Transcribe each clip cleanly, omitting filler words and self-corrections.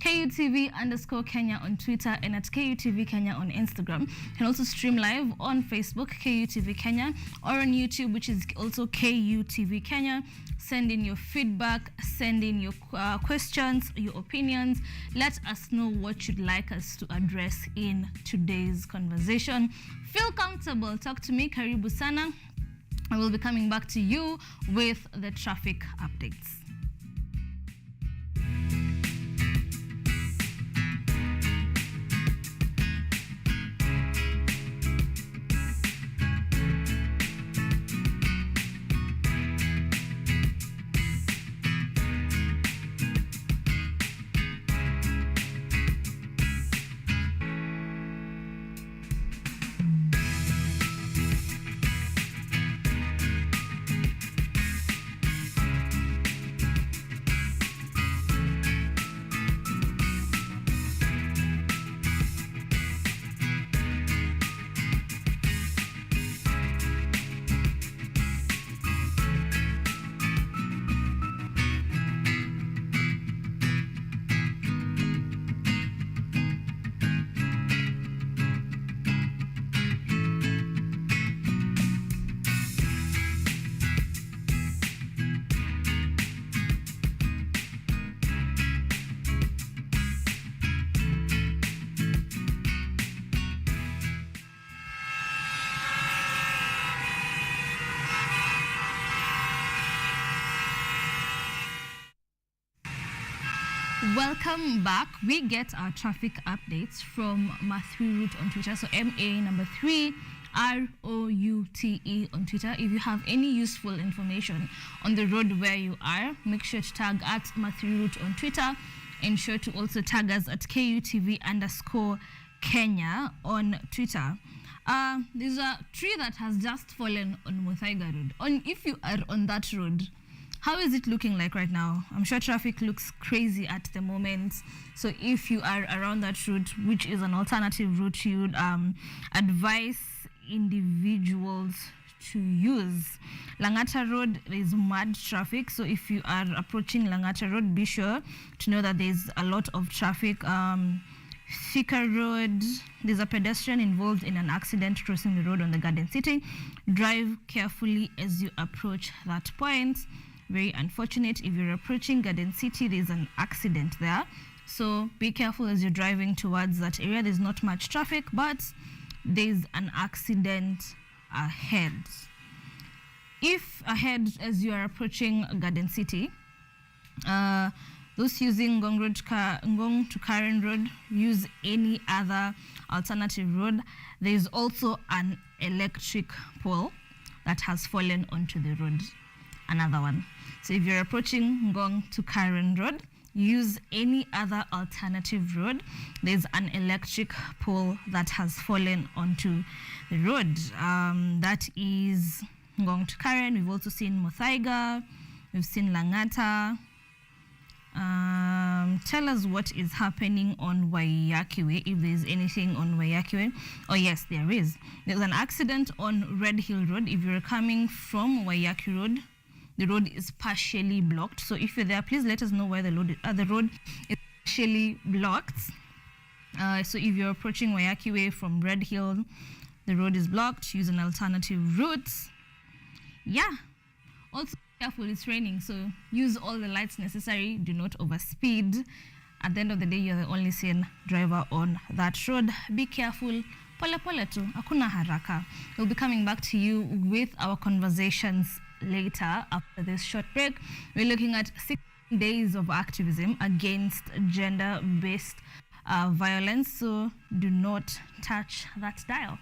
KUTV_Kenya on Twitter and at KUTV Kenya on Instagram. You can also stream live on Facebook, KUTV Kenya, or on YouTube, which is also KUTV Kenya. Send in your feedback, send in your questions, your opinions. Let us know what you'd like us to address in today's conversation. Feel comfortable, talk to me, karibu sana. I will be coming back to you with the traffic updates. Welcome back. We get our traffic updates from Ma3 Route on Twitter. So MA number 3 ROUTE on Twitter. If you have any useful information on the road where you are, make sure to tag at Ma3 Route on Twitter. Ensure to also tag us at KUTV_Kenya on Twitter. There's a tree that has just fallen on Muthaiga Road. If you are on that road, how is it looking like right now? I'm sure traffic looks crazy at the moment. So if you are around that route, which is an alternative route, you would advise individuals to use. Langata Road, there's mad traffic. So if you are approaching Langata Road, be sure to know that there's a lot of traffic. Thika Road, there's a pedestrian involved in an accident crossing the road on the Garden City. Drive carefully as you approach that point. Very unfortunate. If you're approaching Garden City, there's an accident there. So be careful as you're driving towards that area. There's not much traffic, but there's an accident ahead. If ahead as you are approaching Garden City, those using Ngong to Karen Road, use any other alternative road. There's also an electric pole that has fallen onto the road. Another one. So if you're approaching Ngong to Karen Road, use any other alternative road. There's an electric pole that has fallen onto the road. That is Ngong to Karen. We've also seen Muthaiga. We've seen Langata. Tell us what is happening on Waiyaki Way, if there's anything on Waiyaki Way. Oh yes, there is. There's an accident on Red Hill Road. If you're coming from Waiyaki Road, the road is partially blocked. So if you're there, please let us know where the road is partially blocked. So if you're approaching Waiyaki Way from Red Hill, the road is blocked. Use an alternative route. Yeah. Also be careful, it's raining, so use all the lights necessary. Do not overspeed. At the end of the day, you're the only sane driver on that road. Be careful. Pole pole tu, hakuna haraka. We'll be coming back to you with our conversations later after this short break. We're looking at 6 days of activism against gender-based violence. So do not touch that dial.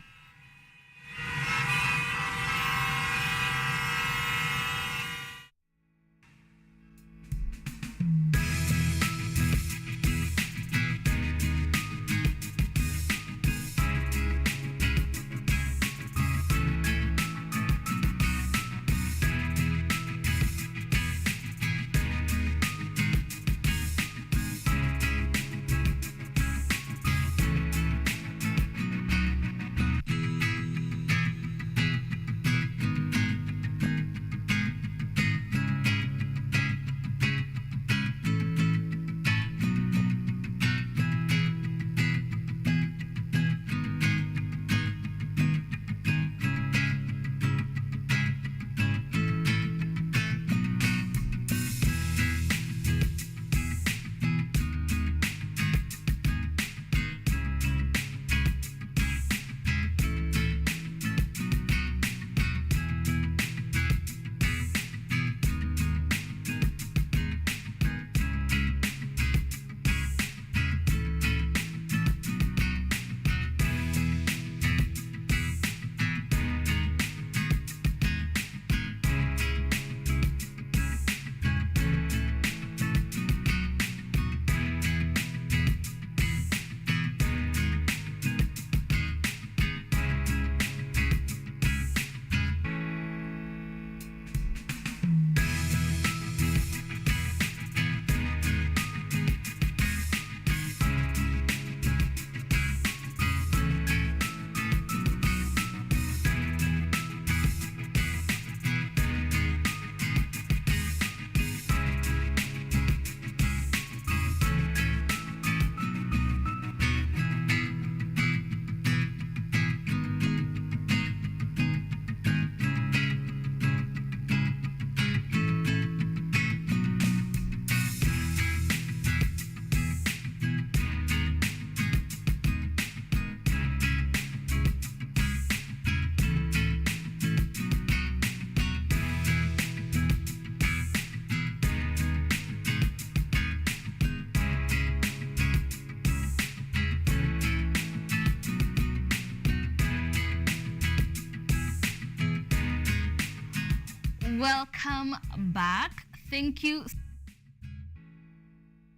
Welcome back. Thank you so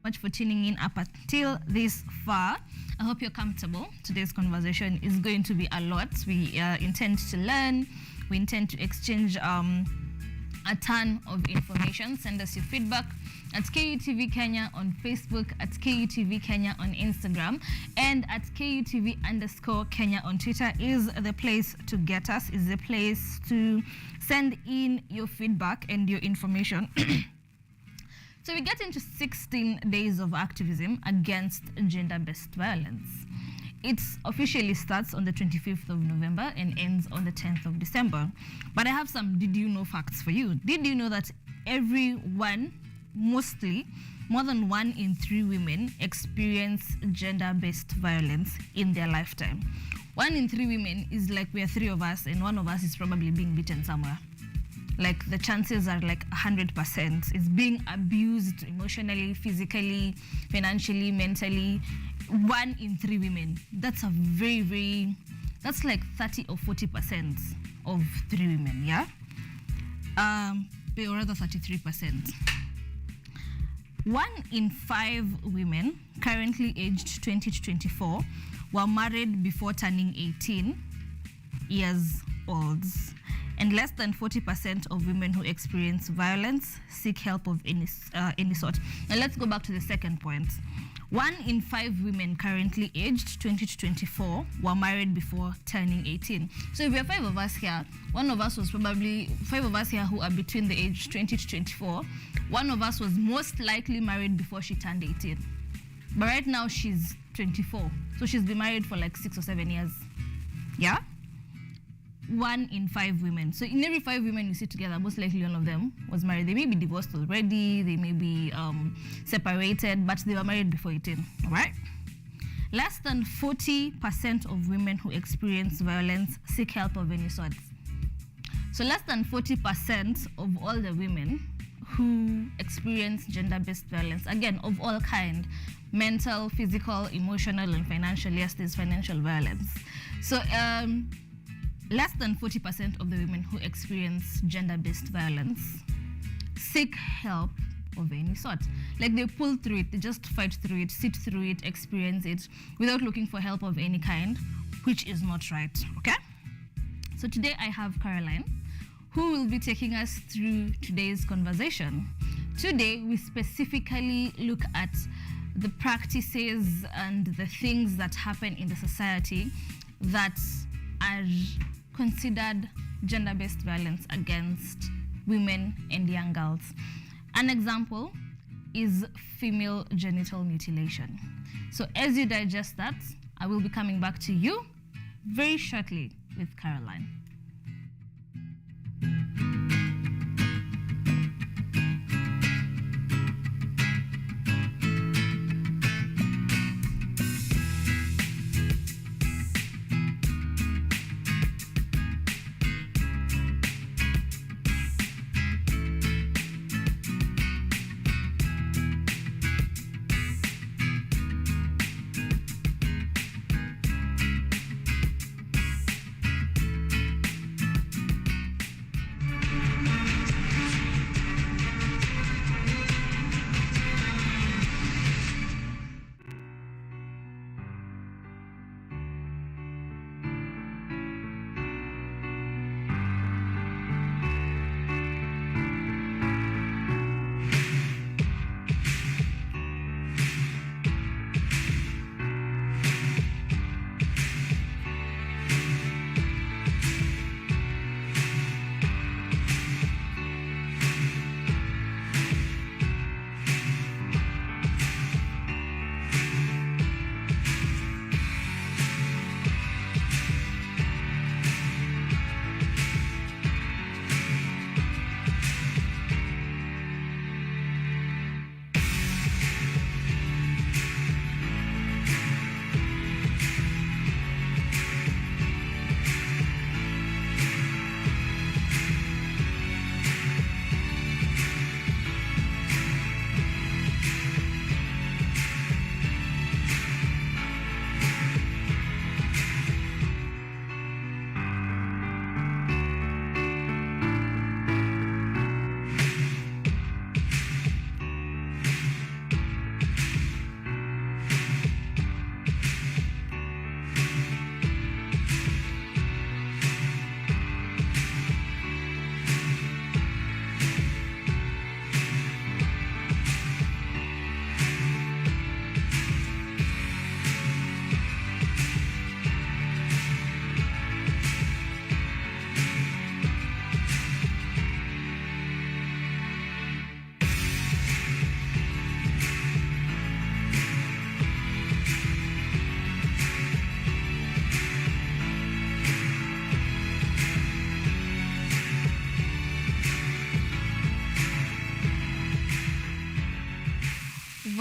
much for tuning in up until this far. I hope you're comfortable. Today's conversation is going to be a lot. We intend to learn. We intend to exchange a ton of information. Send us your feedback at KUTV Kenya on Facebook, at KUTV Kenya on Instagram, and at KUTV_Kenya on Twitter is the place to get us, is the place to send in your feedback and your information. So we get into 16 days of activism against gender-based violence. It officially starts on the 25th of November and ends on the 10th of December. But I have some did you know facts for you. Did you know that mostly more than 1 in 3 women experience gender-based violence in their lifetime? 1 in 3 women is like we are 3 of us and 1 of us is probably being beaten somewhere. Like the chances are like 100%. It's being abused emotionally, physically, financially, mentally. 1 in 3 women. That's a that's like 30 or 40% of 3 women, yeah? Or rather 33%. 1 in 5 women currently aged 20 to 24 were married before turning 18 years old. And less than 40% of women who experience violence seek help of any sort. Now let's go back to the second point. 1 in 5 women currently aged 20 to 24 were married before turning 18. So if we are 5 of us here, 1 of us was probably 5 of us here who are between the age 20 to 24. 1 of us was most likely married before she turned 18. But right now she's 24. So she's been married for like 6 or 7 years. Yeah? 1 in 5 women. So in every 5 women you see together, most likely 1 of them was married. They may be divorced already, they may be separated, but they were married before 18, all right? Less than 40% of women who experience violence seek help of any sort. So less than 40% of all the women who experience gender-based violence, again, of all kind, mental, physical, emotional, and financial. Yes, there's financial violence. So less than 40% of the women who experience gender-based violence seek help of any sort. Like they pull through it, they just fight through it, sit through it, experience it without looking for help of any kind, which is not right, okay? So today I have Caroline, who will be taking us through today's conversation. Today we specifically look at the practices and the things that happen in the society that are considered gender-based violence against women and young girls. An example is female genital mutilation. So as you digest that, I will be coming back to you very shortly with Caroline.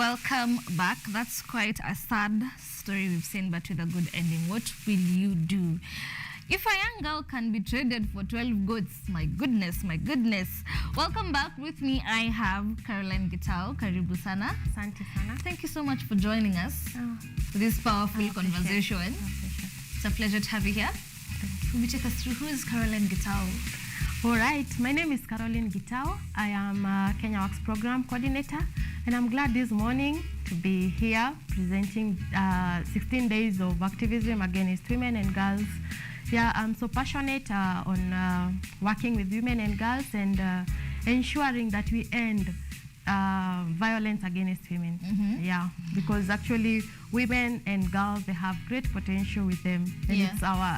Welcome back. That's quite a sad story we've seen, but with a good ending. What will you do? If a young girl can be traded for 12 goats, my goodness, my goodness. Welcome back. With me, I have Caroline Gitao. Karibu sana. Asante sana. Thank you so much for joining us for this powerful conversation. It's a pleasure to have you here. Will you take us through who is Caroline Gitao? All right, my name is Caroline Gitao. I am a Kenya Works Program Coordinator, and I'm glad this morning to be here presenting 16 days of activism against women and girls. Yeah, I'm so passionate on working with women and girls and ensuring that we end violence against women. Yeah, because actually women and girls, they have great potential with them, and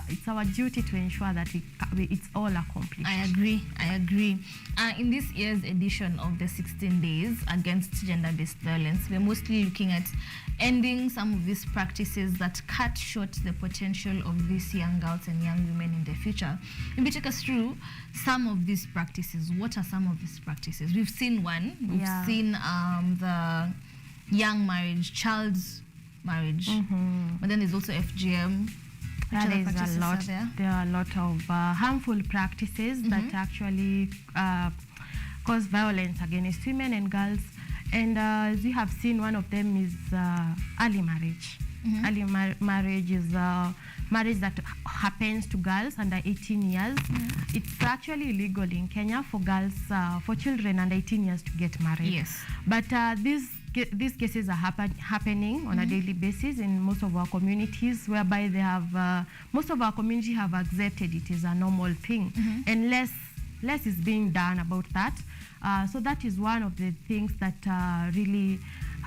it's our duty to ensure that it's all accomplished. I agree. In this year's edition of the 16 Days Against Gender-Based Violence, we're mostly looking at ending some of these practices that cut short the potential of these young girls and young women in the future. Maybe take us through some of these practices. What are some of these practices? We've seen one. We've seen the young marriage, child's marriage, but then there's also FGM. There are a lot of harmful practices that actually cause violence against women and girls. And as you have seen, one of them is early marriage. Early marriage is marriage that happens to girls under 18 years. It's actually illegal in Kenya for girls, for children under 18 years to get married. Yes. But these cases are happening on a daily basis in most of our communities, whereby they have most of our community have accepted it as a normal thing, and less is being done about that. So that is one of the things that really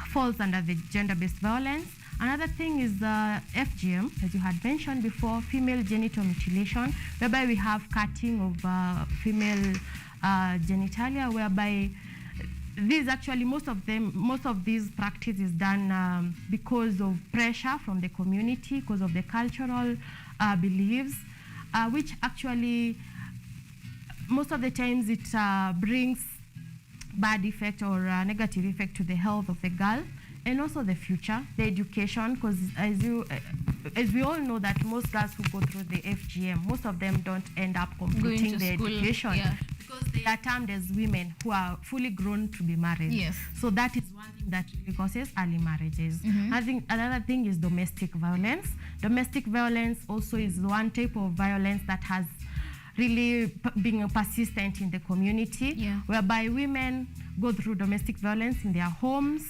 falls under the gender-based violence. Another thing is FGM, as you had mentioned before, female genital mutilation, whereby we have cutting of female genitalia, whereby these actually, most of these practice is done because of pressure from the community, because of the cultural beliefs, which actually most of the times it brings bad effect or negative effect to the health of the girl and also the future, the education, because as we all know that most girls who go through the FGM, most of them don't end up completing the education because they are termed as women who are fully grown to be married. Yes. So that is one thing that really causes early marriages. I think another thing is domestic violence. Domestic violence also is one type of violence that has really being persistent in the community, whereby women go through domestic violence in their homes,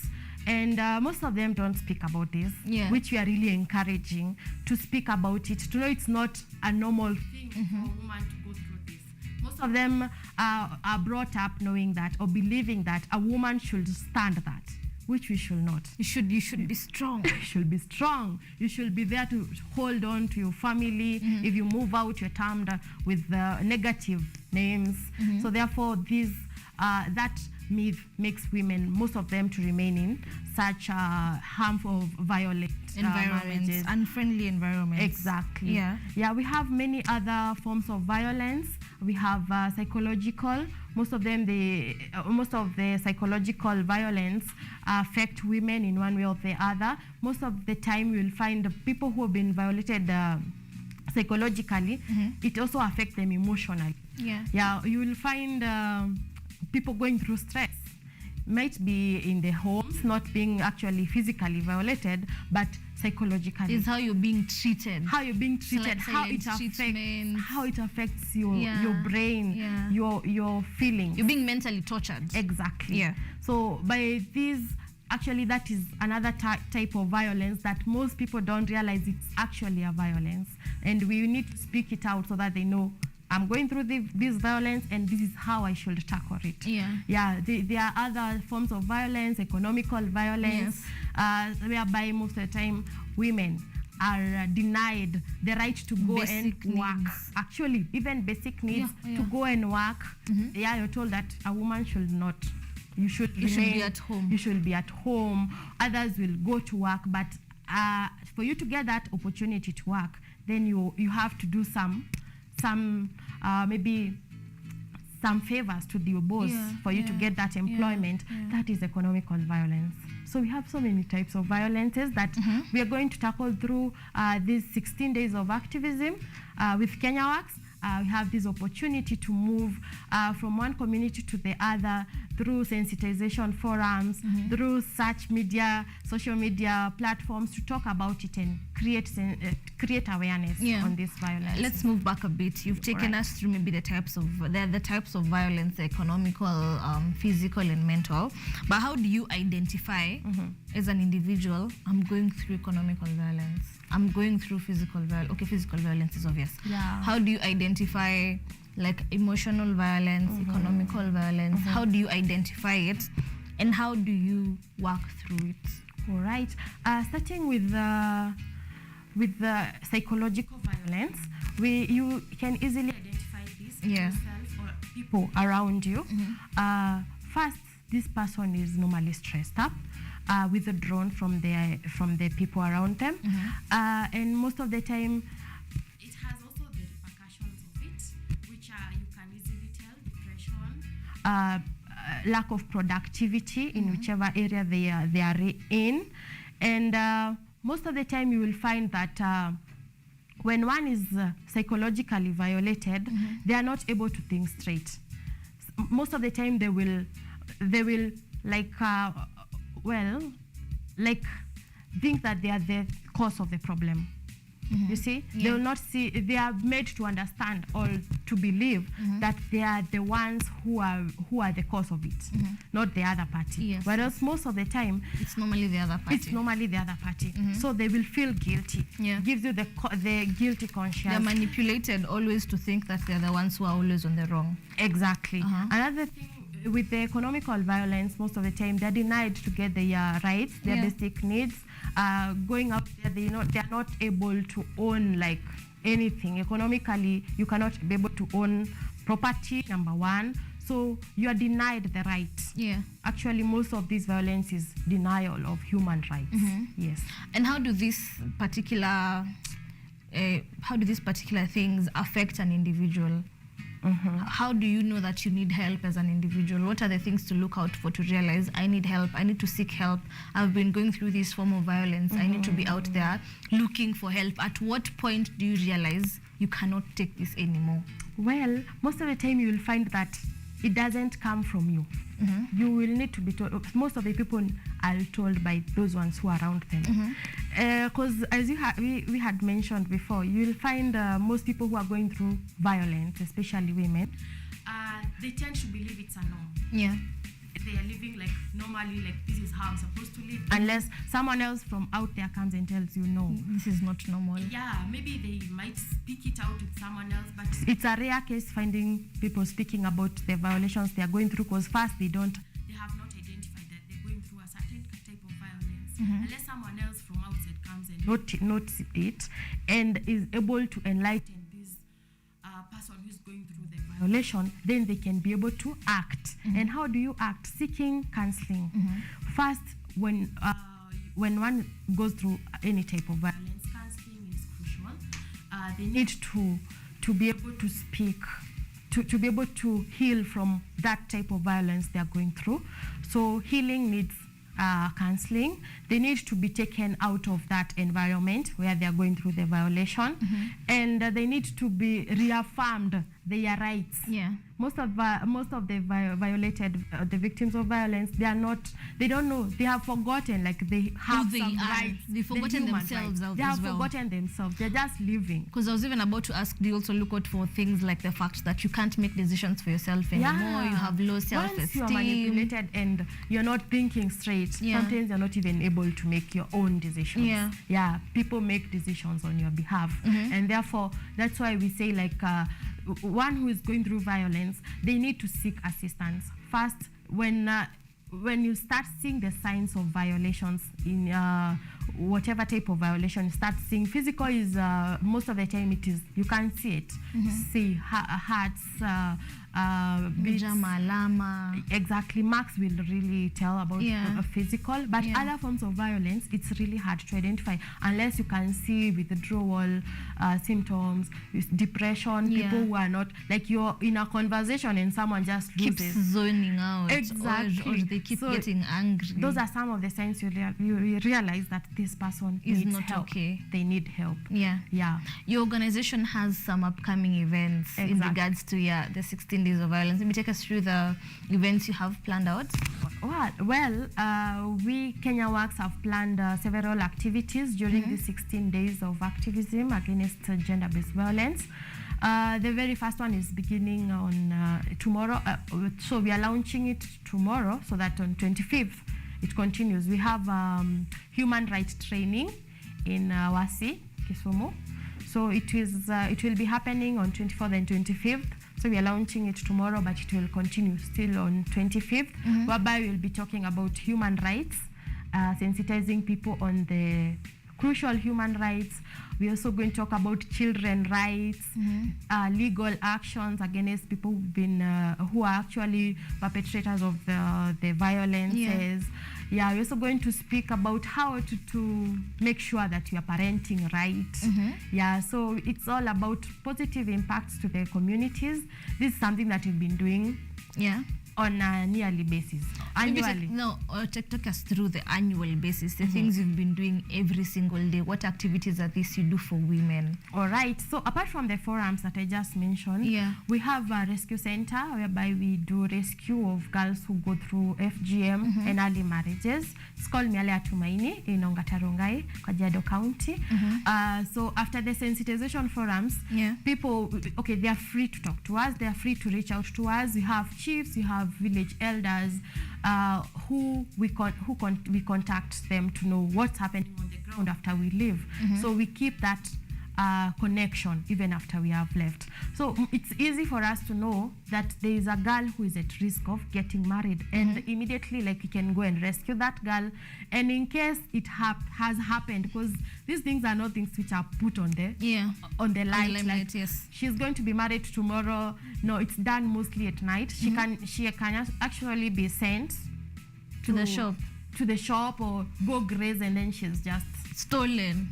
and most of them don't speak about this, which we are really encouraging to speak about it, to know it's not a normal thing for a woman to go through this. Most of them are brought up knowing that or believing that a woman should stand that, which we should not. You should be strong. You should be strong. You should be there to hold on to your family. If you move out, you're termed with negative names. So therefore, that myth makes women, most of them, to remain in such harmful, violent environments, unfriendly environments. Exactly. Yeah, we have many other forms of violence. We have psychological. Most of the psychological violence affect women in one way or the other. Most of the time, you will find the people who have been violated psychologically, it also affects them emotionally. Yeah, you will find people going through stress. Might be in the homes, not being actually physically violated, but psychologically. It's how you're being treated. How you're being treated, how it affects your brain, your feelings. You're being mentally tortured. Exactly. So by these, actually that is another type of violence that most people don't realize it's actually a violence. And we need to speak it out so that they know, I'm going through this violence and this is how I should tackle it. There are other forms of violence, economical violence, whereby most of the time women are denied the right to go and work. Actually, even basic needs to go and work. You're told that a woman should not. You should be at home. You should be at home. Others will go to work, but for you to get that opportunity to work, then you have to do maybe some favors to your boss for you to get that employment. That is economical violence. So we have so many types of violences that we are going to tackle through these 16 days of activism with Kenya Works. We have this opportunity to move from one community to the other through sensitization forums, through such media, social media platforms to talk about it and create awareness on this violence. Let's move back a bit. You've taken us through maybe the types of violence, economical, physical, and mental. But how do you identify as an individual, I'm going through economical violence, I'm going through physical violence? Okay, physical violence is obvious. Yeah. How do you identify like emotional violence, economical violence? How do you identify it, and how do you work through it? All right. Starting with the psychological violence, you can easily identify this in yourself or people around you. First, this person is normally stressed up, withdrawn from the people around them, and most of the time it has also the repercussions of it, which you can easily tell: depression, lack of productivity in whichever area they are in, and most of the time you will find that when one is psychologically violated, they are not able to think straight. Most of the time they will think that they are the cause of the problem. You see, they will not see. They are made to understand or to believe that they are the ones who are the cause of it, not the other party. Yes. Whereas most of the time, it's normally the other party. So they will feel guilty. Gives you the guilty conscience. They're manipulated always to think that they're the ones who are always on the wrong. Exactly. Another thing with the economical violence, most of the time they're denied to get their rights, their basic needs. Going up there, they are not able to own like anything. Economically, you cannot be able to own property, number one. So you are denied the rights. Actually, most of this violence is denial of human rights. Yes. And how do these particular things affect an individual? How do you know that you need help as an individual? What are the things to look out for to realize I need help, I need to seek help, I've been going through this form of violence, I need to be out there looking for help? At what point do you realize you cannot take this anymore? Well, most of the time you will find that it doesn't come from you. You will need to be told. Most of the people are told by those ones who are around them. Because as we had mentioned before, you will find most people who are going through violence, especially women, they tend to believe it's a norm. They are living like normally, like this is how I'm supposed to live. Unless someone else from out there comes and tells you, no, this is not normal. Yeah, maybe they might speak it out with someone else, but it's a rare case finding people speaking about the violations they are going through, because first they have not identified that they're going through a certain type of violence. Unless someone else from outside comes and notes it and is able to enlighten this person who's going through the violation, then they can be able to act. And how do you act? Seeking counseling. First, when one goes through any type of violence, counseling is crucial. They need to be able to speak, to be able to heal from that type of violence they are going through. So healing needs counseling. They need to be taken out of that environment where they are going through the violation, and they need to be reaffirmed their rights. Most of the violated, the victims of violence, they don't know, they have forgotten, like they have some rights. They've forgotten themselves. They have forgotten themselves. They're just living. Because I was even about to ask, do you also look out for things like the fact that you can't make decisions for yourself anymore? You have low self-esteem. Once you're manipulated and you're not thinking straight, sometimes you're not even able to make your own decisions. People make decisions on your behalf. And therefore, that's why we say, like, one who is going through violence, they need to seek assistance. First, when you start seeing the signs of violations in whatever type of violation, start seeing physical is most of the time it is you can't see it. See hearts, beats, alama. exactly. Marks will really tell about Yeah. a physical, but other forms of violence, it's really hard to identify unless you can see withdrawal symptoms, depression, people who are not, like you're in a conversation and someone just Keeps loses. zoning out. Exactly. Or they keep So getting angry. Those are some of the signs you realize that this person Is needs not help. okay. They need help. Yeah. Yeah. Your organization has some upcoming events in Exactly. regards to the 16 days of violence. Maybe take us through the events you have planned out. We Kenya Works have planned several activities during the 16 days of activism against gender-based violence. The very first one is beginning on tomorrow. So we are launching it tomorrow, so that on 25th it continues. We have human rights training in Wasi, Kisumu. So it will be happening on 24th and 25th. So we are launching it tomorrow, but it will continue still on 25th, whereby we'll be talking about human rights, sensitizing people on the crucial human rights. We're also going to talk about children rights, legal actions against people who are actually perpetrators of the violences. Yeah, we're also going to speak about how to make sure that you are parenting right. Yeah, so it's all about positive impacts to the communities. This is something that we've been doing on a yearly basis. Annually. Take us through the annual basis, the things you've been doing every single day. What activities are these you do for women? All right. So apart from the forums that I just mentioned, we have a rescue center whereby we do rescue of girls who go through FGM and early marriages. It's called Miale ya Tumaini in Ongatarongai, Kajiado County. So after the sensitization forums, people, they are free to talk to us. They are free to reach out to us. We have chiefs, we have village elders who we contact them to know what's happening on the ground after we leave. So we keep that connection even after we have left. So it's easy for us to know that there is a girl who is at risk of getting married, and immediately we can go and rescue that girl. And in case it has happened, because these things are not things which are put on the light. She's going to be married tomorrow. No, it's done mostly at night. She can actually be sent to the shop or go graze, and then she's just stolen.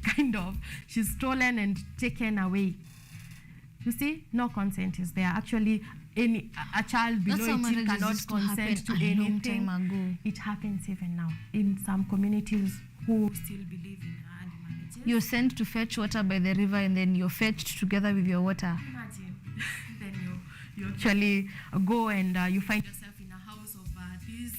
Kind of. She's stolen and taken away. You see, no consent is there. Actually, a child below 18 cannot consent to anything. It happens even now in some communities who still believe in early marriages. You're sent to fetch water by the river, and then you're fetched together with your water. Imagine. Then you actually go and you find yourself in a house of this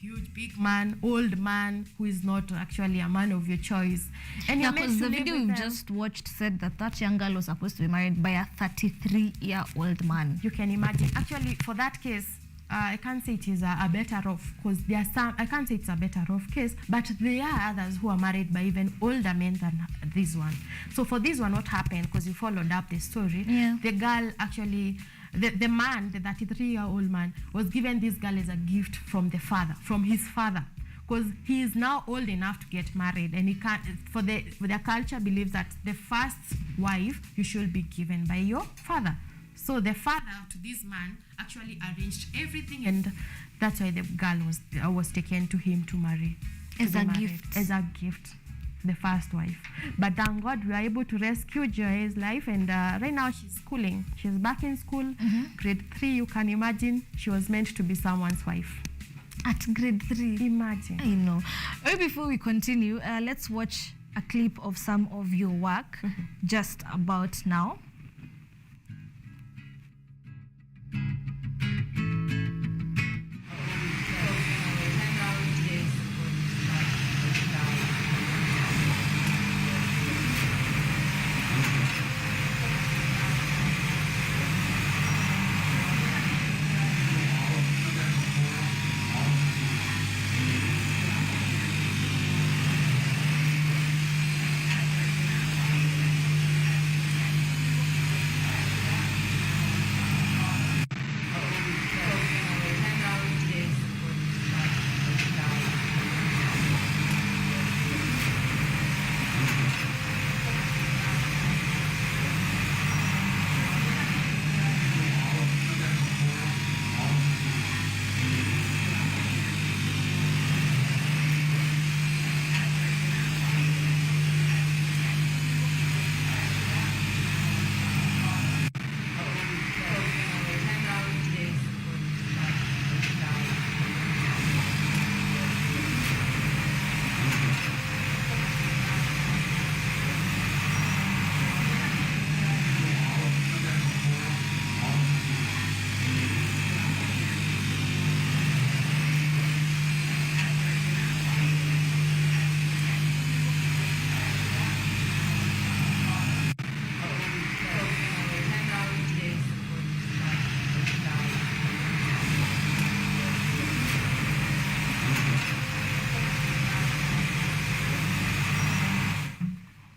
huge big man, old man, who is not actually a man of your choice. And because the video we've just watched said that young girl was supposed to be married by a 33-year-old man. You can imagine. Actually, for that case, I can't say it is a better off, because there are some, I can't say it's a better off case, but there are others who are married by even older men than this one. So for this one, what happened, because you followed up the story, the girl actually, the man, the 33-year-old man, was given this girl as a gift from his father, because he is now old enough to get married, and he can't, for the culture believes that the first wife you should be given by your father. So the father to this man actually arranged everything, and that's why the girl was taken to him to marry. As a gift, the first wife. But thank God we were able to rescue Joy's life, and right now she's schooling. She's back in school, grade 3. You can imagine, she was meant to be someone's wife. At grade 3? Imagine. I know. Before we continue, let's watch a clip of some of your work just about now.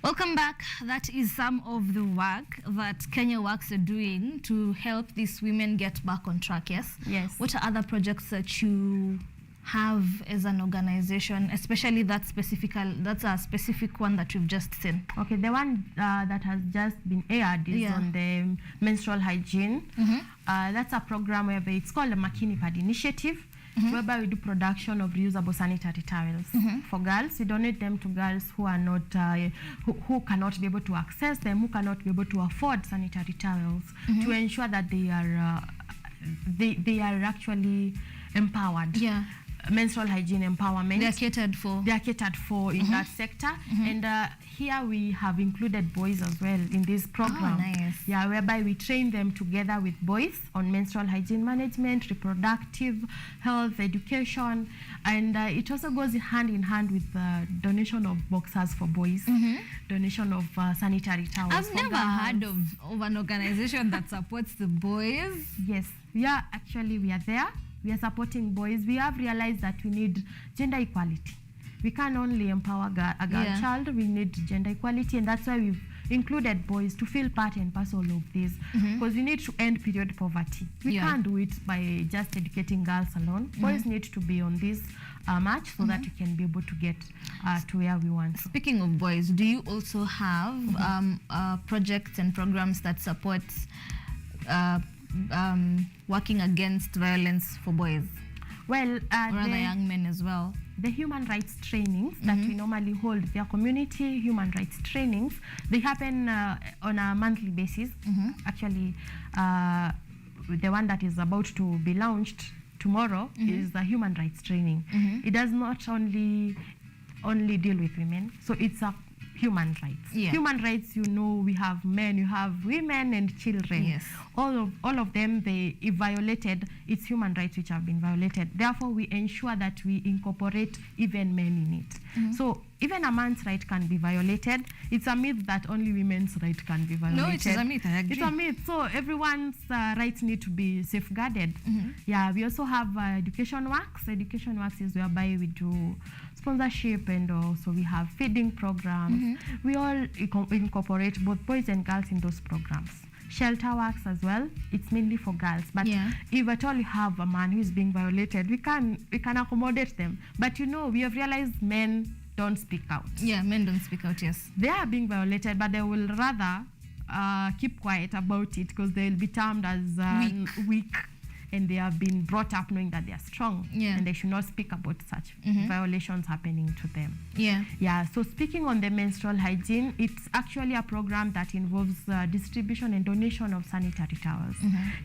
Welcome back. That is some of the work that Kenya Works are doing to help these women get back on track, yes? Yes. What are other projects that you have as an organization, especially that's a specific one that you've just seen? Okay, the one that has just been aired is on the menstrual hygiene. That's a program where it's called the Makini Pad Initiative. Whereby we do production of reusable sanitary towels for girls. We donate them to girls who are not, who cannot be able to access them, who cannot be able to afford sanitary towels, to ensure that they are actually empowered. Yeah. Menstrual hygiene empowerment. They are catered for. They are catered for in that sector. And here we have included boys as well in this program. Oh, nice. Yeah, whereby we train them together with boys on menstrual hygiene management, reproductive health, education, and it also goes hand in hand with donation of boxers for boys, donation of sanitary towels. I've for never girls. heard of an organization that supports the boys. Yes, we are there. We are supporting boys. We have realized that we need gender equality. We can't only empower a girl child, we need gender equality, and that's why we've included boys to feel part and parcel of this, because we need to end period poverty. We can't do it by just educating girls alone. Boys need to be on this march so that we can be able to get to where we want to. Speaking of boys, do you also have projects and programs that support working against violence for boys? Well, or other young men as well. The human rights trainings that we normally hold, their community human rights trainings, they happen on a monthly basis. Actually, the one that is about to be launched tomorrow is the human rights training. It does not only deal with women, so it's a human rights. Human rights, you know, we have men, you have women and children. Yes. All of them, if violated, it's human rights which have been violated. Therefore, we ensure that we incorporate even men in it. So even a man's right can be violated. It's a myth that only women's right can be violated. No, it is a myth, I agree. It's a myth. So everyone's rights need to be safeguarded. Yeah, we also have education works. Education works is whereby we do sponsorship, and also we have feeding programs. We all incorporate both boys and girls in those programs. Shelter works as well. It's mainly for girls, but if at all you have a man who is being violated, we can accommodate them. But you know, we have realized men don't speak out. Yeah, men don't speak out. Yes, they are being violated, but they will rather keep quiet about it because they'll be termed as weak. And they have been brought up knowing that they are strong, and they should not speak about such violations happening to them. So speaking on the menstrual hygiene, it's actually a program that involves distribution and donation of sanitary towels.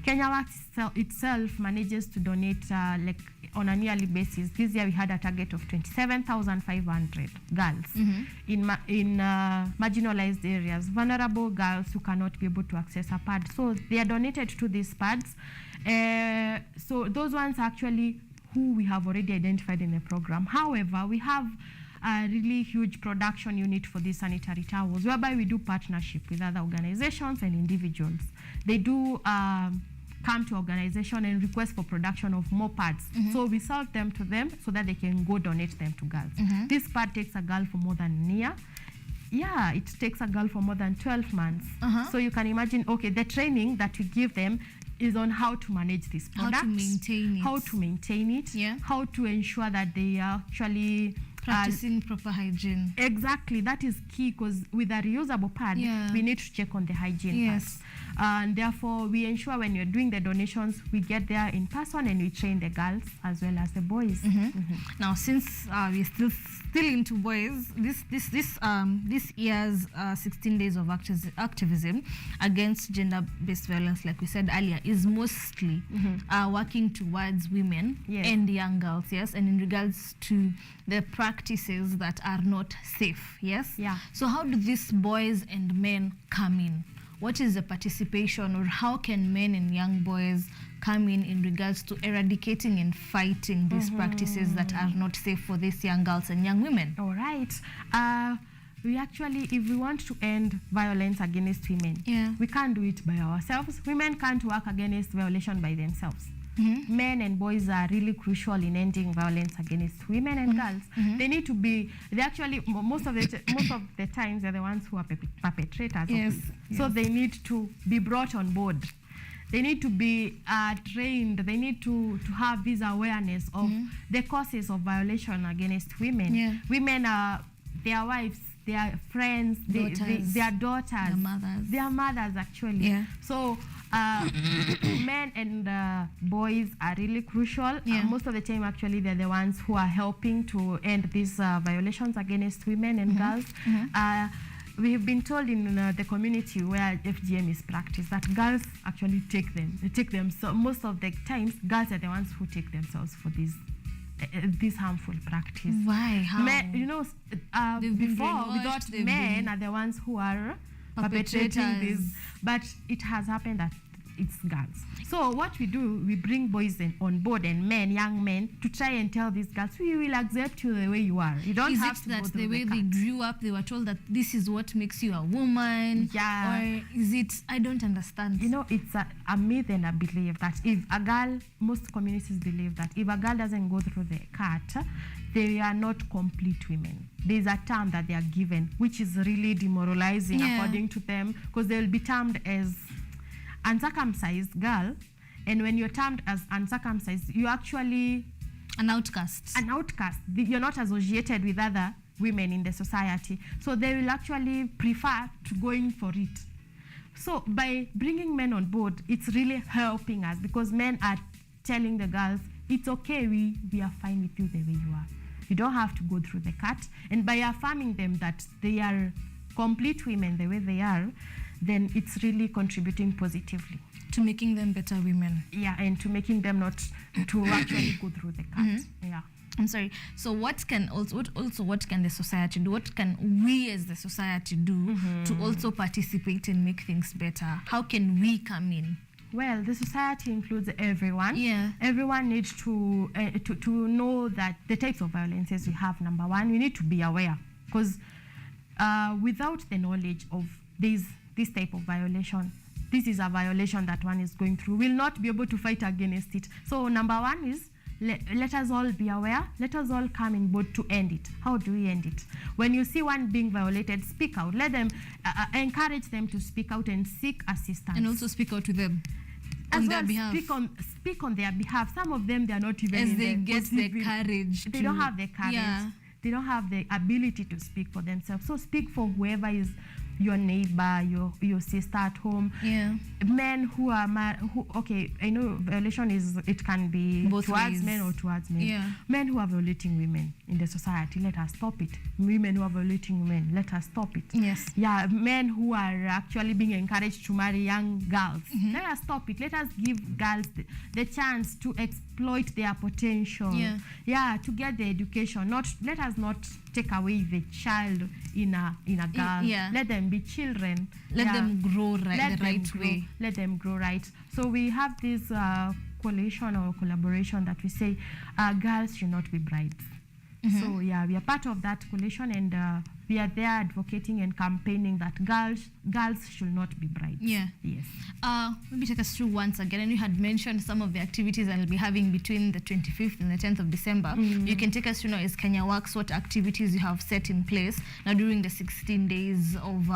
Kenya Works itself manages to donate like on a yearly basis. This year we had a target of 27,500 girls in marginalized areas, vulnerable girls who cannot be able to access a pad. So they are donated to these pads. So those ones are actually who we have already identified in the program. However, we have a really huge production unit for these sanitary towels, whereby we do partnership with other organizations and individuals. They do come to organization and request for production of more pads. So we sell them to them so that they can go donate them to girls. This pad takes a girl for more than a year. Yeah, it takes a girl for more than 12 months. So you can imagine, okay, the training that we give them is on how to manage this product, how to maintain it, how to ensure that they are actually practicing proper hygiene. Exactly, that is key, because with a reusable pad, we need to check on the hygiene part. And therefore, we ensure when you're doing the donations, we get there in person and we train the girls as well as the boys. Now, since we're still into boys, this year's 16 days of activism against gender-based violence, like we said earlier, is mostly working towards women and young girls, and in regards to the practices that are not safe, So how do these boys and men come in? What is the participation, or how can men and young boys come in regards to eradicating and fighting these practices that are not safe for these young girls and young women? All right. We actually, if we want to end violence against women, we can't do it by ourselves. Women can't work against violation by themselves. men and boys are really crucial in ending violence against women and girls. They need to be, they actually, most of the times they're the ones who are perpetrators of this. So they need to be brought on board. They need to be trained. They need to have this awareness of the causes of violation against women. Women are their wives, their friends, their daughters, their mothers actually. So men and boys are really crucial. Most of the time actually they're the ones who are helping to end these violations against women and girls. We have been told in the community where FGM is practiced that girls actually take them. They take them. So most of the times, girls are the ones who take themselves for this harmful practice. Why? How? Men, you know, before we thought men are the ones who are perpetrating this, but it has happened that it's girls. So what we do, we bring boys on board and men, young men, to try and tell these girls, we will accept you the way you are. You don't have to go through Is it that the way they grew up, they were told that this is what makes you a woman? Yeah. Or is it, I don't understand. You know, it's a myth and a belief that if a girl, most communities believe that if a girl doesn't go through the cut, they are not complete women. There's a term that they are given, which is really demoralizing according to them, because they will be termed as uncircumcised girl, and when you're termed as uncircumcised, you're actually an outcast. An outcast. You're not associated with other women in the society. So they will actually prefer to going for it. So by bringing men on board, it's really helping us because men are telling the girls, it's okay, we are fine with you the way you are. You don't have to go through the cut. And by affirming them that they are complete women the way they are, then it's really contributing positively to making them better women. Yeah, and to making them not to actually go through the cut. Yeah. I'm sorry. So what can the society do? What can we as the society do to also participate and make things better? How can we come in? Well, the society includes everyone. Yeah. Everyone needs to know that the types of violences we have. Number one, we need to be aware, because without the knowledge of this type of violation, this is a violation that one is going through, will not be able to fight against it. So number one is let us all be aware. Let us all come in board to end it. How do we end it? When you see one being violated, speak out. Let them encourage them to speak out and seek assistance. And also speak out to them on their behalf. Speak on their behalf. Some of them, they are not even as they get the courage. They don't have the courage. Yeah. They don't have the ability to speak for themselves. So speak for whoever is your neighbor, your sister at home. Yeah. Men who are okay, I know violation it can be both towards ways. Men or towards men. Yeah. Men who are violating women in the society, let us stop it. Women who are violating women, let us stop it. Yes. Yeah, men who are actually being encouraged to marry young girls, let us stop it. Let us give girls the chance to exploit their potential. Yeah. Yeah, to get the education. Let us not take away the child in a girl. Yeah. Let them be children. Let them grow the right way. Let them grow right. So we have this coalition or collaboration that we say girls should not be brides. So yeah, we are part of that coalition, and we are there advocating and campaigning that girls should not be brides. Yeah. Yes. Maybe take us through once again. And you had mentioned some of the activities that will be having between the 25th and the 10th of December. You can take us through now as Kenya Works, what activities you have set in place now during the 16 days of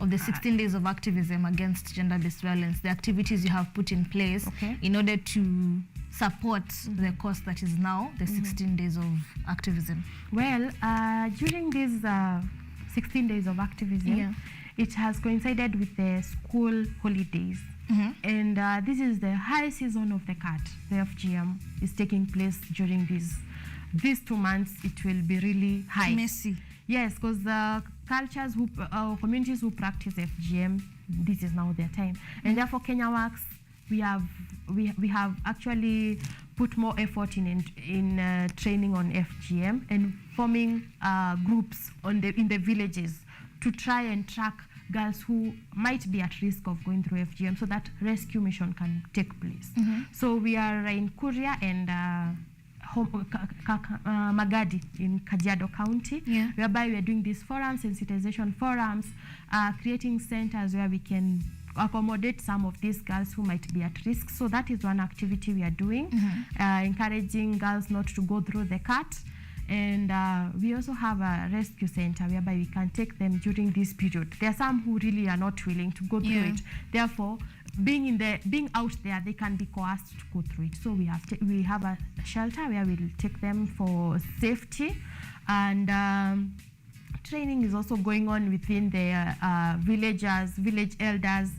the 16 days of activism against gender-based violence, the activities you have put in place in order to support the cause that is now the 16 days of activism. Well, during these 16 days of activism, it has coincided with the school holidays. And this is the high season of the cat. The FGM is taking place during these 2 months. It will be really high. Messy. Yes, because the cultures communities who practice FGM, this is now their time. And therefore, Kenya Works, we have actually put more effort in training on FGM and forming groups in the villages to try and track girls who might be at risk of going through FGM, so that rescue mission can take place. So we are in Kuria and Magadi in Kajiado County, whereby we are doing these forums, sensitization forums, creating centers where we can accommodate some of these girls who might be at risk. So that is one activity we are doing, encouraging girls not to go through the cut. And we also have a rescue center whereby we can take them during this period. There are some who really are not willing to go through it. Therefore, being out there, they can be coerced to go through it. So we have a shelter where we'll take them for safety, and training is also going on within the village elders,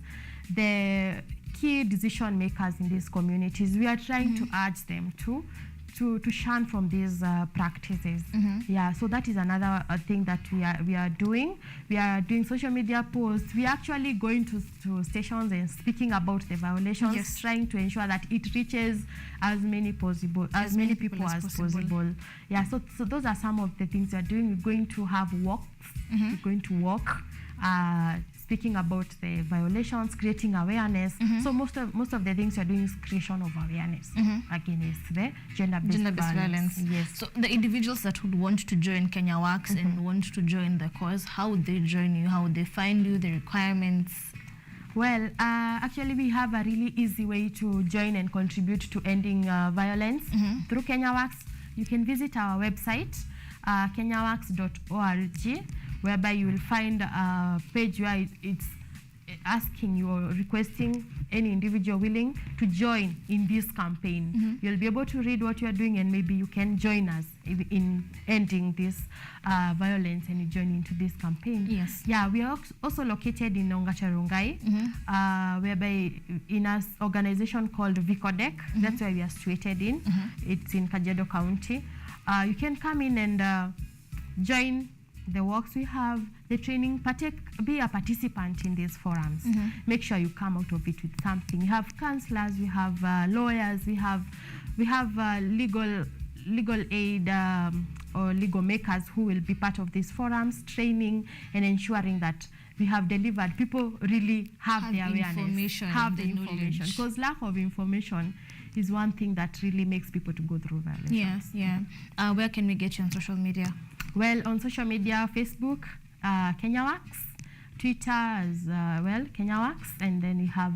the key decision makers in these communities. We are trying to urge them to shun from these practices. Yeah, so that is another thing that we are doing. We are doing social media posts. We are actually going to stations and speaking about the violations, trying to ensure that it reaches as many people as possible. Yeah, so those are some of the things we are doing. We're going to have walks. We're going to walk, speaking about the violations, creating awareness. So most of the things we're doing is creation of awareness against the gender-based violence. Yes. So the individuals that would want to join Kenya Works and want to join the cause, how would they join you? How would they find you? The requirements? Well, actually, we have a really easy way to join and contribute to ending violence through Kenya Works. You can visit our website, kenyaworks.org, whereby you will find a page where it's asking you or requesting any individual willing to join in this campaign. You'll be able to read what you are doing, and maybe you can join us in ending this violence and join into this campaign. Yes. Yeah, we are also located in Ongacharungai, whereby in an organization called Vicodec. That's where we are situated in. It's in Kajiado County. You can come in and join the works we have, the training, be a participant in these forums. Make sure you come out of it with something. We have counselors, we have lawyers, we have legal aid or legal makers who will be part of these forums, training and ensuring that we have delivered. People really have the awareness, have the information, because lack of information is one thing that really makes people to go through violence. Yes, yeah. Where can we get you on social media? Well, on social media, Facebook, Kenya Works, Twitter as well, Kenya Works, and then we have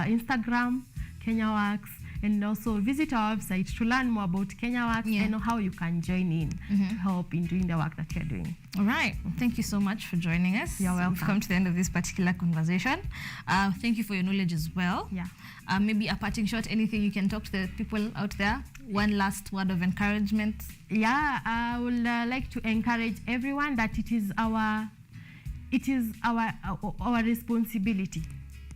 Instagram, Kenya Works, and also visit our website to learn more about Kenya Works and how you can join in to help in doing the work that you're doing. All right. Thank you so much for joining us. You're welcome. We've come to the end of this particular conversation. Thank you for your knowledge as well. Yeah. Maybe a parting shot, anything you can talk to the people out there? One last word of encouragement? Yeah, I would like to encourage everyone that it is our responsibility.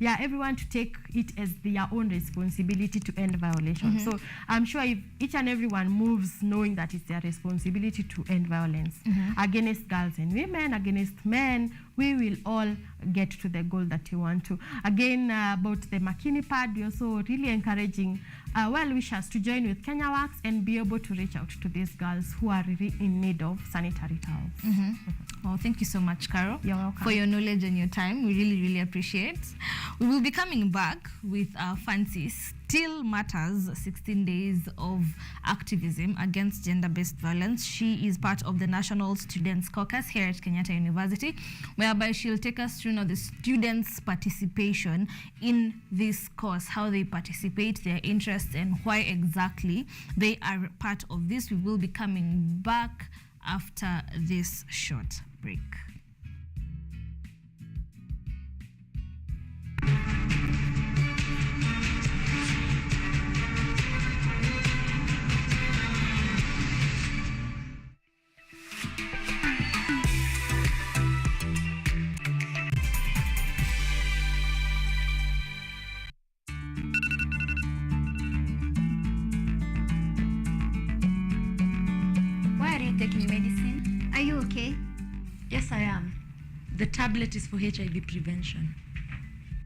Yeah, everyone to take it as their own responsibility to end violence. So I'm sure if each and everyone moves knowing that it's their responsibility to end violence against girls and women, against men, we will all get to the goal that we want to. Again, about the Makini pad, we're also really encouraging well-wishers to join with Kenya Works and be able to reach out to these girls who are really in need of sanitary towels. Well, thank you so much, Carol, You're welcome. for your knowledge and your time. We really, really appreciate. We will be coming back with Fancy Still Matters 16 Days of Activism Against Gender-Based Violence. She is part of the National Students Caucus here at Kenyatta University, whereby she'll take us through the students' participation in this course, how they participate, their interests, and why exactly they are part of this. We will be coming back after this short break. Why are you taking medicine? Are you okay? Yes, I am. The tablet is for HIV prevention.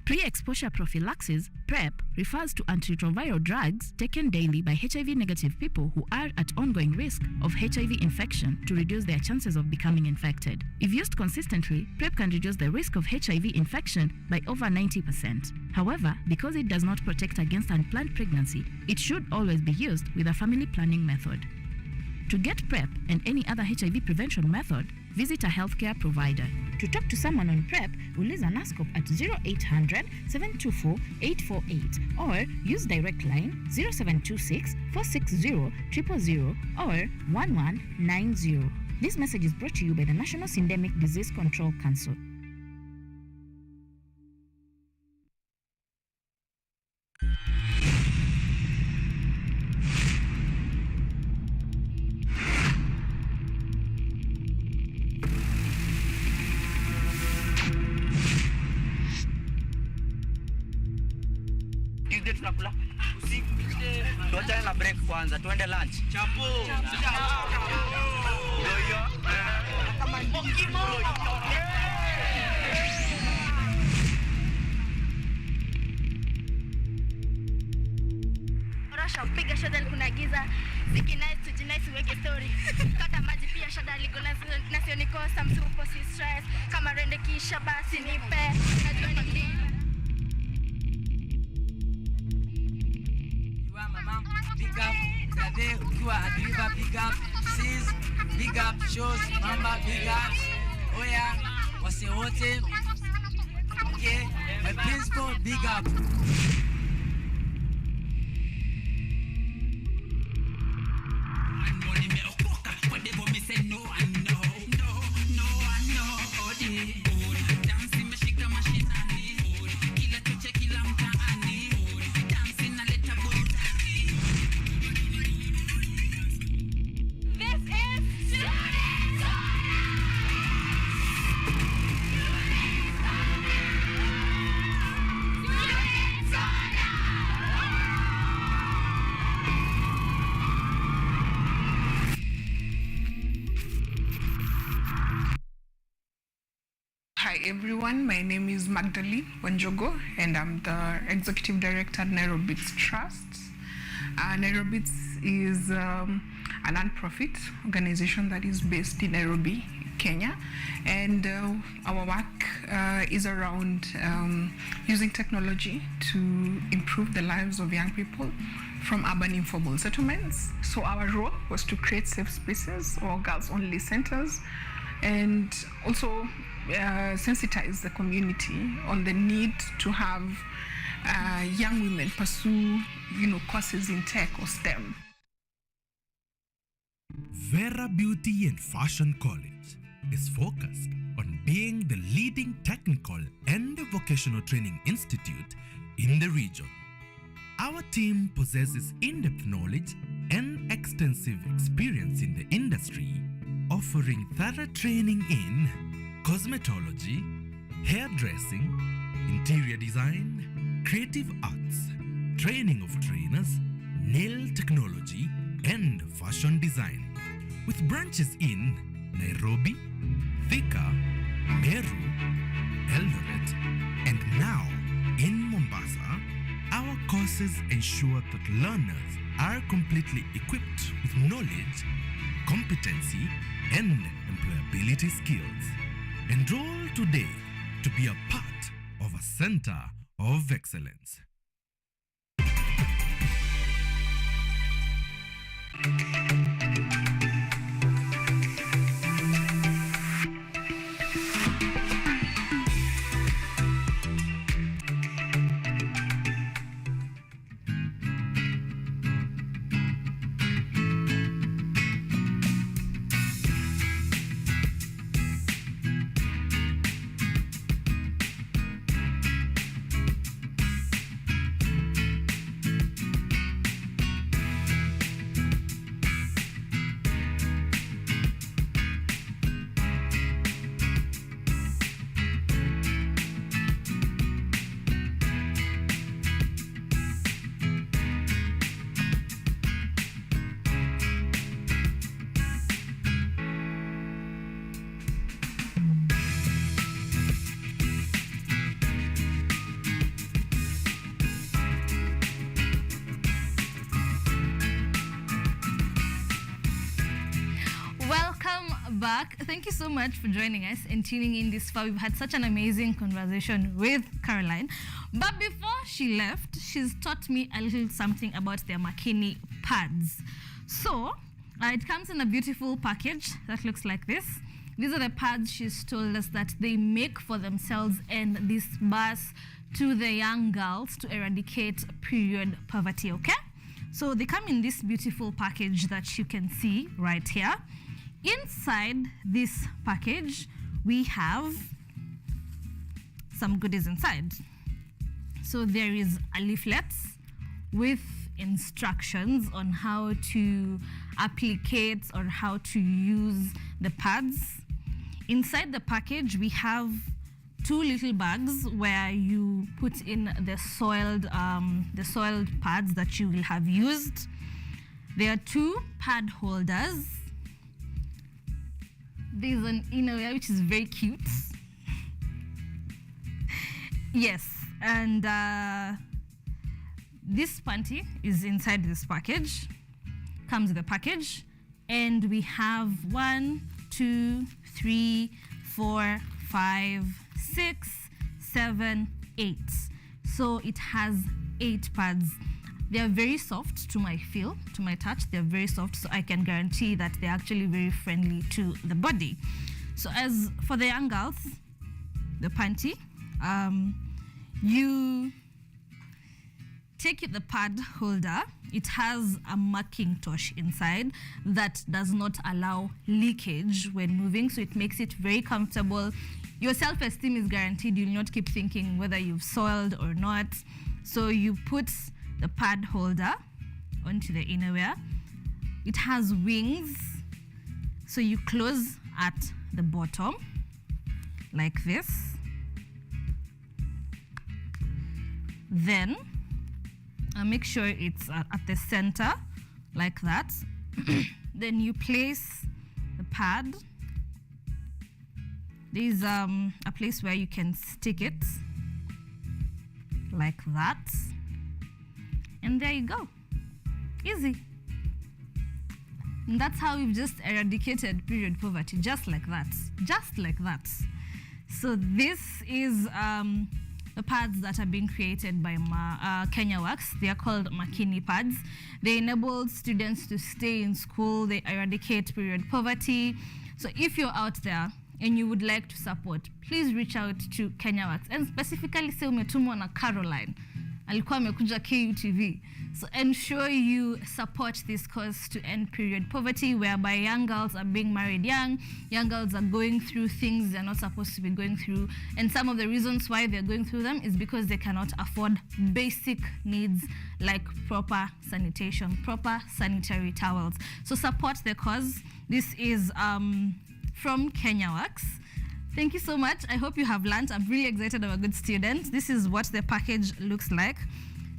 Pre-exposure prophylaxis, PrEP, refers to antiretroviral drugs taken daily by HIV-negative people who are at ongoing risk of HIV infection to reduce their chances of becoming infected. If used consistently, PrEP can reduce the risk of HIV infection by over 90%. However, because it does not protect against unplanned pregnancy, it should always be used with a family planning method. To get PrEP and any other HIV prevention method, visit a healthcare provider. To talk to someone on PrEP, uliza NASCOP at 0800 724 848 or use direct line 0726 460 000 or 1190. This message is brought to you by the National Syndemic Disease Control Council. Tunakula usiku, tuachane na break kwanza, tuende lunch. Chapo. Rasha piga shada kuna giza zikinai tujinai siweke story kata maji pia shada liko nasio nikosa msupo si stress kama rende kisha basi nipe najua ni nini. Big up, Zade, ukiwa Adriva, big up, Sis, big up, Shows, Mamba, big ups, Oya, wase wote, okay, my principal, big up. Hi everyone, my name is Magdalene Wanjogo and I'm the Executive Director at Nairobits Trust. Nairobits is a non-profit organization that is based in Nairobi, Kenya, and our work is around using technology to improve the lives of young people from urban informal settlements. So our role was to create safe spaces or girls-only centers and also sensitize the community on the need to have young women pursue, courses in tech or STEM. Vera Beauty and Fashion College is focused on being the leading technical and vocational training institute in the region. Our team possesses in-depth knowledge and extensive experience in the industry, offering thorough training in cosmetology, hairdressing, interior design, creative arts, training of trainers, nail technology, and fashion design. With branches in Nairobi, Thika, Meru, Eldoret, and now in Mombasa, our courses ensure that learners are completely equipped with knowledge, competency, and employability skills. Enroll today to be a part of a center of excellence. Back. Thank you so much for joining us and tuning in this far. We've had such an amazing conversation with Caroline. But before she left, she's taught me a little something about their Makini pads. So, it comes in a beautiful package that looks like this. These are the pads she's told us that they make for themselves and disburse to the young girls to eradicate period poverty, okay? So they come in this beautiful package that you can see right here. Inside this package, we have some goodies inside. So there is a leaflet with instructions on how to applicate or how to use the pads. Inside the package, we have 2 little bags where you put in the soiled pads that you will have used. There are 2 pad holders. There's an innerwear which is very cute. Yes, and this panty is inside this package. Comes with the package, and we have 1, 2, 3, 4, 5, 6, 7, 8. So it has 8 pads. They are very soft to my feel, to my touch. They're very soft, so I can guarantee that they're actually very friendly to the body. So as for the young girls, the panty, you take the pad holder. It has a marking touch inside that does not allow leakage when moving, so it makes it very comfortable. Your self-esteem is guaranteed. You'll not keep thinking whether you've soiled or not. So you put the pad holder onto the innerwear. It has wings, so you close at the bottom like this. Then make sure it's at the center like that. Then you place the pad. There's a place where you can stick it like that. And there you go. Easy. And that's how we've just eradicated period poverty, just like that. Just like that. So this is the pads that are being created by Kenya Works. They are called Makini pads. They enable students to stay in school. They eradicate period poverty. So if you're out there and you would like to support, please reach out to Kenya Works. And specifically say umetumwa na Caroline. Alikuwa amekuja KUTV. So ensure you support this cause to end period poverty, whereby young girls are being married young girls are going through things they're not supposed to be going through. And some of the reasons why they're going through them is because they cannot afford basic needs like proper sanitation, proper sanitary towels. So support the cause. This is from Kenya Works. Thank you so much. I hope you have learned. I'm really excited. I'm a good student. This is what the package looks like.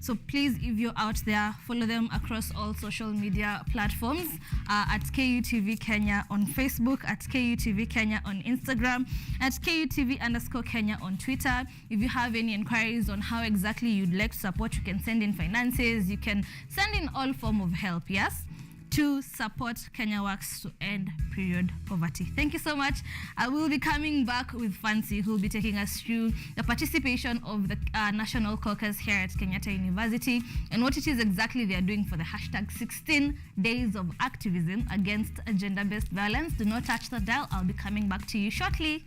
So please, if you're out there, follow them across all social media platforms at KUTV Kenya on Facebook, at KUTV Kenya on Instagram, at KUTV_Kenya on Twitter. If you have any inquiries on how exactly you'd like to support, you can send in finances. You can send in all form of help, yes, to support Kenya Works to end period poverty. Thank you so much. I will be coming back with Fancy, who will be taking us through the participation of the National Caucus here at Kenyatta University and what it is exactly they are doing for the hashtag 16 Days of Activism Against Gender-Based Violence. Do not touch the dial. I'll be coming back to you shortly.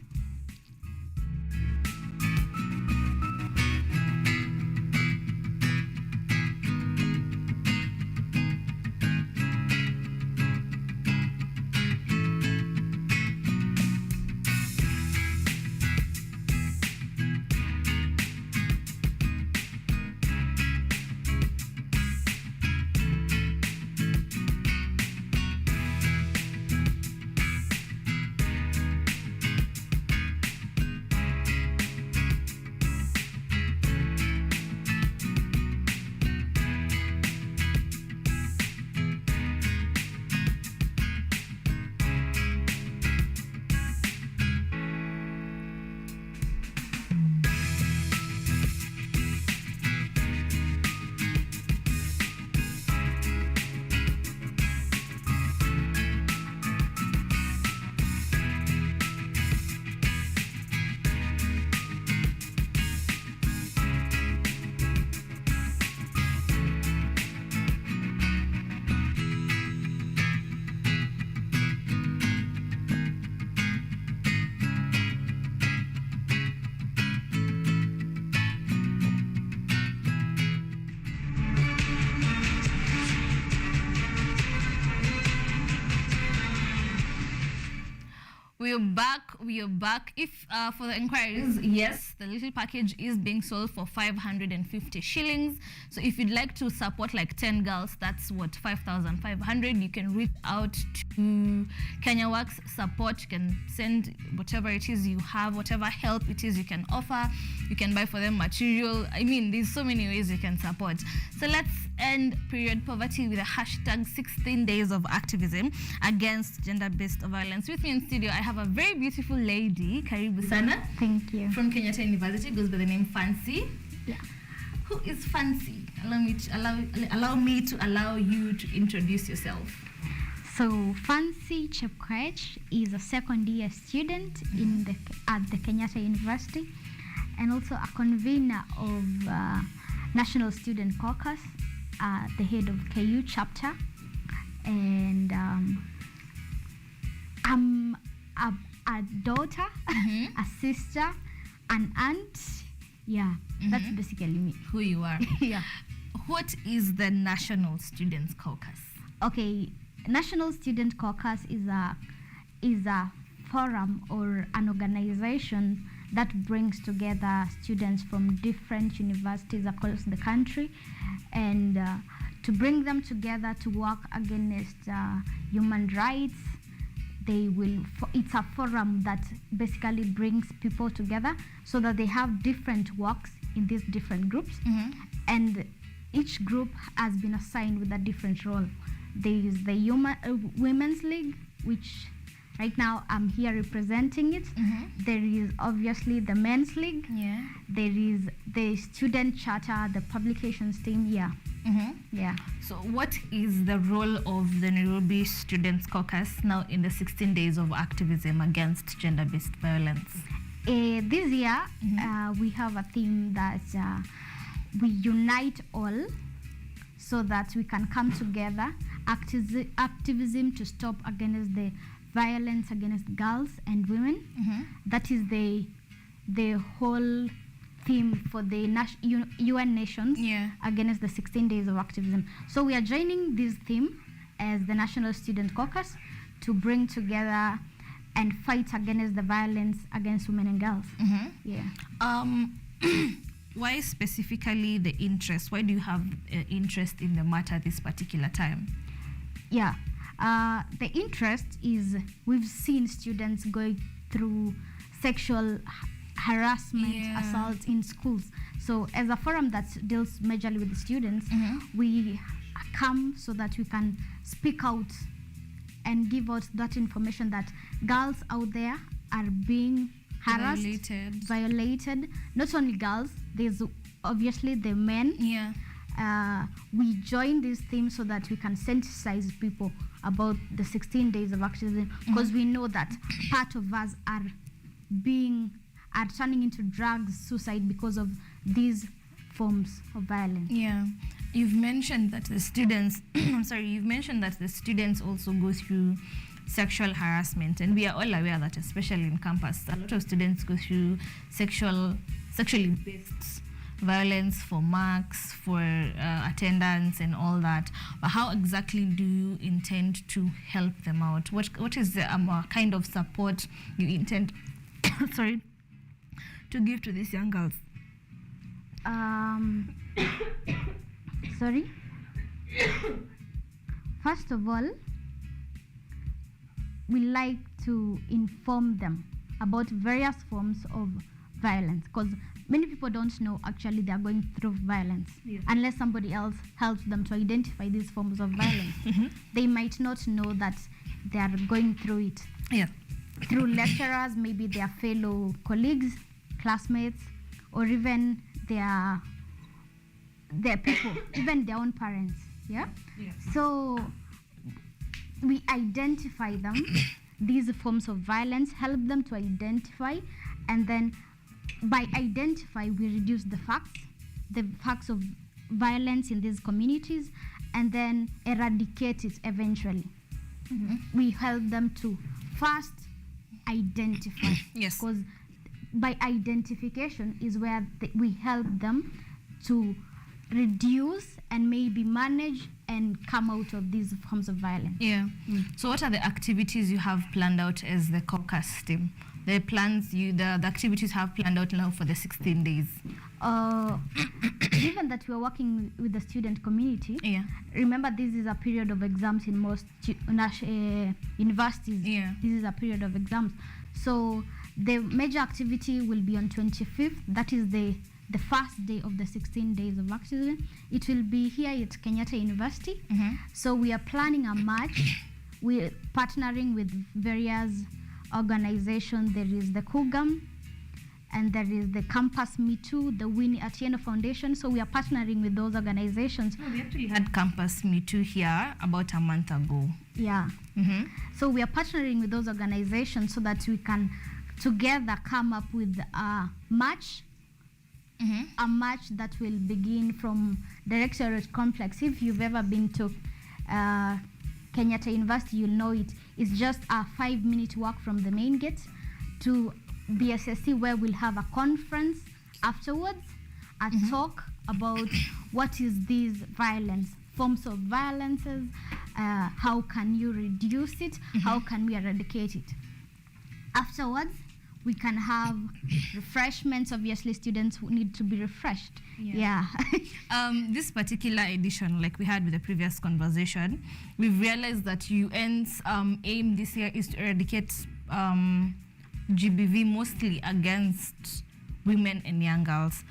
we're back. If for the inquiries, yes, the little package is being sold for 550 shillings. So if you'd like to support like 10 girls, that's what, 5,500. You can reach out to Kenya Works Support. You can send whatever it is you have, whatever help it is you can offer. You can buy for them material. I mean, there's so many ways you can support. So let's end period poverty with a hashtag 16 days of activism against gender-based violence. With me in studio, I have a very beautiful lady, Karibu Sana. Thank you. From Kenyatta University, goes by the name Fancy. Yeah. Who is Fancy? Allow me to allow you to introduce yourself. So Fancy Chepkoech is a second-year student at the Kenyatta University, and also a convener of National Student Caucus, the head of KU chapter, and I'm a daughter, a sister, an aunt. Yeah, that's basically me. Who you are. Yeah. What is the National Students Caucus? Okay, National Student Caucus is a forum or an organization that brings together students from different universities across the country, and to bring them together to work against human rights. It's a forum that basically brings people together so that they have different works in these different groups, and each group has been assigned with a different role. There is the Women's League, which right now I'm here representing it. There is obviously the Men's League. Yeah. There is the Student Charter, the publications team. Yeah. Yeah. So what is the role of the Nairobi Students Caucus now in the 16 days of activism against gender-based violence? This year, we have a theme that we unite all so that we can come together, activism to stop against the violence against girls and women. That is the whole theme for the UN nations against the 16 days of activism. So we are joining this theme as the National Student Caucus to bring together and fight against the violence against women and girls. Yeah. Why specifically the interest? Why do you have interest in the matter this particular time? Yeah. The interest is we've seen students going through sexual harassment, assault in schools. So as a forum that deals majorly with the students, we come so that we can speak out and give out that information that girls out there are being harassed, violated. Not only girls, there's obviously the men. We join this theme so that we can sensitize people about the 16 days of activism, because we know that part of us are turning into drugs, suicide, because of these forms of violence. Yeah. You've mentioned that the students you've mentioned that the students also go through sexual harassment, and we are all aware that especially in campus a lot of students go through sexually based violence for marks, for attendance and all that. But how exactly do you intend to help them out? What is the kind of support you intend to give to these young girls? Sorry. First of all, we like to inform them about various forms of violence, because many people don't know actually they are going through violence unless somebody else helps them to identify these forms of violence. They might not know that they are going through it. Through lecturers, maybe their fellow colleagues, classmates, or even their people, even their own parents. So we identify them, these forms of violence, help them to identify, and then by identify we reduce the facts of violence in these communities, and then eradicate it eventually. We help them to first identify, because by identification is where we help them to reduce and maybe manage and come out of these forms of violence. Yeah. So what are the activities you have planned out as the caucus team? The plans the activities you have planned out now for the 16 days. Given that we are working with the student community, Yeah. remember this is a period of exams in most universities. Yeah. This is a period of exams. So the major activity will be on 25th. That is the first day of the 16 days of activism. It will be here at Kenyatta University. So we are planning a march. We're partnering with various organizations. There is the KUGAM, and there is the Campus Me Too, the Winnie Atieno Foundation. So we are partnering with those organizations. We actually had Campus Me Too here about a month ago. Yeah. So we are partnering with those organizations so that we can together come up with a march. A march that will begin from Directorate Complex. If you've ever been to Kenyatta University, you'll know it. It's just a 5-minute walk from the main gate to BSSC, where we'll have a conference afterwards, a talk about what is this violence, forms of violences, how can you reduce it, how can we eradicate it. Afterwards, we can have refreshments. Obviously, students who need to be refreshed. Yeah. This particular edition, like we had with the previous conversation, we've realized that UN's aim this year is to eradicate GBV mostly against women and young girls.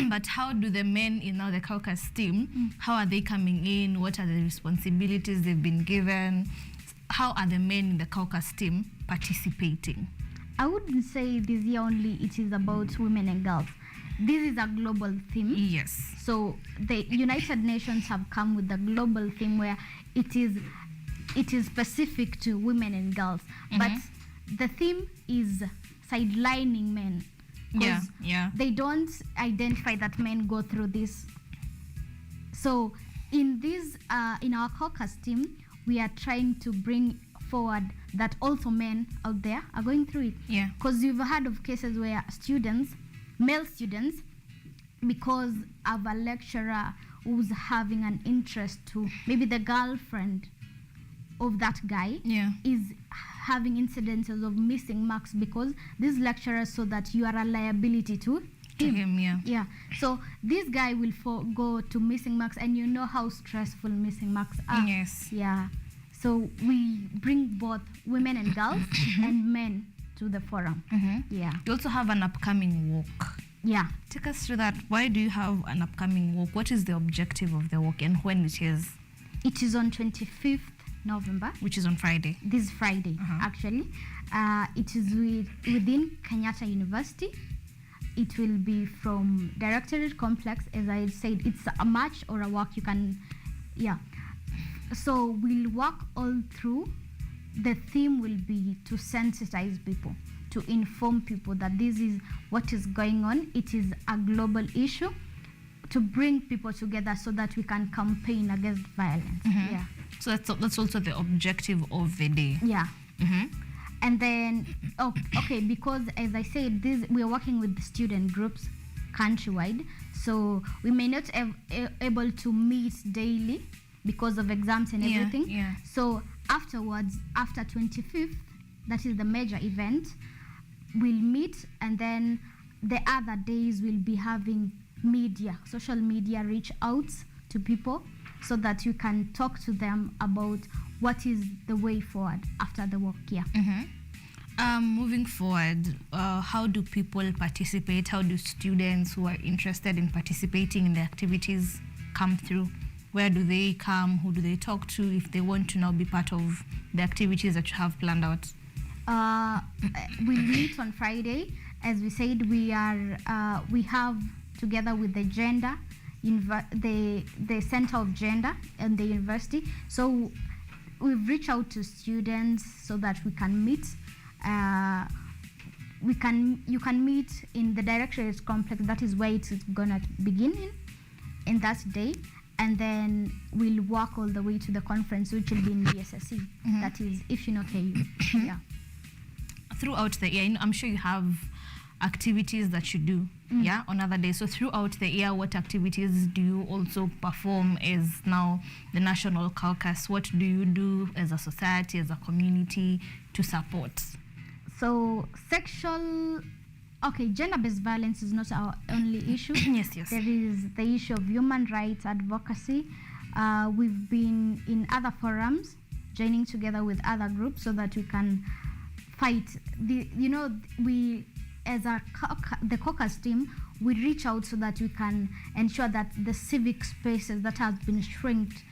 But how do the men in the caucus team, how are they coming in? What are the responsibilities they've been given? How are the men in the caucus team participating? I wouldn't say this year only it is about women and girls. This is a global theme. Yes. So the United Nations have come with a global theme where it is specific to women and girls. But the theme is sidelining men. Yeah. They don't identify that men go through this. So in our caucus team, we are trying to bring forward that also men out there are going through it. Yeah. Because you've heard of cases where male students, because of a lecturer who's having an interest to maybe the girlfriend of that guy, is having incidences of missing marks because this lecturer saw that you are a liability to him. Yeah. So this guy will go to missing marks, and you know how stressful missing marks are. Yes. Yeah. So we bring both women and girls and men to the forum. Yeah. You also have an upcoming walk. Yeah. Take us through that. Why do you have an upcoming walk? What is the objective of the walk and when it is? It is on 25th November. Which is on Friday. This Friday, actually. It is within Kenyatta University. It will be from Directorate Complex. As I said, it's a march or a walk. You can, So we'll walk all through. The theme will be to sensitize people, to inform people that this is what is going on. It is a global issue, to bring people together so that we can campaign against violence. Yeah. So that's also the objective of the day. Yeah. And then, because as I said, we are working with the student groups countrywide, so we may not able to meet daily because of exams and everything. Yeah. So afterwards, after 25th, that is the major event, we'll meet, and then the other days we'll be having social media reach out to people so that you can talk to them about what is the way forward after the walk. Yeah. Moving forward, how do people participate? How do students who are interested in participating in the activities come through? Where do they come? Who do they talk to if they want to now be part of the activities that you have planned out? We meet on Friday. As we said, we have together with the gender, the Center of Gender and the university. So we've reached out to students so that we can meet. You can meet in the Directorate Complex. That is where it's gonna begin in that day. And then we'll walk all the way to the conference, which will be in BSSC. That is, if you know KU. Yeah. Throughout the year, I'm sure you have activities that you do, yeah, on other days. So throughout the year, what activities do you also perform as now the National Caucus? What do you do as a society, as a community to support? So gender-based violence is not our only issue. Yes. There is the issue of human rights advocacy. We've been in other forums, joining together with other groups so that we can fight. We as the caucus team, we reach out so that we can ensure that the civic spaces that have been shrinked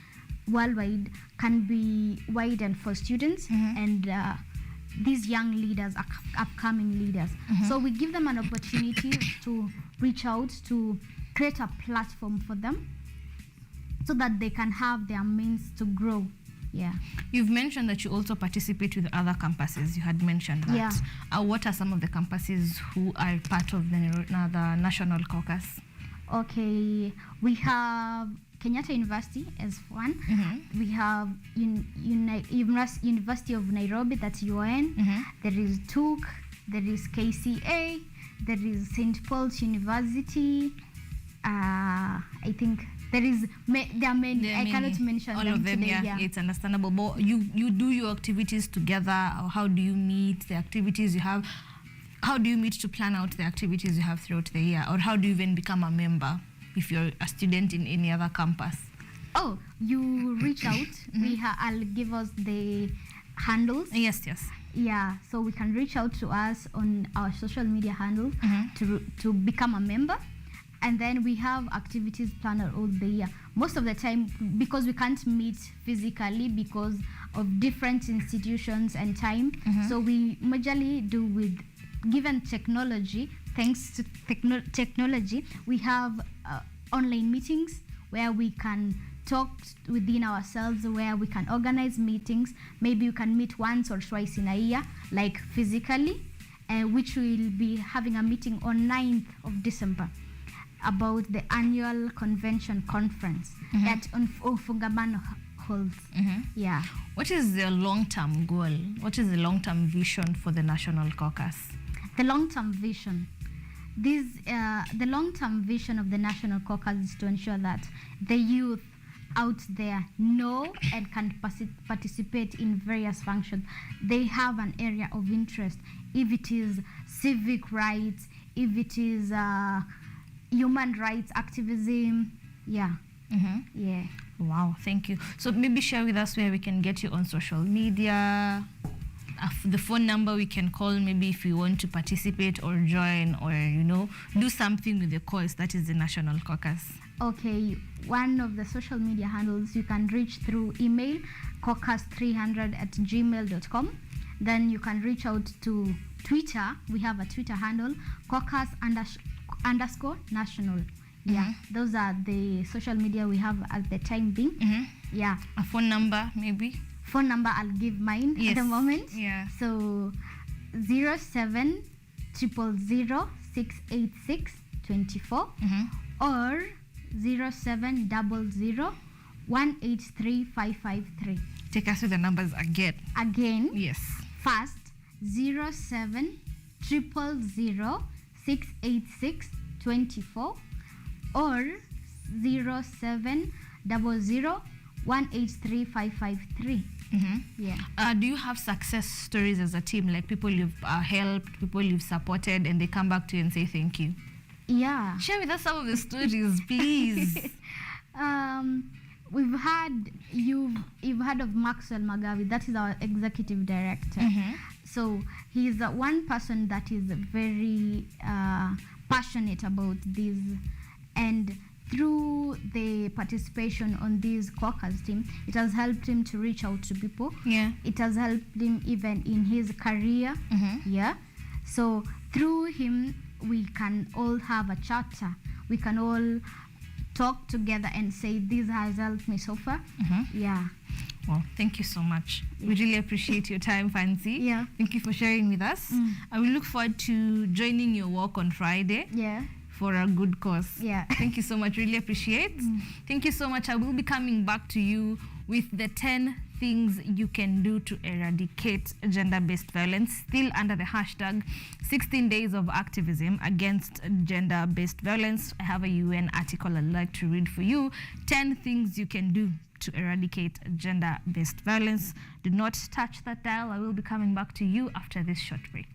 worldwide can be widened for students and these young leaders, upcoming leaders. So we give them an opportunity to reach out, to create a platform for them so that they can have their means to grow. Yeah. You've mentioned that you also participate with other campuses. You had mentioned that. Yeah. What are some of the campuses who are part of the National Caucus? Okay, we have Kenyatta University as one. We have University of Nairobi, that's UN. There is TUK, there is KCA, there is St. Paul's University. I think there are many. I cannot mention all them of them. today. Yeah, it's understandable. But you do your activities together, or how do you meet the activities you have? How do you meet to plan out the activities you have throughout the year, or how do you even become a member if you're a student in any other campus? Oh, you reach out. I'll give us the handles. Yes. Yeah, so we can reach out to us on our social media handle to become a member. And then we have activities planned all the year. Most of the time, because we can't meet physically because of different institutions and time, so we majorly do with, given technology, thanks to technology, we have online meetings where we can talk within ourselves, where we can organize meetings. Maybe you can meet once or twice in a year, like physically, which we'll be having a meeting on 9th of December about the annual convention conference at Fungamano Halls. Yeah. What is the long-term goal? What is the long-term vision for the National Caucus? The long-term vision. The long-term vision of the National Caucus is to ensure that the youth out there know and can participate in various functions. They have an area of interest. If it is civic rights, if it is human rights activism, yeah. Wow, thank you. So maybe share with us where we can get you on social media, the phone number we can call, maybe if you want to participate or join or do something with the cause that is the National Caucus. Okay, one of the social media handles you can reach through email, caucus300@gmail.com. Then you can reach out to Twitter. We have a Twitter handle, caucus_national. Yeah, those are the social media we have at the time being. Yeah. A phone number, maybe? Phone number, I'll give mine at the moment. Yeah. So 0700068624 or 0700183553. Take us through the numbers again. Yes. First, 0700068624 or 0700183553. Yeah. Do you have success stories as a team, like people you've helped, people you've supported, and they come back to you and say thank you? Yeah. Share with us some of the stories, please. You've heard of Maxwell Magawi. That is our executive director. So he's one person that is very passionate about this, and through the participation on this caucus team, it has helped him to reach out to people. Yeah. It has helped him even in his career. Yeah. So through him, we can all have a charter. We can all talk together and say, this has helped me so far. Yeah. Well, thank you so much. We really appreciate your time, Fancy. Yeah. Thank you for sharing with us. I will look forward to joining your walk on Friday. Yeah. For a good cause. Yeah. Thank you so much. Really appreciate. Thank you so much. I will be coming back to you with the 10 things you can do to eradicate gender-based violence, still under the hashtag 16 days of activism against gender-based violence. I have a UN article I'd like to read for you. 10 things you can do to eradicate gender-based violence. Do not touch that dial. I will be coming back to you after this short break.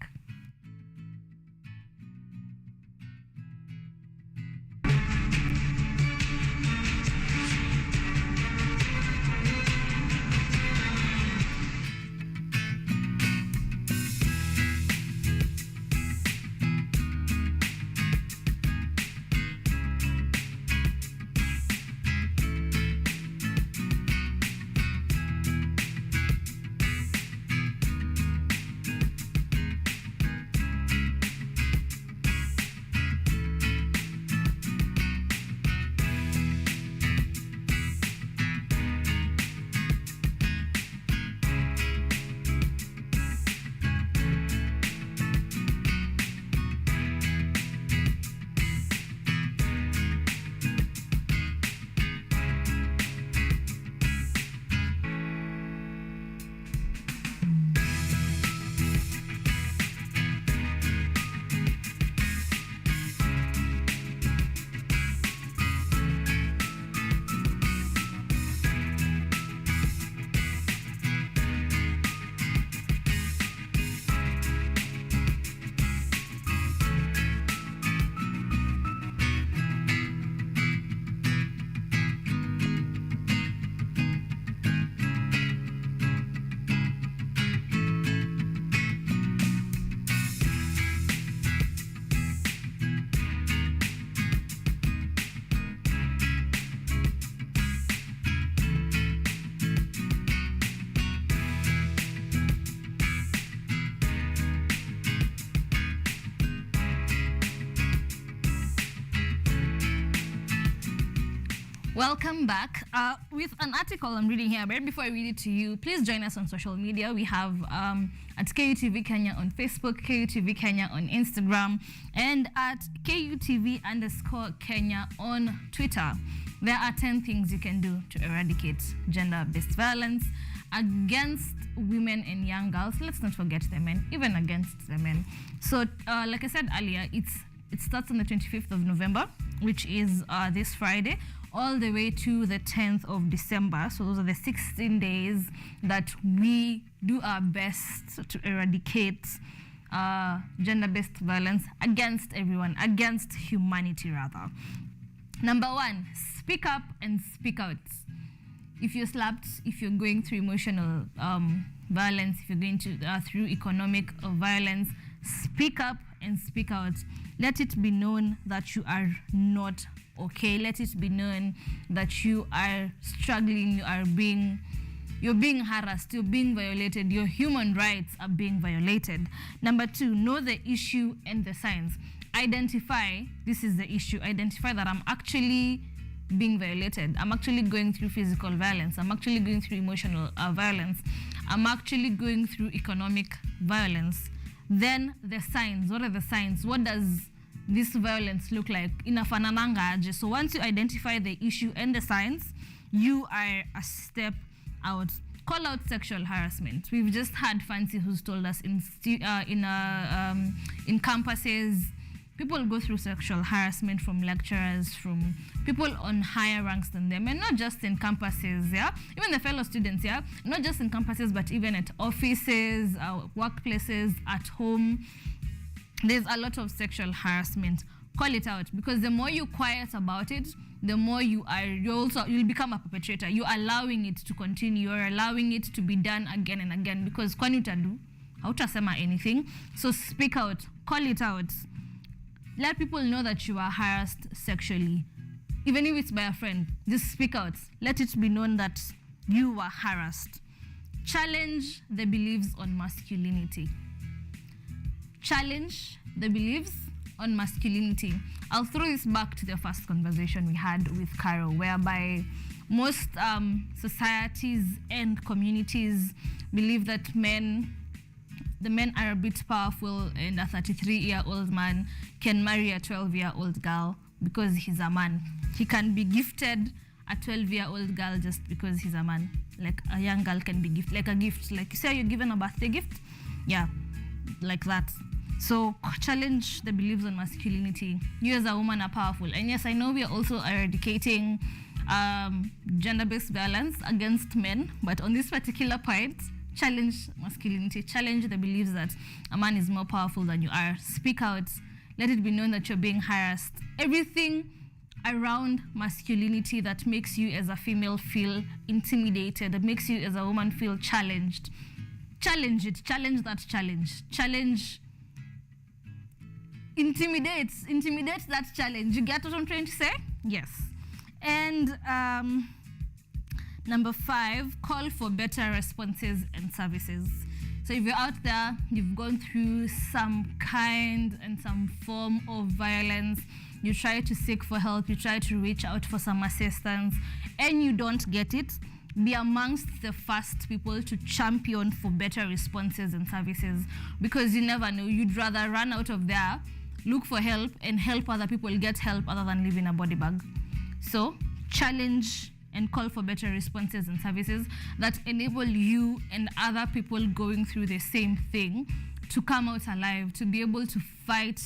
Welcome back with an article I'm reading here. But before I read it to you, please join us on social media. We have at KUTV Kenya on Facebook, KUTV Kenya on Instagram, and at KUTV_Kenya on Twitter. There are 10 things you can do to eradicate gender-based violence against women and young girls. Let's not forget the men, even against the men. So, like I said earlier, it starts on the 25th of November, which is this Friday, all the way to the 10th of December. So those are the 16 days that we do our best to eradicate gender-based violence against everyone, against humanity rather. Number 1, speak up and speak out. If you're slapped, if you're going through emotional violence, if you're going through economic violence, speak up and speak out. Let it be known that you are not okay. Let it be known that you are struggling, you're being harassed, you're being violated, your human rights are being violated. Number 2, know the issue and the signs. Identify, this is the issue, identify that I'm actually being violated. I'm actually going through physical violence. I'm actually going through emotional violence. I'm actually going through economic violence. Then the signs. What are the signs? What does this violence look like? Inafanananga aje. So once you identify the issue and the signs, you are a step out. Call out sexual harassment. We've just had Fancy who's told us in campuses, people go through sexual harassment from lecturers, from people on higher ranks than them, and not just in campuses, yeah? Even the fellow students, yeah? Not just in campuses, but even at offices, workplaces, at home. There's a lot of sexual harassment. Call it out, because the more you quiet about it, the more you'll become a perpetrator. You're allowing it to continue. You're allowing it to be done again and again, because kwani utadu, hautasema anything. So speak out, call it out. Let people know that you are harassed sexually. Even if it's by a friend, just speak out. Let it be known that you were harassed. Challenge the beliefs on masculinity. Challenge the beliefs on masculinity. I'll throw this back to the first conversation we had with Carol, whereby most societies and communities believe that the men are a bit powerful, and a 33-year-old man can marry a 12-year-old girl because he's a man. He can be gifted a 12-year-old girl just because he's a man. like a young girl can be gift, like a gift, like you say you're given a birthday gift, yeah, like that. So challenge the beliefs on masculinity. You as a woman are powerful. And yes, I know we are also eradicating gender-based violence against men, but on this particular point, challenge masculinity, challenge the beliefs that a man is more powerful than you are. Speak out, let it be known that you're being harassed. Everything around masculinity that makes you as a female feel intimidated, that makes you as a woman feel challenged. Challenge it, challenge that challenge. Intimidate that challenge. You get what I'm trying to say? Yes. And number 5, call for better responses and services. So if you're out there, you've gone through some kind and some form of violence, you try to seek for help, you try to reach out for some assistance, and you don't get it, be amongst the first people to champion for better responses and services, because you never know. You'd rather run out of there, look for help, and help other people get help other than live in a body bag. So challenge and call for better responses and services that enable you and other people going through the same thing to come out alive, to be able to fight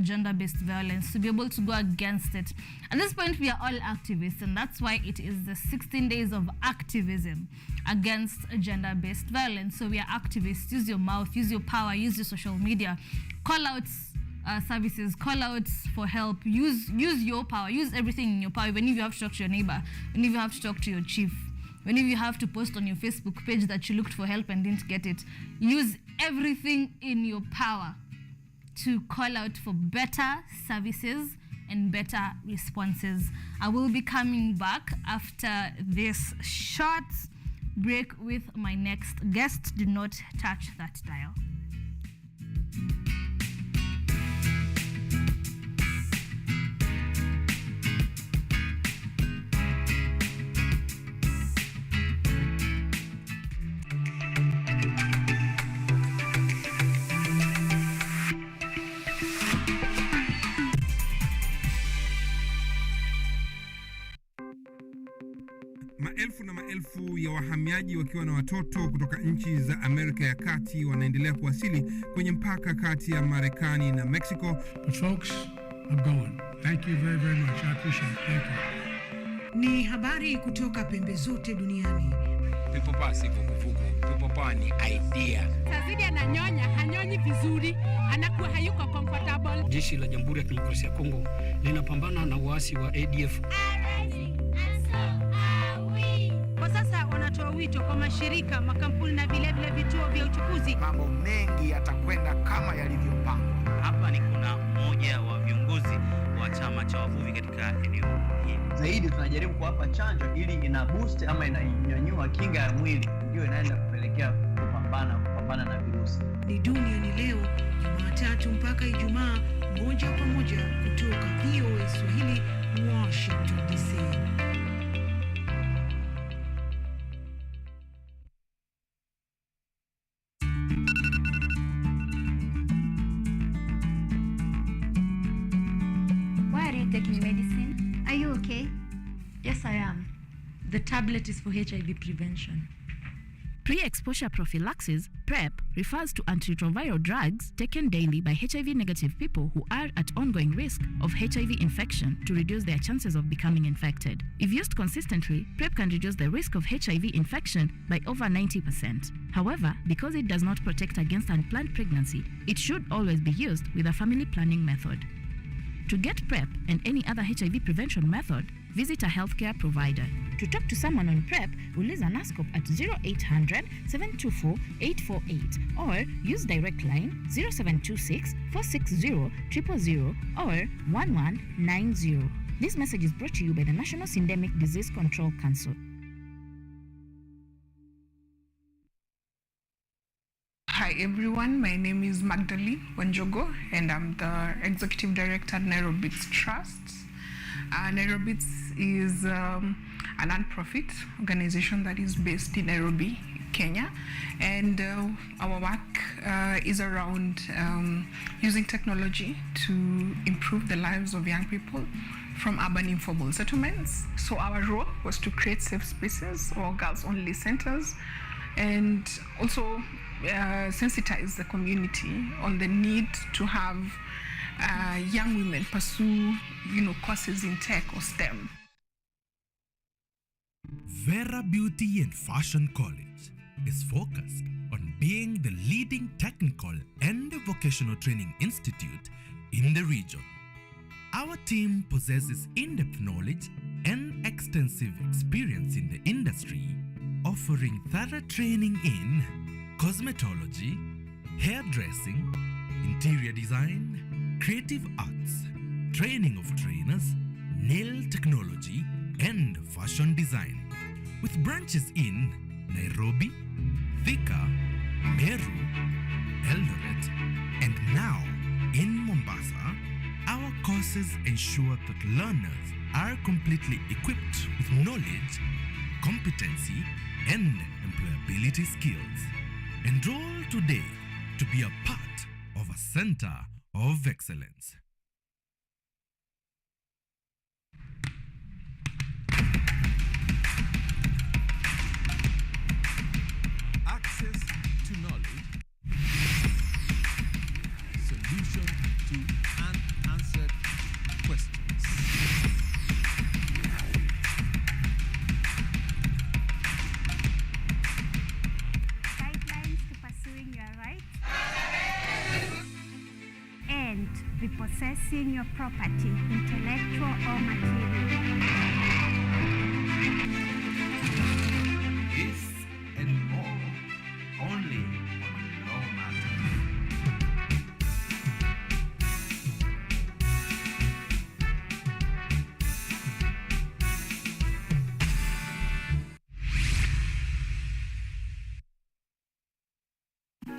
gender-based violence, to be able to go against it. At this point, we are all activists, and that's why it is the 16 days of activism against gender-based violence. So we are activists. Use your mouth, use your power, use your social media, call out services, call out for help, use your power, use everything in your power, even if you have to talk to your neighbor, even if you have to talk to your chief, even if you have to post on your Facebook page that you looked for help and didn't get it. Use everything in your power to call out for better services and better responses. I will be coming back after this short break with my next guest. Do not touch that dial. Maelfu na maelfu ya wahamiaji wakiwa na watoto kutoka nchi za Amerika ya Kati wanaendelea kuwasili kwenye mpaka kati ya Marekani na Mexico. But folks, I'm going. Thank you very, very much. I appreciate it. Thank you. Ni habari kutoka pembe zote duniani. People pass vuguvugu. People pass ni idea. Tazidi ananyonya, hanyonyi vizuri, anakuwa hayuko comfortable. Jeshi la Jamhuri ya Kidemokrasia ya Kongo linapambana na waasi wa ADF. Kwa sasa wanatoa wito kwa mashirika, makampuni na vile vituo vya uchukuzi. Mambo mengi yatakwenda kama yalivyopangwa. Hapa ni kuna mmoja wa viongozi wa chama cha wavuvi katika eneo hili. Zaidi tunajaribu kuwapa chanjo ili ina boost ama inanyanyua kinga ya mwili, ndio inaenda kupelekea kupambana na virusi. Ni duniani leo, Jumatatu mpaka Ijumaa, moja kwa moja kutoka VOA Swahili, Washington DC. Why are you taking medicine? Are you okay? Yes, I am. The tablet is for HIV prevention. Pre-exposure prophylaxis, PrEP, refers to antiretroviral drugs taken daily by HIV-negative people who are at ongoing risk of HIV infection to reduce their chances of becoming infected. If used consistently, PrEP can reduce the risk of HIV infection by over 90%. However, because it does not protect against unplanned pregnancy, it should always be used with a family planning method. To get PrEP and any other HIV prevention method, visit a healthcare provider. To talk to someone on PrEP, uliza NASCOP at 0800 724 848 or use direct line 0726 460 000 or 1190. This message is brought to you by the National Syndemic Disease Control Council. Hi everyone, my name is Magdalene Wanjogo and I'm the Executive Director at Nairobi Trust. Nairobi is a non-profit organization that is based in Nairobi, Kenya, and our work is around using technology to improve the lives of young people from urban informal settlements. So our role was to create safe spaces or girls-only centers, and also sensitize the community on the need to have young women pursue, courses in tech or STEM. Vera Beauty and Fashion College is focused on being the leading technical and vocational training institute in the region. Our team possesses in-depth knowledge and extensive experience in the industry, offering thorough training in cosmetology, hairdressing, interior design, creative arts, training of trainers, nail technology, and fashion design, with branches in Nairobi, Thika, Meru, Eldoret, and now in Mombasa. Our courses ensure that learners are completely equipped with knowledge, competency, and employability skills. Enroll today to be a part of a center of excellence. Access to knowledge. Solution to unanswered questions. Guidelines to pursuing your rights and repossessing your property, intellectual or material. This and more only on Law Matters.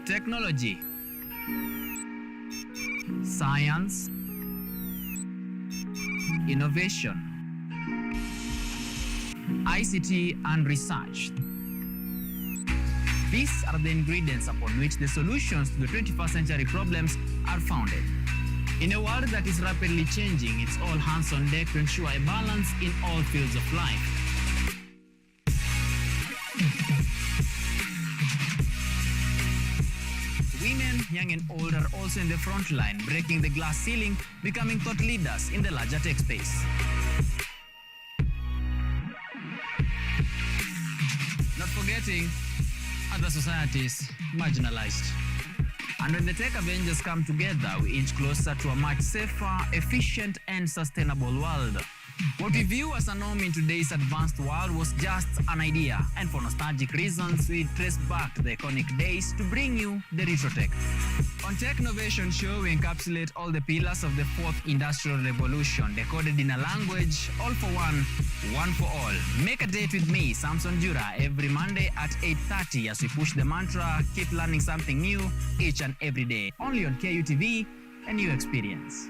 Technology, science, innovation, ICT and research. These are the ingredients upon which the solutions to the 21st century problems are founded. In a world that is rapidly changing, it's all hands on deck to ensure a balance in all fields of life. Women, young and old, are also in the front line, breaking the glass ceiling, becoming thought leaders in the larger tech space. Not forgetting other societies marginalized. And when the tech Avengers come together, we inch closer to a much safer, efficient, and sustainable world. What we view as a norm in today's advanced world was just an idea, and for nostalgic reasons, we trace back to the iconic days to bring you the retro tech. On Tech Innovation Show, we encapsulate all the pillars of the fourth industrial revolution, decoded in a language, all for one for all. Make a date with me, Samson Jura, every Monday at 8:30 as we push the mantra, keep learning something new each and every day. Only on KUTV, a new experience.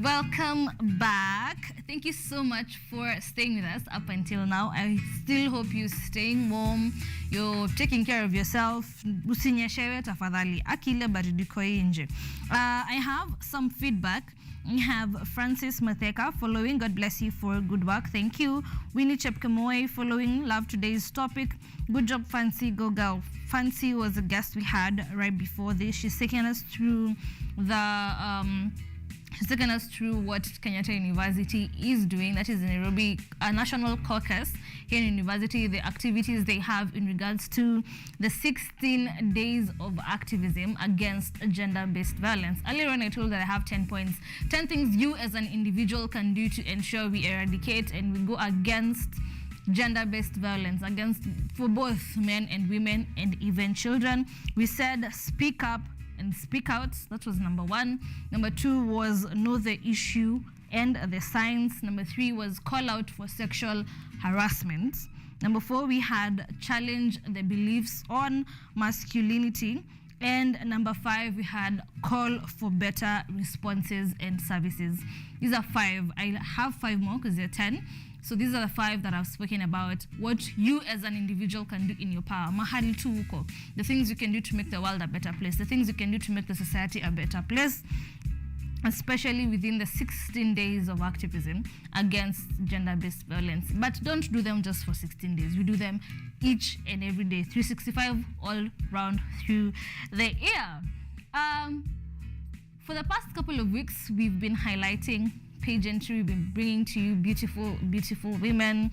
Welcome back. Thank you so much for staying with us up until now. I still hope you're staying warm, you're taking care of yourself. Usinyeshewe tafadhali, akile baridi ko nje. I have some feedback. We have Francis Matheka following. God bless you for good work. Thank you. Winnie Chepkemoy following. Love today's topic. Good job, Fancy. Go girl. Fancy was a guest we had right before this. She's taking us through the She's taken us through what Kenyatta University is doing, that is in Nairobi, a national caucus here in university, the activities they have in regards to the 16 days of activism against gender-based violence. Earlier on, I told that I have 10 points, 10 things you as an individual can do to ensure we eradicate and we go against gender-based violence for both men and women and even children. We said speak up and speak out. That was number 1. Number 2 was know the issue and the signs. Number 3 was call out for sexual harassment. Number 4, we had challenge the beliefs on masculinity. And number 5, we had call for better responses and services. These are 5. I have 5 more because they're 10. So these are the 5 that I've spoken about, what you as an individual can do in your power. Mahali tu uko. The things you can do to make the world a better place, the things you can do to make the society a better place, especially within the 16 days of activism against gender-based violence. But don't do them just for 16 days. We do them each and every day, 365 all round through the year. For the past couple of weeks, we've been highlighting pageantry. We've been bringing to you beautiful, beautiful women.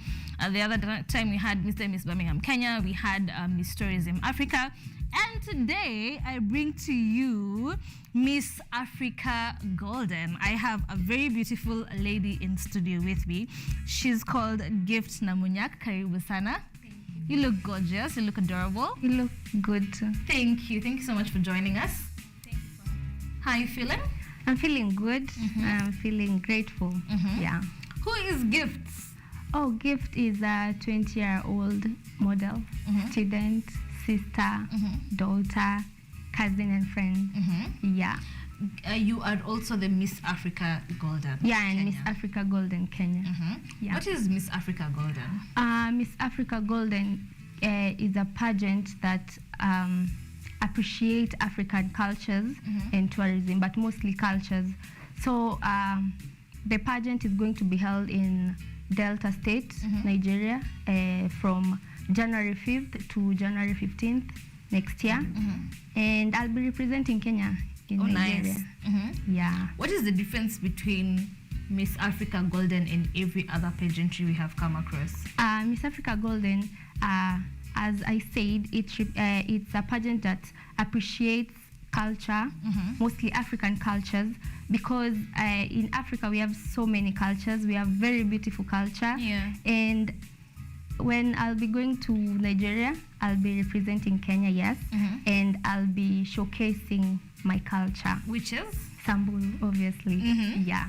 The other time we had Mr. and Miss Birmingham, Kenya. We had Miss Tourism Africa. And today I bring to you Miss Africa Golden. I have a very beautiful lady in studio with me. She's called Gift Namunyak. Karibu sana. You look gorgeous. You look adorable. You look good too. Thank you. Thank you so much for joining us. Thank you. How are you feeling? I'm feeling good. I'm feeling grateful. Yeah. Who is Gift? Oh, Gift is a 20-year-old model, student, sister, daughter, cousin, and friend. Yeah. You are also the Miss Africa Golden. Yeah, and Miss Africa Golden Kenya. Yeah. What is Miss Africa Golden? Miss Africa Golden is a pageant that appreciate African cultures and tourism, but mostly cultures. So the pageant is going to be held in Delta State, Nigeria, from January 5th to January 15th next year. And I'll be representing Kenya in Nigeria. Nice. Yeah. What is the difference between Miss Africa Golden and every other pageantry we have come across? Miss Africa Golden, as I said, it's a pageant that appreciates culture, mostly African cultures, because in Africa we have so many cultures. We have very beautiful culture. Yeah. And when I'll be going to Nigeria, I'll be representing Kenya, yes, and I'll be showcasing my culture. Which is? Samburu, obviously. Yeah.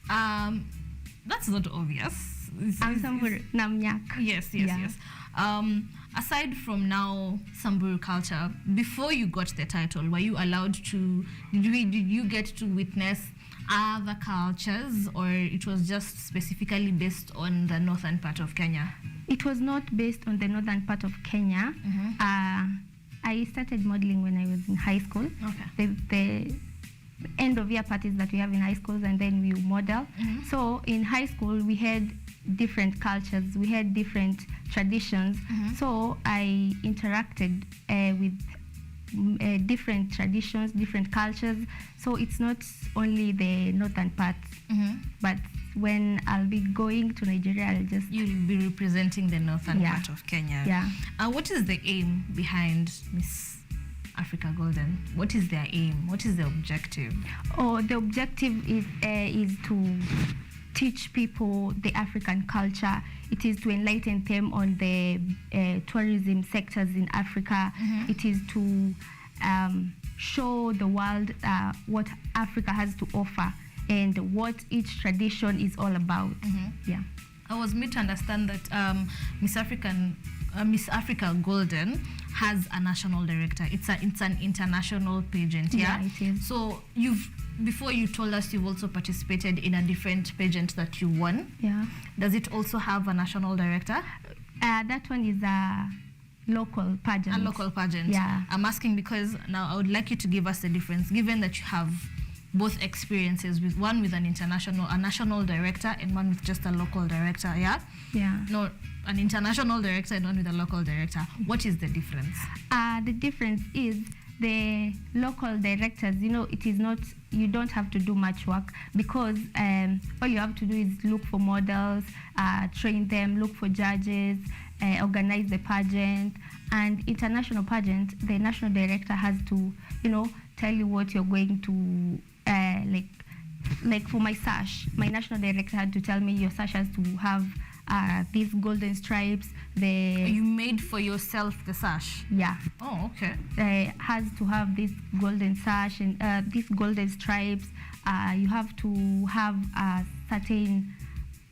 That's not obvious. I'm Samburu, Namnyak. Yes. Aside from now Samburu culture, before you got the title, were you allowed to, did you get to witness other cultures, or it was just specifically based on the northern part of Kenya? It was not based on the northern part of Kenya. I started modeling when I was in high school. Okay. The end of year parties that we have in high schools, and then we model. So in high school we had different cultures, we had different traditions. So I interacted with different traditions, different cultures. So it's not only the northern part, but when I'll be going to Nigeria, you'll be representing the northern part of Kenya. Yeah. What is the aim behind Miss Africa Golden? What is their aim? What is the objective? Oh, the objective is to teach people the African culture. It is to enlighten them on the tourism sectors in Africa. It is to show the world what Africa has to offer and what each tradition is all about. Yeah. I was made to understand that Miss Africa Golden has a national director. It's an international pageant. Yeah, it is. So before you told us you've also participated in a different pageant that you won. Yeah. Does it also have a national director? That one is a local pageant. A local pageant. Yeah. I'm asking because now I would like you to give us the difference, given that you have both experiences, with one with a national director, and one with just a local director. Yeah. No, an international director and one with a local director. What is the difference? The difference is the local directors, it is not, you don't have to do much work, because all you have to do is look for models, train them, look for judges, organize the pageant. And international pageant, the national director has to, tell you what you're going to, like for my sash, my national director had to tell me your sash has to have these golden stripes. You made for yourself the sash? Yeah. Oh, okay. Has to have this golden sash and these golden stripes. You have to have a certain,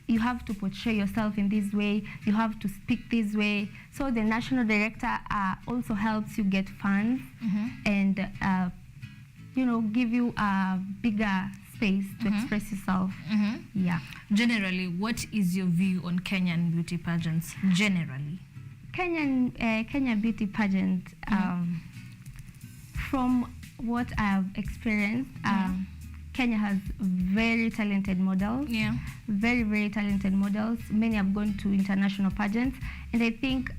you have to portray yourself in this way, you have to speak this way. So the national director also helps you get funds and give you a bigger space to express yourself. Yeah. Generally, what is your view on Kenyan beauty pageants? Generally, Kenyan beauty pageant. From what I have experienced, Kenya has very talented models. Yeah. Very, very talented models. Many have gone to international pageants, and I think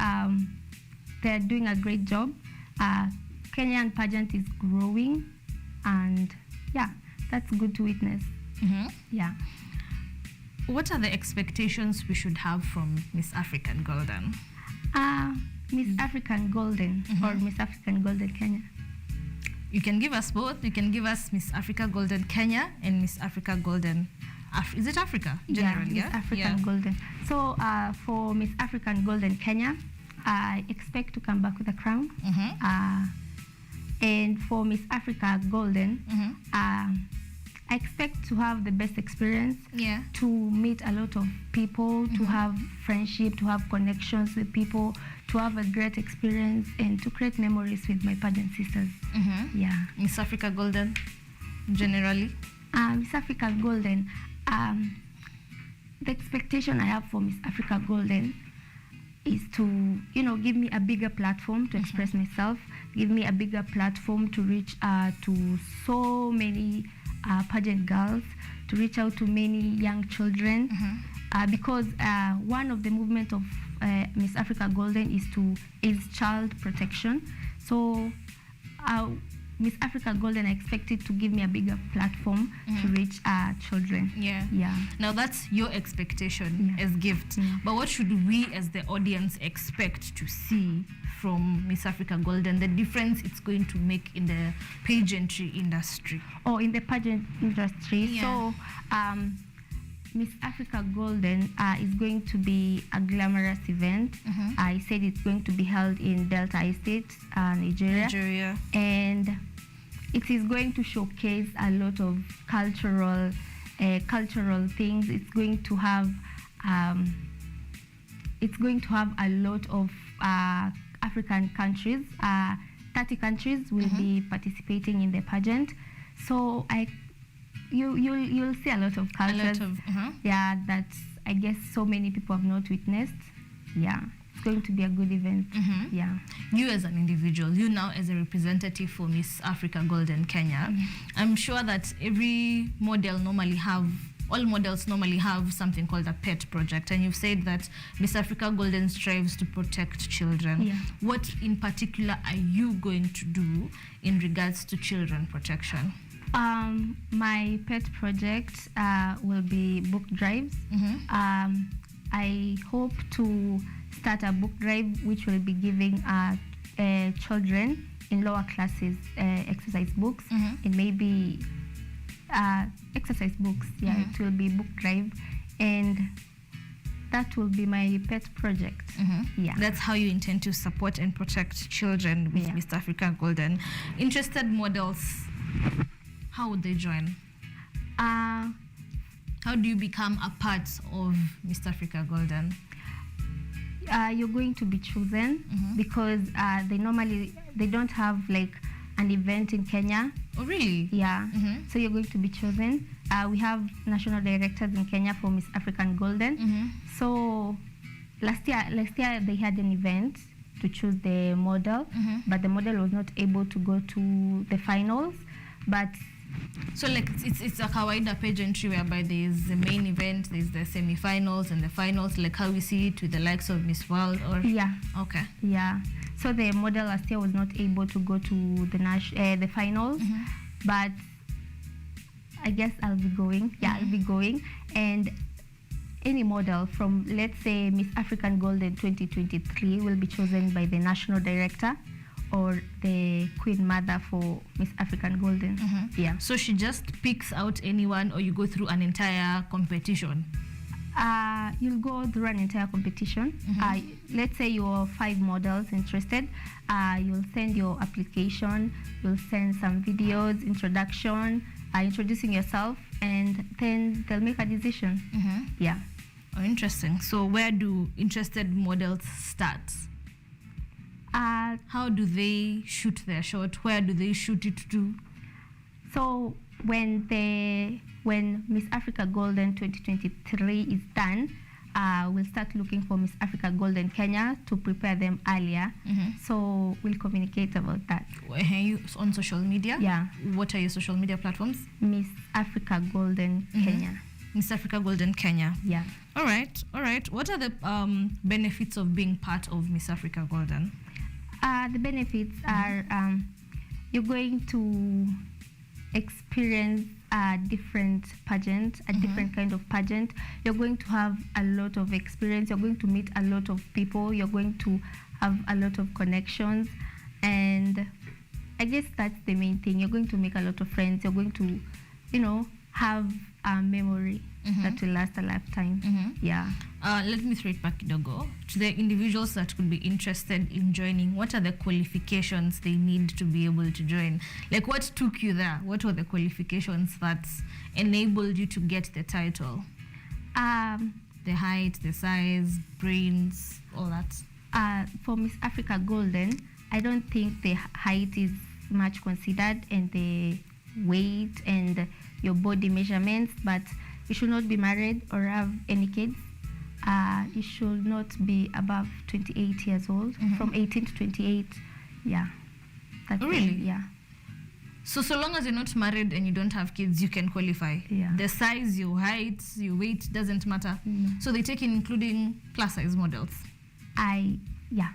they're doing a great job. Kenyan pageant is growing, and yeah, that's good to witness. Yeah. What are the expectations we should have from Miss African Golden? Miss African Golden or Miss African Golden Kenya? You can give us both. You can give us Miss Africa Golden Kenya and Miss Africa Golden. Is it Africa? Generally, Miss African Golden. So for Miss African Golden Kenya, I expect to come back with a crown. And for Miss Africa Golden, I expect to have the best experience, to meet a lot of people, to have friendship, to have connections with people, to have a great experience, and to create memories with my pageant sisters. Yeah. Miss Africa Golden, generally? Miss Africa Golden, the expectation I have for Miss Africa Golden is to, give me a bigger platform to express myself, give me a bigger platform to reach to so many pageant girls, to reach out to many young children, because one of the movement of Miss Africa Golden is child protection. So Miss Africa Golden, I expected to give me a bigger platform to reach children. Yeah. Now that's your expectation as gift. But what should we as the audience expect to see from Miss Africa Golden, the difference it's going to make in the pageantry industry? In the pageant industry. So Miss Africa Golden is going to be a glamorous event. I said it's going to be held in Delta Estate, Nigeria. And it is going to showcase a lot of cultural things. It's going to have a lot of African countries. 30 countries will be participating in the pageant. So you'll see a lot of cultures. That I guess so many people have not witnessed. Yeah. It's going to be a good event. Yeah. You as an individual, you now as a representative for Miss Africa Golden Kenya, I'm sure that all models normally have something called a pet project, and you've said that Miss Africa Golden strives to protect children. What in particular are you going to do in regards to children protection? My pet project will be book drives. I hope to start a book drive which will be giving children in lower classes exercise books, and maybe exercise books. It will be book drive, and that will be my pet project. That's how you intend to support and protect children with Miss Africa Golden. Interested models, how would they join? How do you become a part of Miss Africa Golden? You're going to be chosen because they don't have like an event in Kenya. Oh, really? Yeah. So you're going to be chosen. We have national directors in Kenya for Miss African Golden. So last year they had an event to choose the model, but the model was not able to go to the finals. But So like it's a kawaida pageantry whereby there's the main event, there's the semi-finals and the finals, like how we see it with the likes of Miss World or Yeah. Okay. Yeah. So the model last year was not able to go to the finals, but I guess I'll be going. Yeah, I'll be going. And any model from, let's say, Miss African Golden 2023 will be chosen by the national director or the Queen Mother for Miss African Golden. Yeah. So she just picks out anyone, or you go through an entire competition? You'll go through an entire competition. Let's say you're 5 models interested. You'll send your application. You'll send some videos, introduction, introducing yourself, and then they'll make a decision. Yeah. Oh, interesting. So where do interested models start? How do they shoot their shot? Where do they shoot it to? So when Miss Africa Golden 2023 is done, we'll start looking for Miss Africa Golden Kenya to prepare them earlier. So we'll communicate about that. You on social media? Yeah. What are your social media platforms? Miss Africa Golden Kenya. Miss Africa Golden Kenya. Yeah. All right. What are the benefits of being part of Miss Africa Golden? The benefits are you're going to experience a different pageant, a different kind of pageant. You're going to have a lot of experience. You're going to meet a lot of people. You're going to have a lot of connections. And I guess that's the main thing. You're going to make a lot of friends. You're going to, have a memory that will last a lifetime. Yeah. Let me throw it back, Kidogo. To the individuals that could be interested in joining, what are the qualifications they need to be able to join? Like, what took you there? What were the qualifications that enabled you to get the title? The height, the size, brains, all that. For Miss Africa Golden, I don't think the height is much considered, and the weight and your body measurements, but you should not be married or have any kids. You should not be above 28 years old. From 18 to 28. Yeah. That's really? Yeah. So long as you're not married and you don't have kids, you can qualify. Yeah. The size, your height, your weight doesn't matter. So they take in including plus size models. Yeah.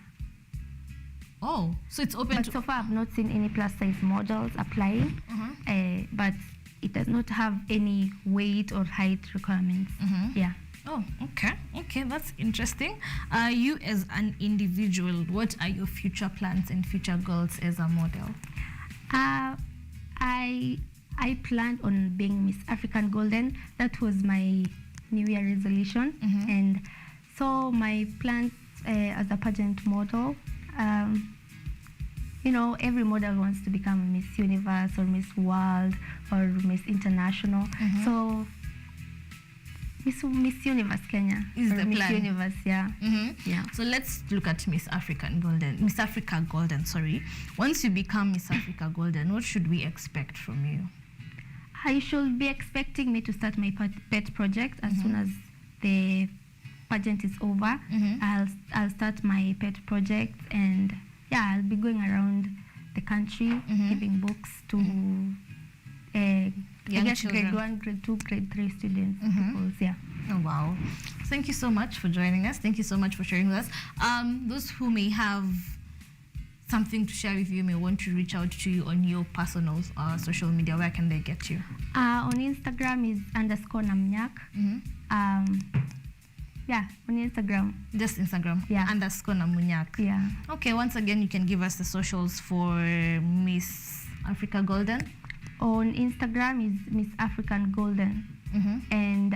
Oh, so it's open but so far I've not seen any plus size models applying. But it does not have any weight or height requirements. Yeah. Oh, okay, that's interesting. You as an individual, what are your future plans and future goals as a model? I planned on being Miss African Golden. That was my New Year resolution. And so my plans as a pageant model, every model wants to become Miss Universe or Miss World or Miss International. So Miss Universe Kenya is the Miss plan. Universe, yeah. Yeah. So let's look at Miss Africa Golden. Sorry. Once you become Miss Africa Golden, what should we expect from you? You should be expecting me to start my pet project as soon as the pageant is over. I'll start my pet project, and I'll be going around the country giving books to young grade children. 1, grade 2, grade 3 students. Yeah. Oh, wow. Thank you so much for joining us. Thank you so much for sharing with us. Those who may have something to share with you, may want to reach out to you on your personal social media, where can they get you? On Instagram is _Namnyak. Yeah, on Instagram. Just Instagram? Yeah. _Namunyak. Yeah. Okay, once again, you can give us the socials for Miss Africa Golden. On Instagram is Miss African Golden. And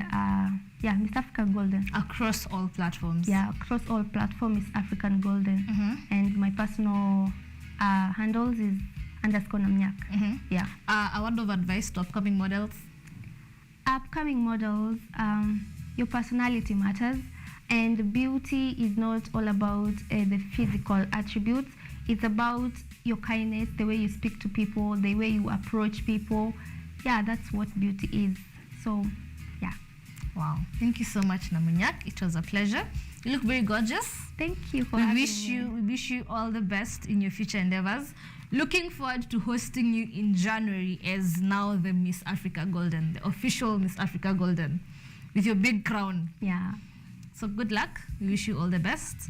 Miss African Golden. Across all platforms? Yeah, across all platforms is African Golden. And my personal handles is _Namnyak. Yeah. A word of advice to upcoming models? Upcoming models, your personality matters, and beauty is not all about the physical attributes. It's about your kindness, the way you speak to people, the way you approach people. Yeah, that's what beauty is. So, yeah. Wow. Thank you so much, Namunyak. It was a pleasure. You look very gorgeous. Thank you for having me. We wish you all the best in your future endeavors. Looking forward to hosting you in January as now the Miss Africa Golden, the official Miss Africa Golden, with your big crown. Yeah. So good luck. We wish you all the best.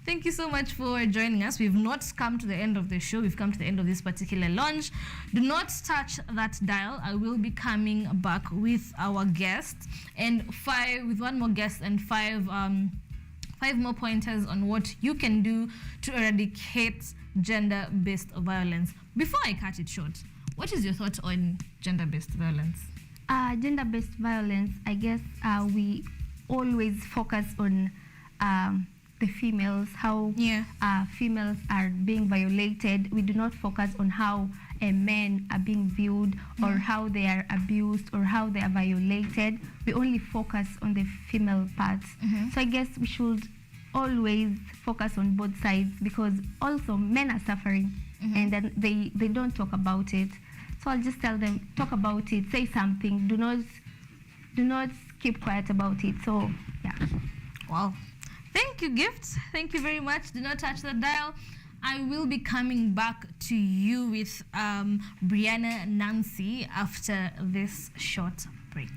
Thank you so much for joining us. We've not come to the end of the show. We've come to the end of this particular launch. Do not touch that dial. I will be coming back with our guest and with one more guest and five more pointers on what you can do to eradicate gender-based violence. Before I cut it short, what is your thought on gender-based violence? Gender-based violence, I guess we always focus on the females, how females are being violated. We do not focus on how men are being viewed or how they are abused or how they are violated. We only focus on the female parts. So I guess we should always focus on both sides, because also men are suffering and then they don't talk about it. So I'll just tell them, talk about it, say something, do not keep quiet about it. So yeah. Wow. Thank you, Gifts. Thank you very much. Do not touch the dial. I will be coming back to you with Brianna Nancy after this short break.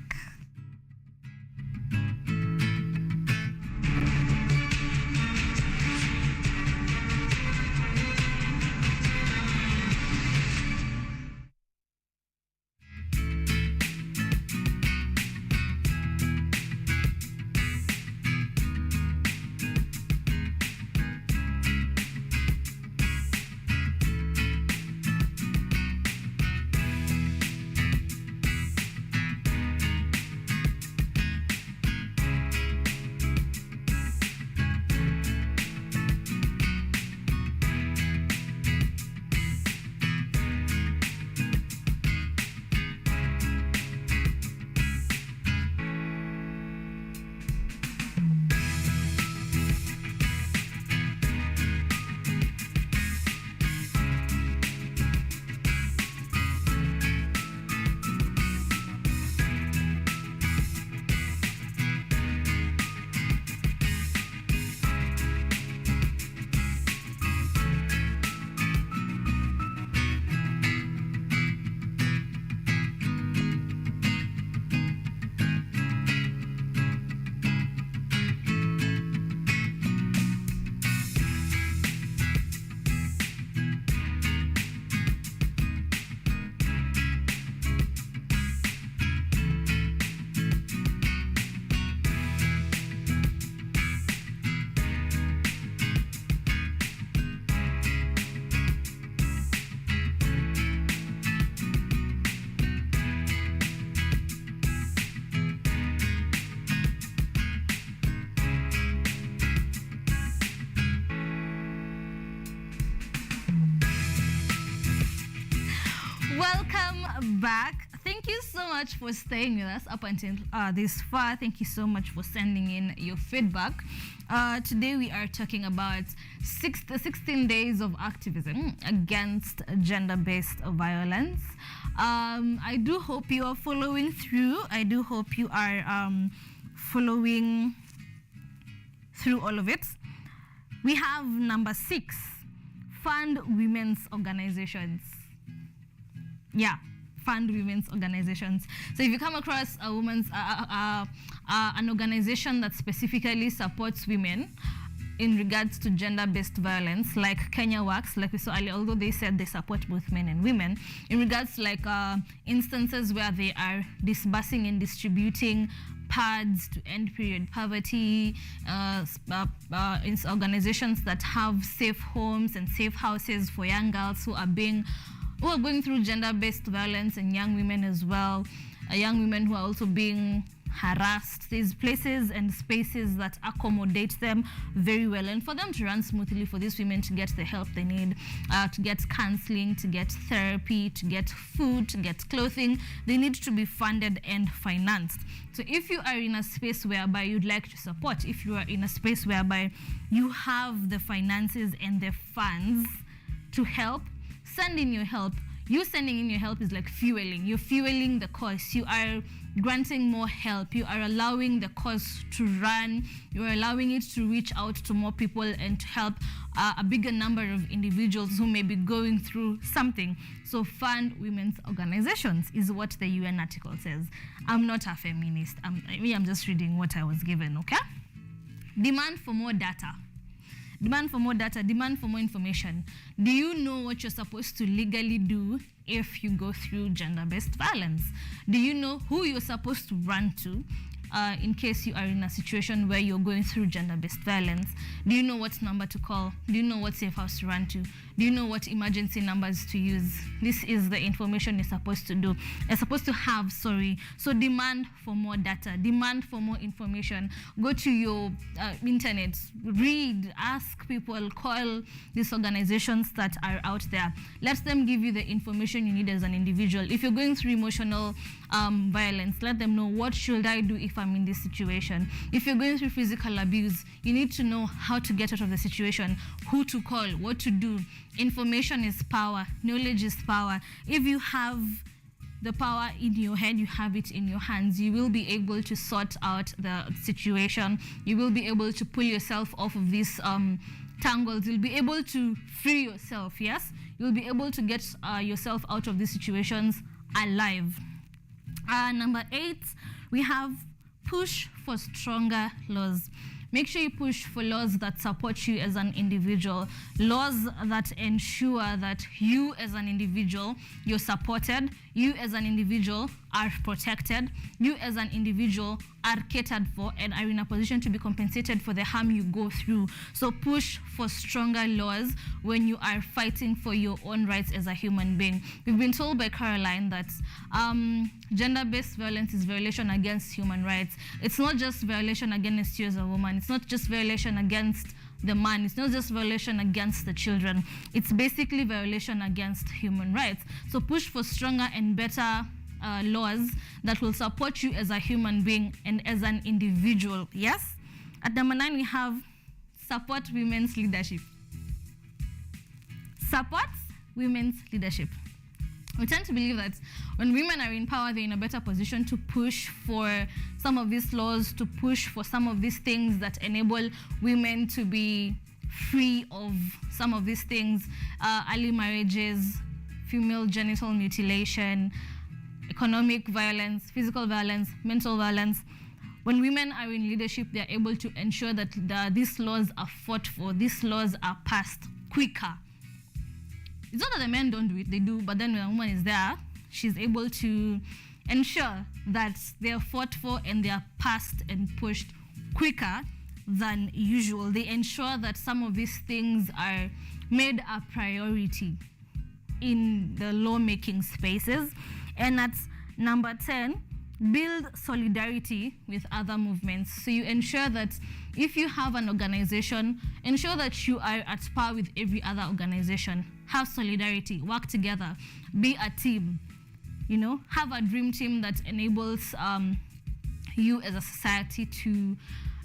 Welcome back. Thank you so much for staying with us up until this far. Thank you so much for sending in your feedback. Today we are talking about the 16 days of activism against gender-based violence. I do hope you are following through. I do hope you are following through all of it. We have number 6, fund women's organizations. Yeah, fund women's organizations. So if you come across a woman's an organization that specifically supports women in regards to gender-based violence, like Kenya Works, like we saw earlier, although they said they support both men and women, in regards to like instances where they are disbursing and distributing pads to end period poverty, organizations that have safe homes and safe houses for young girls who are going through gender-based violence, and young women as well, young women who are also being harassed. There's places and spaces that accommodate them very well, and for them to run smoothly, for these women to get the help they need, to get counseling, to get therapy, to get food, to get clothing, they need to be funded and financed. So if you are in a space whereby you'd like to support, if you are in a space whereby you have the finances and the funds to help, send in your help. You sending in your help is like fueling. You're fueling the cause. You are granting more help. You are allowing the cause to run. You're allowing it to reach out to more people and to help a bigger number of individuals who may be going through something. So fund women's organizations is what the UN article says. I'm not a feminist. I'm just reading what I was given, okay? Demand for more data. Demand for more data, demand for more information. Do you know what you're supposed to legally do if you go through gender-based violence? Do you know who you're supposed to run to in case you are in a situation where you're going through gender-based violence? Do you know what number to call? Do you know what safe house to run to? Do you know what emergency numbers to use? This is the information you're supposed to do. You're supposed to have, So demand for more data, demand for more information. Go to your internet, read, ask people, call these organizations that are out there. Let them give you the information you need as an individual. If you're going through emotional violence, let them know, what should I do if I'm in this situation? If you're going through physical abuse, you need to know how to get out of the situation, who to call, what to do. Information is power. Knowledge is power. If you have the power in your head, you have it in your hands. You will be able to sort out the situation. You will be able to pull yourself off of these tangles. You'll be able to free yourself, yes? You'll be able to get yourself out of these situations alive. Number 8, we have push for stronger laws. Make sure you push for laws that support you as an individual, laws that ensure that you as an individual, you're supported, you as an individual are protected, you as an individual are catered for and are in a position to be compensated for the harm you go through. So push for stronger laws when you are fighting for your own rights as a human being. We've been told by Caroline that gender-based violence is violation against human rights. It's not just violation against you as a woman. It's not just violation against the man. It's not just violation against the children. It's basically violation against human rights. So push for stronger and better laws that will support you as a human being and as an individual, yes? At number 9, we have support women's leadership. Support women's leadership. We tend to believe that when women are in power, they're in a better position to push for some of these laws, to push for some of these things that enable women to be free of some of these things, early marriages, female genital mutilation, economic violence, physical violence, mental violence. When women are in leadership, they're able to ensure that these laws are fought for, these laws are passed quicker. It's not that the men don't do it, they do, but then when a woman is there, she's able to ensure that they're fought for and they're passed and pushed quicker than usual. They ensure that some of these things are made a priority in the lawmaking spaces. And at number 10, build solidarity with other movements. So you ensure that if you have an organization, ensure that you are at par with every other organization. Have solidarity, work together, be a team. You know, have a dream team that enables you as a society to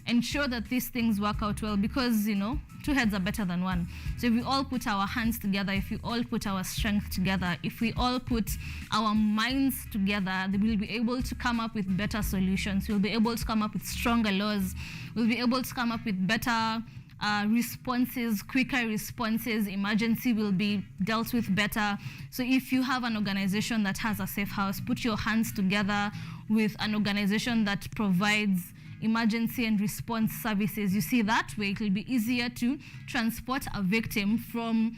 ensure that these things work out well, because, you know, two heads are better than one. So if we all put our hands together, if we all put our strength together, if we all put our minds together, then we'll be able to come up with better solutions. We'll be able to come up with stronger laws. We'll be able to come up with better responses, quicker responses. Emergency will be dealt with better. So if you have an organization that has a safe house, put your hands together with an organization that provides emergency and response services. You see, that way it will be easier to transport a victim from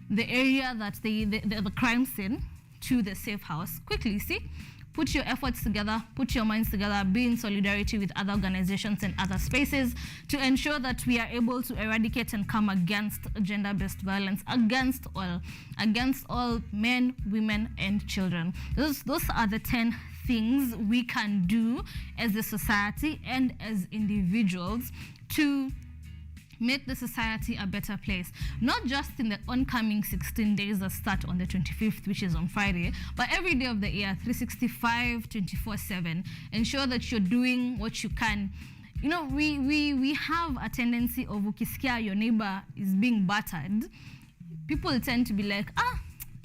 the area that the crime scene to the safe house quickly. See, put your efforts together, put your minds together, be in solidarity with other organizations and other spaces to ensure that we are able to eradicate and come against gender-based violence against all men, women, and children. Those are the 10 things we can do as a society and as individuals to make the society a better place. Not just in the oncoming 16 days that start on the 25th, which is on Friday, but every day of the year, 365, 24/7. Ensure that you're doing what you can. You know, we have a tendency of ukisikia your neighbor is being battered, people tend to be like,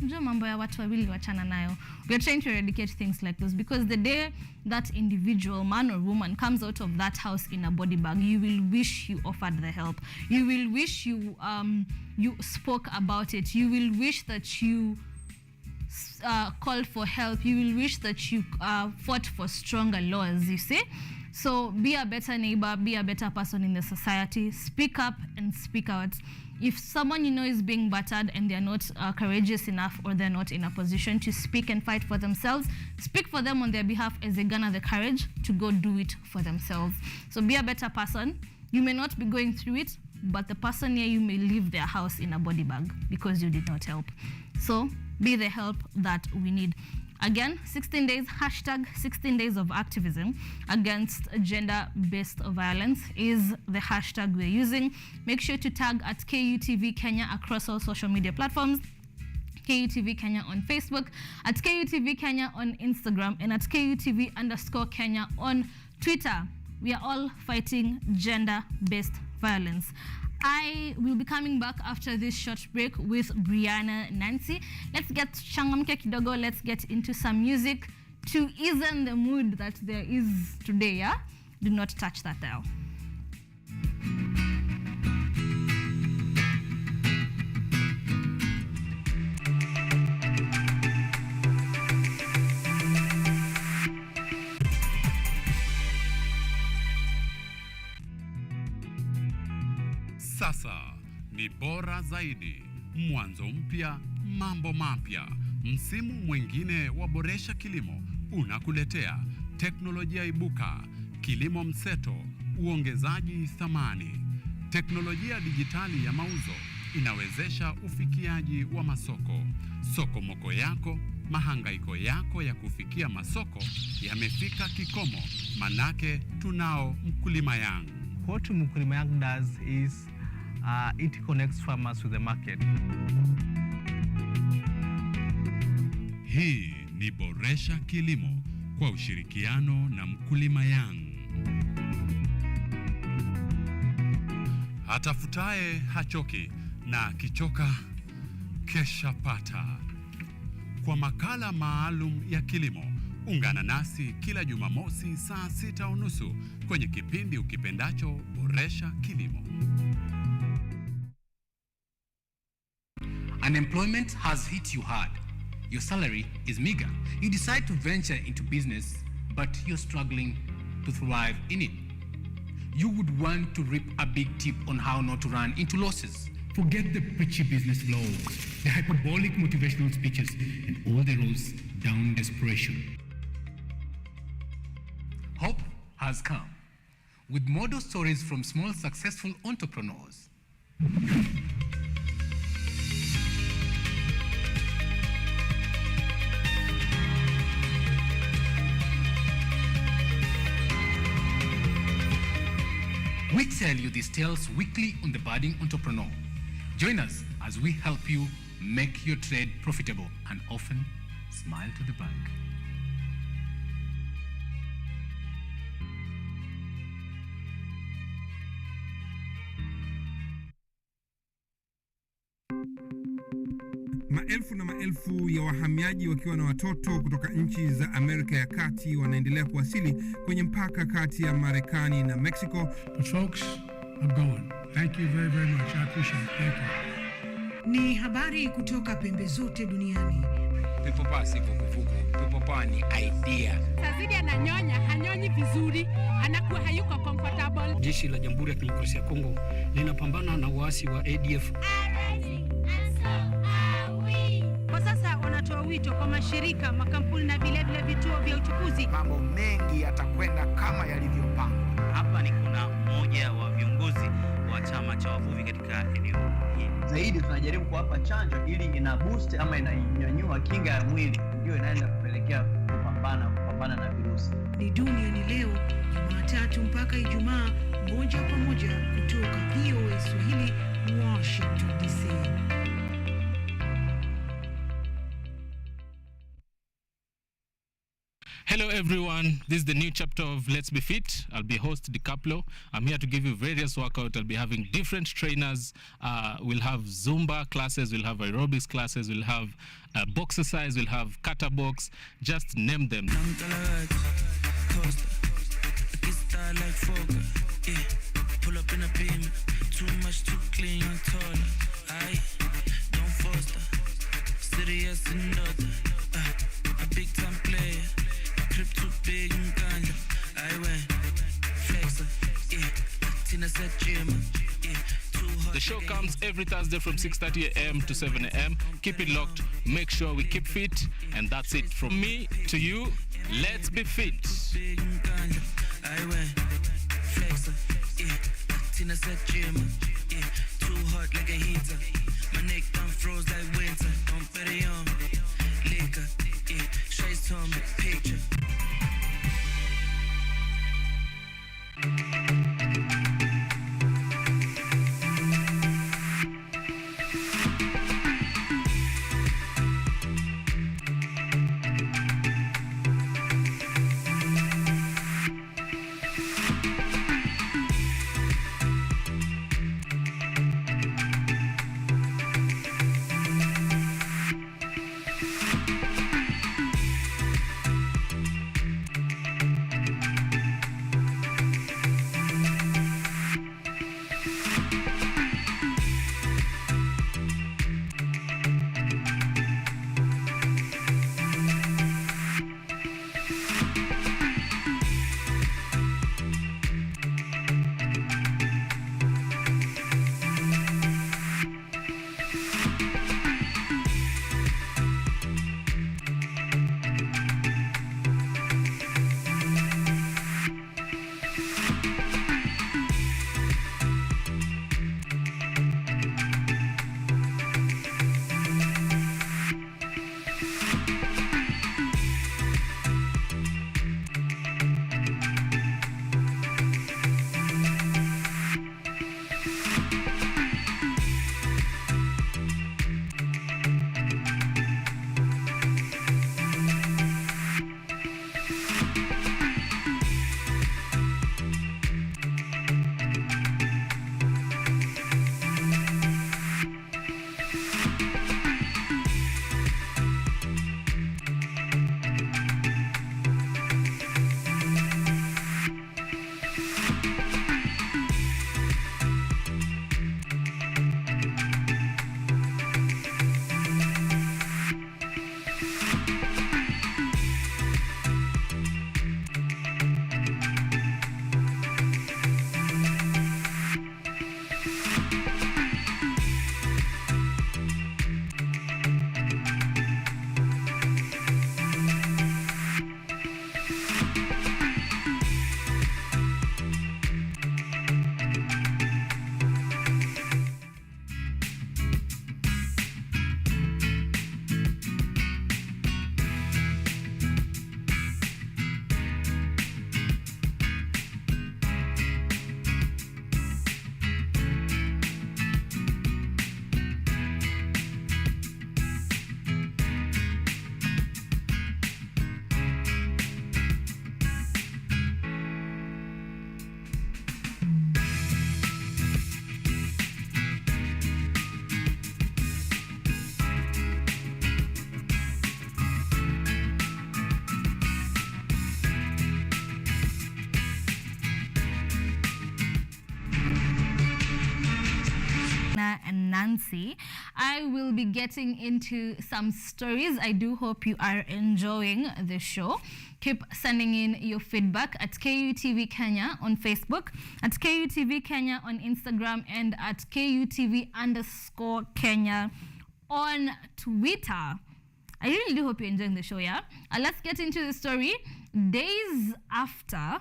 Ndio mambo ya watu wawili wachana nayo. We are trying to eradicate things like this because the day that individual man or woman comes out of that house in a body bag, you will wish you offered the help. You will wish you spoke about it. You will wish that you called for help. You will wish that you fought for stronger laws, you see? So be a better neighbor, be a better person in the society. Speak up and speak out. If someone you know is being battered and they're not courageous enough or they're not in a position to speak and fight for themselves, speak for them on their behalf as they garner the courage to go do it for themselves. So be a better person. You may not be going through it, but the person near you may leave their house in a body bag because you did not help. So be the help that we need. Again, 16 days, hashtag 16 days of activism against gender-based violence is the hashtag we're using. Make sure to tag at KUTV Kenya across all social media platforms. KUTV Kenya on Facebook, at KUTV Kenya on Instagram, and at KUTV_Kenya on Twitter. We are all fighting gender-based violence. I will be coming back after this short break with Brianna Nancy. Let's get changamke kidogo. Let's get into some music to ease in the mood that there is today, yeah? Do not touch that dial. Sasa ni bora zaidi, mwanzo mpya, mambo mapya. Msimu mwingine wa Boresha Kilimo unakuletea teknolojia ibuka, kilimo mseto, uongezaji thamani. Teknolojia dijitali ya mauzo inawezesha ufikiaji wa masoko. Soko moko yako, mahangaiko yako ya kufikia masoko yamefika kikomo, manake tunao Mkulima Yangu. What Mkulima Yangu does is it connects farmers with the market. Hii ni Boresha Kilimo kwa ushirikiano na Mkulima Yangu. Atafutaye hachoki na kichoka kesha pata. Kwa makala maalum ya kilimo, ungana nasi kila Jumamosi saa 6:30 kwenye kipindi ukipendacho Boresha Kilimo. Unemployment has hit you hard. Your salary is meager. You decide to venture into business, but you're struggling to thrive in it. You would want to reap a big tip on how not to run into losses. Forget the preachy business vlogs, the hyperbolic motivational speeches, and all the roads down desperation. Hope has come with model stories from small successful entrepreneurs. We tell you these tales weekly on The Budding Entrepreneur. Join us as we help you make your trade profitable and often smile to the bank. Maelfu na maelfu ya wahamiaji wakiwa na watoto kutoka nchi za Amerika ya Kati wanaendelea kuwasili kwenye mpaka kati ya Marekani na Mexico. The folks are gone. Thank you very, very much. I appreciate it. Thank you. Ni habari kutoka pembe zote duniani. Pepo pa si vuguvugu. Pepo pa ni idea. Sazidi ananyonya, hanyonyi vizuri, anakuwa hayuko comfortable. Jeshi la Jamhuri ya Kidemokrasia ya Kongo linapambana na waasi wa ADF. Kwa sasa wanatoa wito kwa mashirika, makampuni na vile vituo vya uchukuzi. Mambo mengi yatakwenda kama yalivyopangwa. Hapa ni kuna mmoja wa viongozi wa chama cha wavuvi katika eneo hili. Zaidi tunajaribu kuwapa chanjo ili ina boost ama inanyanyua kinga ya mwili, ndio inaenda kupelekea kupambana na virusi. Ni Duniani Leo, Jumatatu mpaka Ijumaa, moja kwa moja kutoka VOA Swahili, Washington DC. Hello everyone. This is the new chapter of Let's Be Fit. I'll be host DiCaplo. I'm here to give you various workouts. I'll be having different trainers. We'll have Zumba classes, we'll have aerobics classes, we'll have box exercise, we'll have kata box. Just name them. Pull up in a beam, too much, too clean, I'm taller. Aye, don't foster, serious and daughter. A big time player, crib too big and ganja. I went flexer, Tina said gym, The show comes every Thursday from 6:30 a.m. to 7 a.m. Keep it locked. Make sure we keep fit. And that's it from me to you. Let's be fit. I went flexer, Tina said gym, too hot like a heater. My neck done froze like winter. Don't bet it on liquor, straight on the picture. And Nancy, I will be getting into some stories. I do hope you are enjoying the show. Keep sending in your feedback at KUTV Kenya on Facebook, at KUTV Kenya on Instagram, and at KUTV_Kenya on Twitter. I really do hope you're enjoying the show, yeah? Let's get into the story. Days after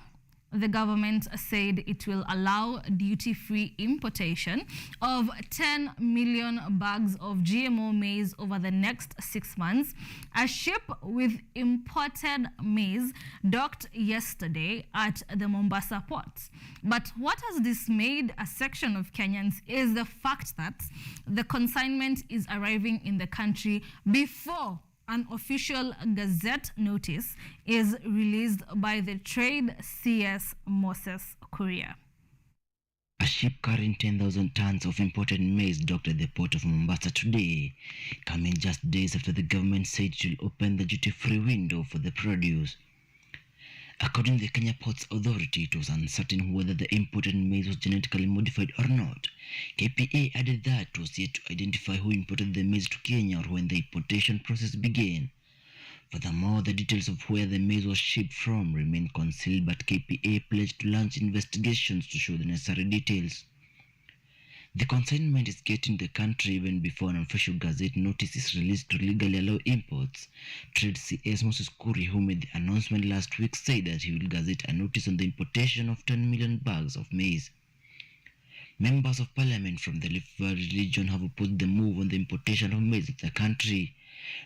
the government said it will allow duty-free importation of 10 million bags of GMO maize over the next 6 months, a ship with imported maize docked yesterday at the Mombasa port. But what has dismayed a section of Kenyans is the fact that the consignment is arriving in the country before an official Gazette notice is released by the Trade CS Moses Courier. A ship carrying 10,000 tons of imported maize docked at the port of Mombasa today, coming just days after the government said it will open the duty-free window for the produce. According to the Kenya Ports Authority, it was uncertain whether the imported maize was genetically modified or not. KPA added that it was yet to identify who imported the maize to Kenya or when the importation process began. Furthermore, the details of where the maize was shipped from remain concealed, but KPA pledged to launch investigations to show the necessary details. The consignment is getting the country even before an official Gazette notice is released to legally allow imports. Trade CS Moses Kuri, who made the announcement last week, said that he will gazette a notice on the importation of 10 million bags of maize. Members of parliament from the Rift Valley region have opposed the move on the importation of maize in the country.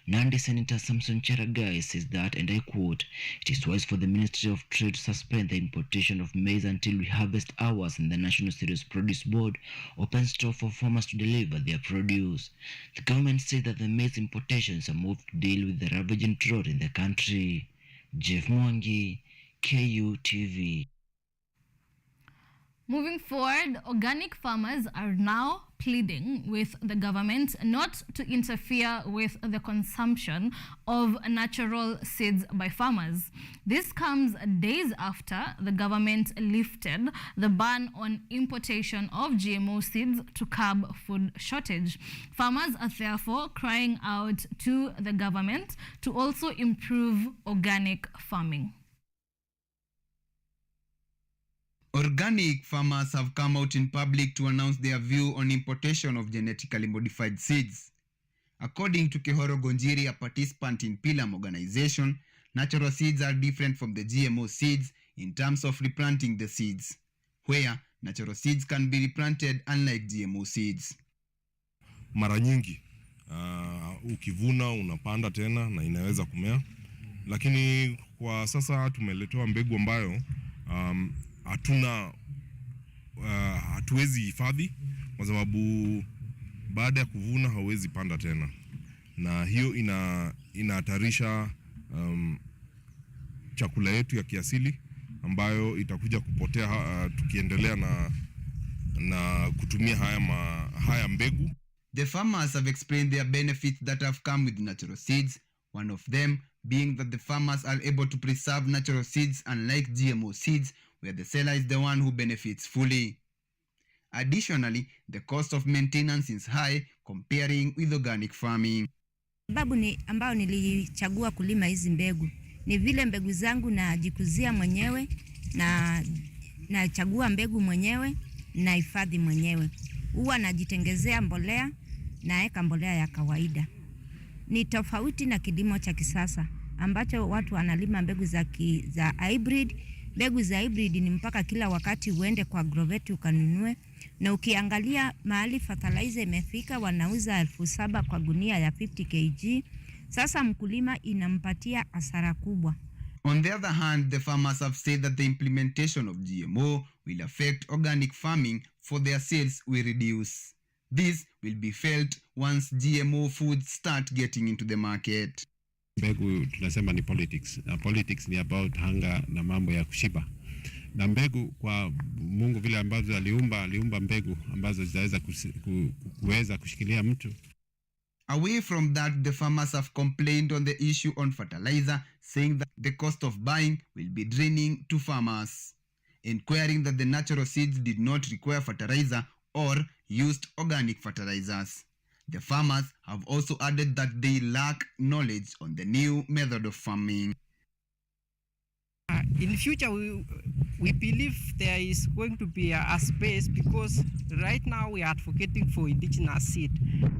Nandi Senator Samson Cheragai says that, and I quote, "It is wise for the Ministry of Trade to suspend the importation of maize until we harvest ours and the National Cereals Produce Board opens store for farmers to deliver their produce." The government said that the maize importations are moved to deal with the ravaging drought in the country. Jeff Mwangi, KUTV. Moving forward, organic farmers are now pleading with the government not to interfere with the consumption of natural seeds by farmers. This comes days after the government lifted the ban on importation of GMO seeds to curb food shortage. Farmers are therefore crying out to the government to also improve organic farming. Organic farmers have come out in public to announce their view on importation of genetically modified seeds. According to Kehoro Gonjiri, a participant in Pilam organization, natural seeds are different from the GMO seeds in terms of replanting the seeds, where natural seeds can be replanted unlike GMO seeds. Mara nyingi ukivuna unapanda tena na inaweza kumea, lakini kwa sasa tumeletewa mbegu ambayo hatuwezi hifadhi kwa sababu baada ya kuvuna hauwezi panda tena, na hiyo inahatarisha chakula yetu ya kiasili ambayo itakuja kupotea tukiendelea na kutumia haya mbegu. The farmers have explained their benefits that have come with natural seeds, one of them being that the farmers are able to preserve natural seeds unlike GMO seeds, where the seller is the one who benefits fully. Additionally, the cost of maintenance is high comparing with organic farming. Sababu ambao nilichagua kulima hizi mbegu ni vile mbegu zangu najikuzia mwenyewe na nachagua mbegu mwenyewe na hifadhi mwenyewe. Huwa najitengezea mbolea naeka mbolea ya kawaida. Ni tofauti na kilimo cha kisasa ambacho watu wanalima mbegu za hybrid. Mbegu za hybrid ni mpaka kila wakati uende kwa agrovet ukanunue, na ukiangalia mahali fertilizer imefika wanauza 7,000 kwa gunia ya 50 kg. Sasa mkulima inampatia hasara kubwa. On the other hand, the farmers have said that the implementation of GMO will affect organic farming, for their sales will reduce. This will be felt once GMO foods start getting into the market. Mbegu tunasema ni politics. Na politics ni about hunger na mambo ya kushiba. Na mbegu kwa Mungu vile ambavyo aliumba mbegu ambazo zitaweza kuweza kushikilia mtu. Away from that, the farmers have complained on the issue on fertilizer, saying that the cost of buying will be draining to farmers, inquiring that the natural seeds did not require fertilizer or used organic fertilizers. The farmers have also added that they lack knowledge on the new method of farming. In future, we believe there is going to be a space, because right now we are advocating for indigenous seed.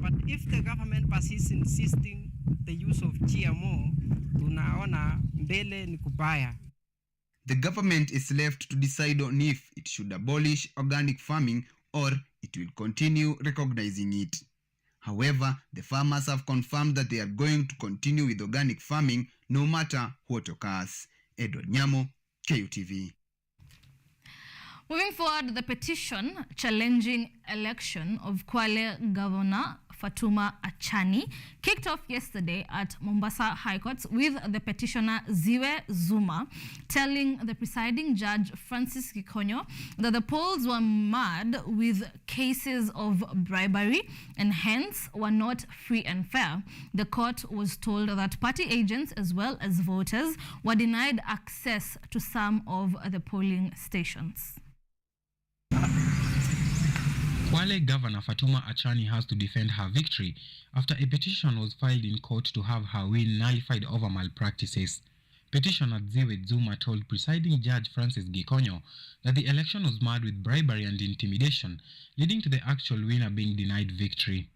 But if the government persists insisting the use of GMO, tunaona mbele ni kubaya. The government is left to decide on if it should abolish organic farming or it will continue recognizing it. However, the farmers have confirmed that they are going to continue with organic farming no matter what occurs. Edward Nyamo, KUTV. Moving forward, the petition challenging election of Kwale Governor Fatuma Achani kicked off yesterday at Mombasa High Court with the petitioner Ziwe Zuma telling the presiding judge Francis Gikunda that the polls were marred with cases of bribery and hence were not free and fair. The court was told that party agents as well as voters were denied access to some of the polling stations. Kwale Governor Fatuma Achani has to defend her victory after a petition was filed in court to have her win nullified over malpractices. Petitioner Ziwe Zuma told presiding judge Francis Gikunda that the election was marred with bribery and intimidation, leading to the actual winner being denied victory.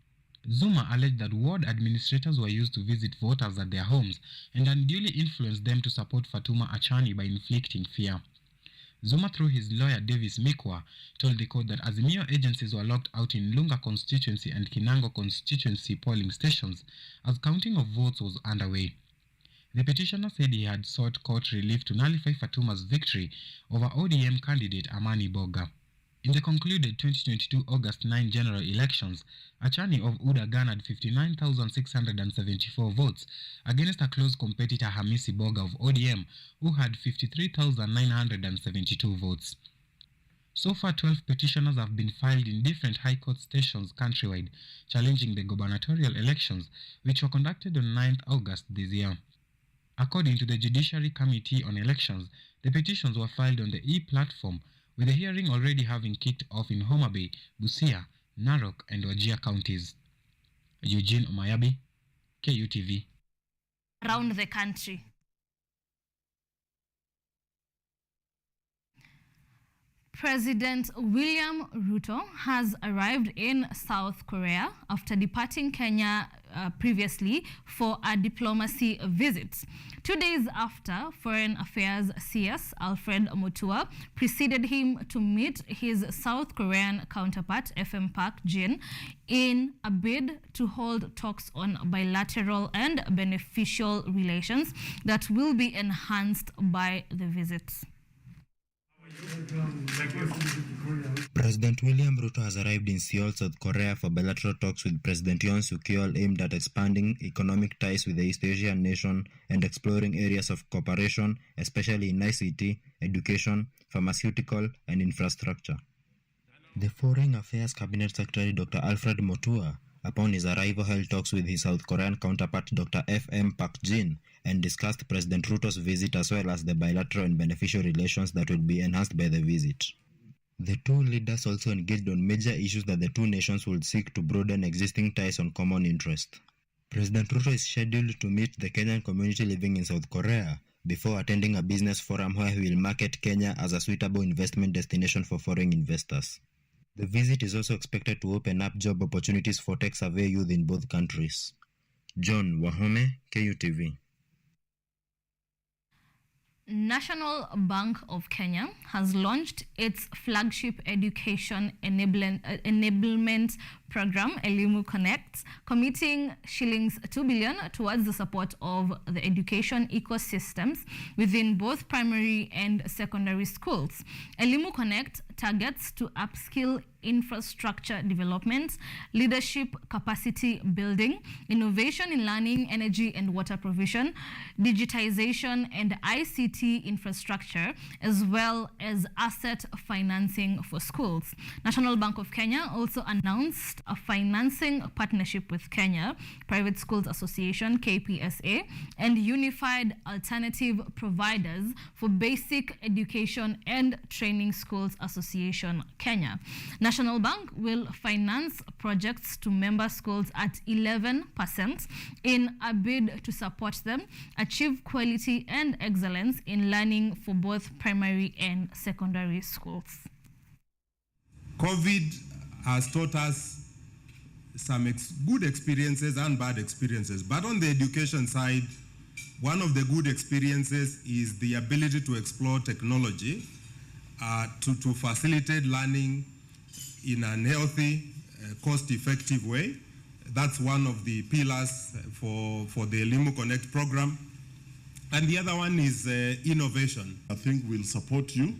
Zuma alleged that ward administrators were used to visit voters at their homes and unduly influenced them to support Fatuma Achani by inflicting fear. Zuma, through his lawyer Davis Mikwa, told the court that Azimio agencies were locked out in Lunga constituency and Kinango constituency polling stations as counting of votes was underway. The petitioner said he had sought court relief to nullify Fatuma's victory over ODM candidate Amani Boga. In the concluded 2022 August 9 general elections, Achani of UDA garnered 59,674 votes against a close competitor Hamisi Boga of ODM, who had 53,972 votes. So far, 12 petitioners have been filed in different high court stations countrywide, challenging the gubernatorial elections, which were conducted on 9th August this year. According to the Judiciary Committee on Elections, the petitions were filed on the e-platform, with the hearing already having kicked off in Homa Bay, Busia, Narok, and Wajir counties. Eugene Omayabi, KUTV. Around the country. President William Ruto has arrived in South Korea after departing Kenya previously for a diplomacy visit. 2 days after, Foreign Affairs CS Alfred Mutua preceded him to meet his South Korean counterpart FM Park Jin in a bid to hold talks on bilateral and beneficial relations that will be enhanced by the visit. President William Ruto has arrived in Seoul, South Korea for bilateral talks with President Yoon Suk-yeol aimed at expanding economic ties with the East Asian nation and exploring areas of cooperation, especially in ICT, education, pharmaceutical, and infrastructure. The Foreign Affairs Cabinet Secretary Dr. Alfred Mutua, upon his arrival, held talks with his South Korean counterpart Dr. FM Park Jin and discussed President Ruto's visit as well as the bilateral and beneficial relations that will be enhanced by the visit. The two leaders also engaged on major issues that the two nations would seek to broaden existing ties on common interest. President Ruto is scheduled to meet the Kenyan community living in South Korea before attending a business forum where he will market Kenya as a suitable investment destination for foreign investors. The visit is also expected to open up job opportunities for tech survey youth in both countries. John Wahome, KUTV. National Bank of Kenya has launched its flagship education enablement program, Elimu Connect, committing shillings 2 billion towards the support of the education ecosystems within both primary and secondary schools. Elimu Connect targets to upskill infrastructure development, leadership capacity building, innovation in learning, energy and water provision, digitization and ICT infrastructure, as well as asset financing for schools. National Bank of Kenya also announced a financing partnership with Kenya Private Schools Association, KPSA, and Unified Alternative Providers for Basic Education and Training Schools Association, Kenya. National Bank will finance projects to member schools at 11% in a bid to support them achieve quality and excellence in learning for both primary and secondary schools. COVID has taught us some good experiences and bad experiences. But on the education side, one of the good experiences is the ability to explore technology to facilitate learning in a healthy, cost-effective way. That's one of the pillars for the Elimu Connect program. And the other one is innovation. I think we'll support you.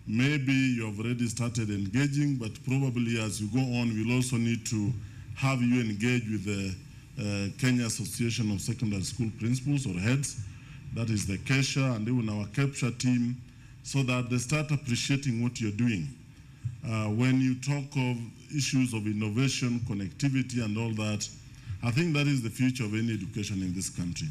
Maybe you have already started engaging, but probably as you go on, we'll also need to have you engage with the Kenya Association of Secondary School Principals or Heads, that is the KESHA, and even our capture team, so that they start appreciating what you're doing. When you talk of issues of innovation, connectivity, and all that, I think that is the future of any education in this country.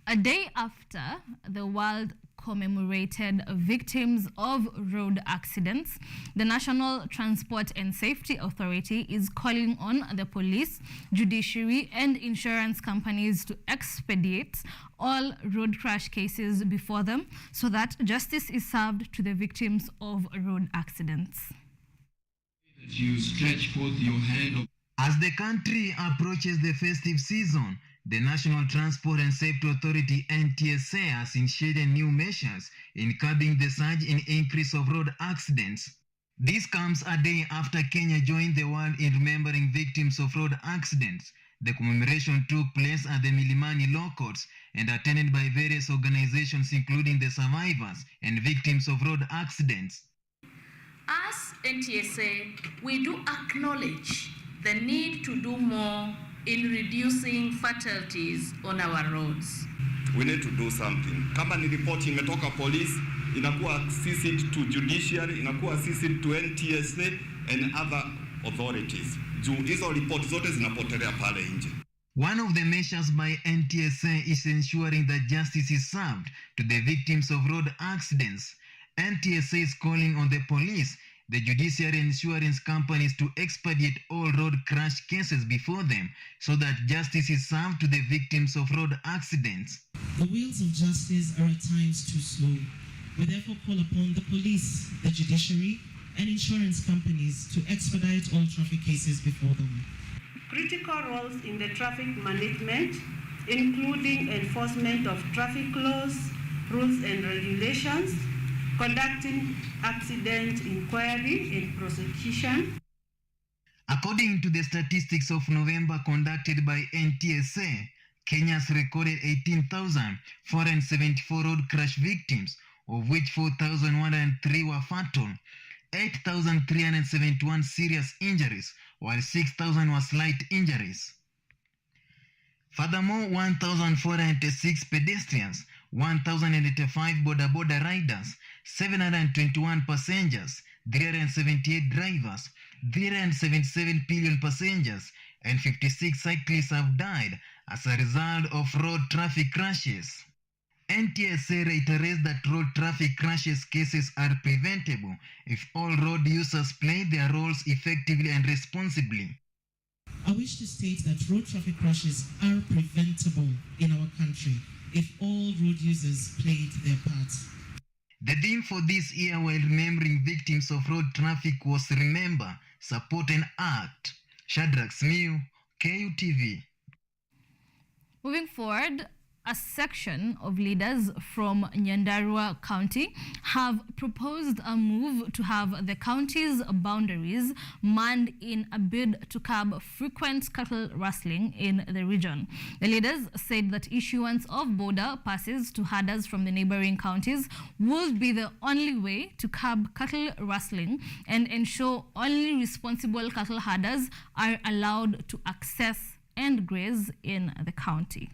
A day after the world commemorated victims of road accidents, the National Transport and Safety Authority is calling on the police, judiciary, and insurance companies to expedite all road crash cases before them so that justice is served to the victims of road accidents. You stretch forth your hand. As the country approaches the festive season, the National Transport and Safety Authority NTSA has initiated new measures in curbing the surge in increase of road accidents. This comes a day after Kenya joined the world in remembering victims of road accidents. The commemoration took place at the Milimani Law Courts and attended by various organizations including the survivors and victims of road accidents. As NTSA, we do acknowledge the need to do more in reducing fatalities on our roads. We need to do something. Kama ni report imetoka police, inakuwa CC'd to judiciary, inakuwa CC'd to NTSA and other authorities. Juu hizo report zote zinapotelea pale nje. One of the measures by NTSA is ensuring that justice is served to the victims of road accidents. NTSA is calling on the police, the judiciary and insurance companies to expedite all road crash cases before them so that justice is served to the victims of road accidents. The wheels of justice are at times too slow. We therefore call upon the police, the judiciary, and insurance companies to expedite all traffic cases before them. Critical roles in the traffic management, including enforcement of traffic laws, rules and regulations, conducting accident inquiry and prosecution. According to the statistics of November conducted by NTSA, Kenya has recorded 18,474 road crash victims, of which 4,103 were fatal, 8,371 serious injuries, while 6,000 were slight injuries. Furthermore, 1,406 pedestrians, 1,085 border riders, 721 passengers, 378 drivers, 377 pillion passengers, and 56 cyclists have died as a result of road traffic crashes. NTSA reiterates that road traffic crashes cases are preventable if all road users play their roles effectively and responsibly. I wish to state that road traffic crashes are preventable in our country if all road users played their part. The theme for this year while remembering victims of road traffic was Remember, Support and Act. Shadrach Smiu, KUTV. Moving forward, a section of leaders from Nyandarua County have proposed a move to have the county's boundaries manned in a bid to curb frequent cattle rustling in the region. The leaders said that issuance of border passes to herders from the neighboring counties would be the only way to curb cattle rustling and ensure only responsible cattle herders are allowed to access and graze in the county.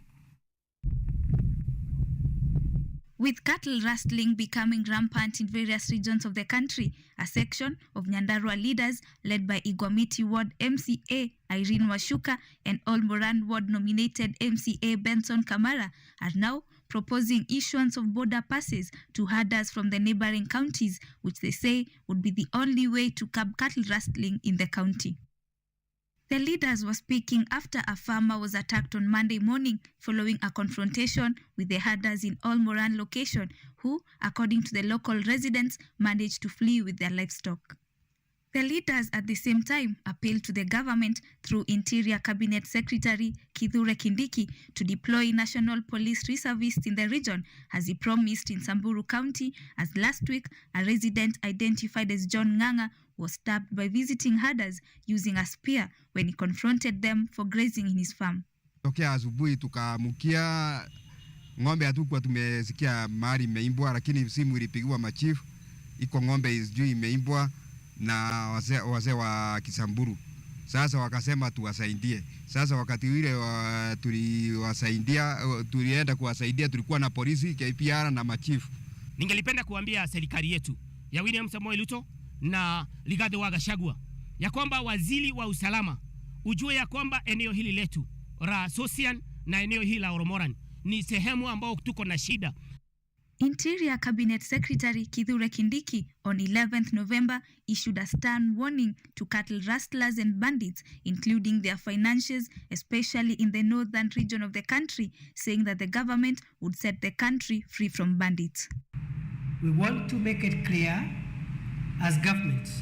With cattle rustling becoming rampant in various regions of the country, a section of Nyandarua leaders led by Igwamiti Ward MCA Irene Washuka and Olmoran Ward nominated MCA Benson Kamara are now proposing issuance of border passes to herders from the neighboring counties, which they say would be the only way to curb cattle rustling in the county. The leaders were speaking after a farmer was attacked on Monday morning following a confrontation with the herders in Olmoran location, who, according to the local residents, managed to flee with their livestock. The leaders at the same time appealed to the government through Interior Cabinet Secretary Kithure Kindiki to deploy National Police reservists in the region, as he promised in Samburu County, as last week a resident identified as John Nganga was stabbed by visiting herders using a spear when he confronted them for grazing in his farm. Tokea asubuhi tukaamkia ng'ombe hatukuwa tumesikia mahali imeimbwa, lakini simu ilipigiwa machifu iko ng'ombe sijui imeimbwa na wazee wa Kisamburu. Sasa wakasema tuwasaidie. Sasa wakati ule tulienda kuwasaidia, tulikuwa na polisi, KPR na machifu. Ningelipenda kuambia serikali yetu ya William Samoei Ruto na Rigathi wa Gachagua ya kwamba waziri wa usalama ujue ya kwamba eneo hili letu la Sosian na eneo hili la Oromoran ni sehemu ambao tuko na shida. Interior Cabinet Secretary Kithure Kindiki on 11th November issued a stern warning to cattle rustlers and bandits, including their financiers, especially in the northern region of the country, saying that the government would set the country free from bandits. We want to make it clear as governments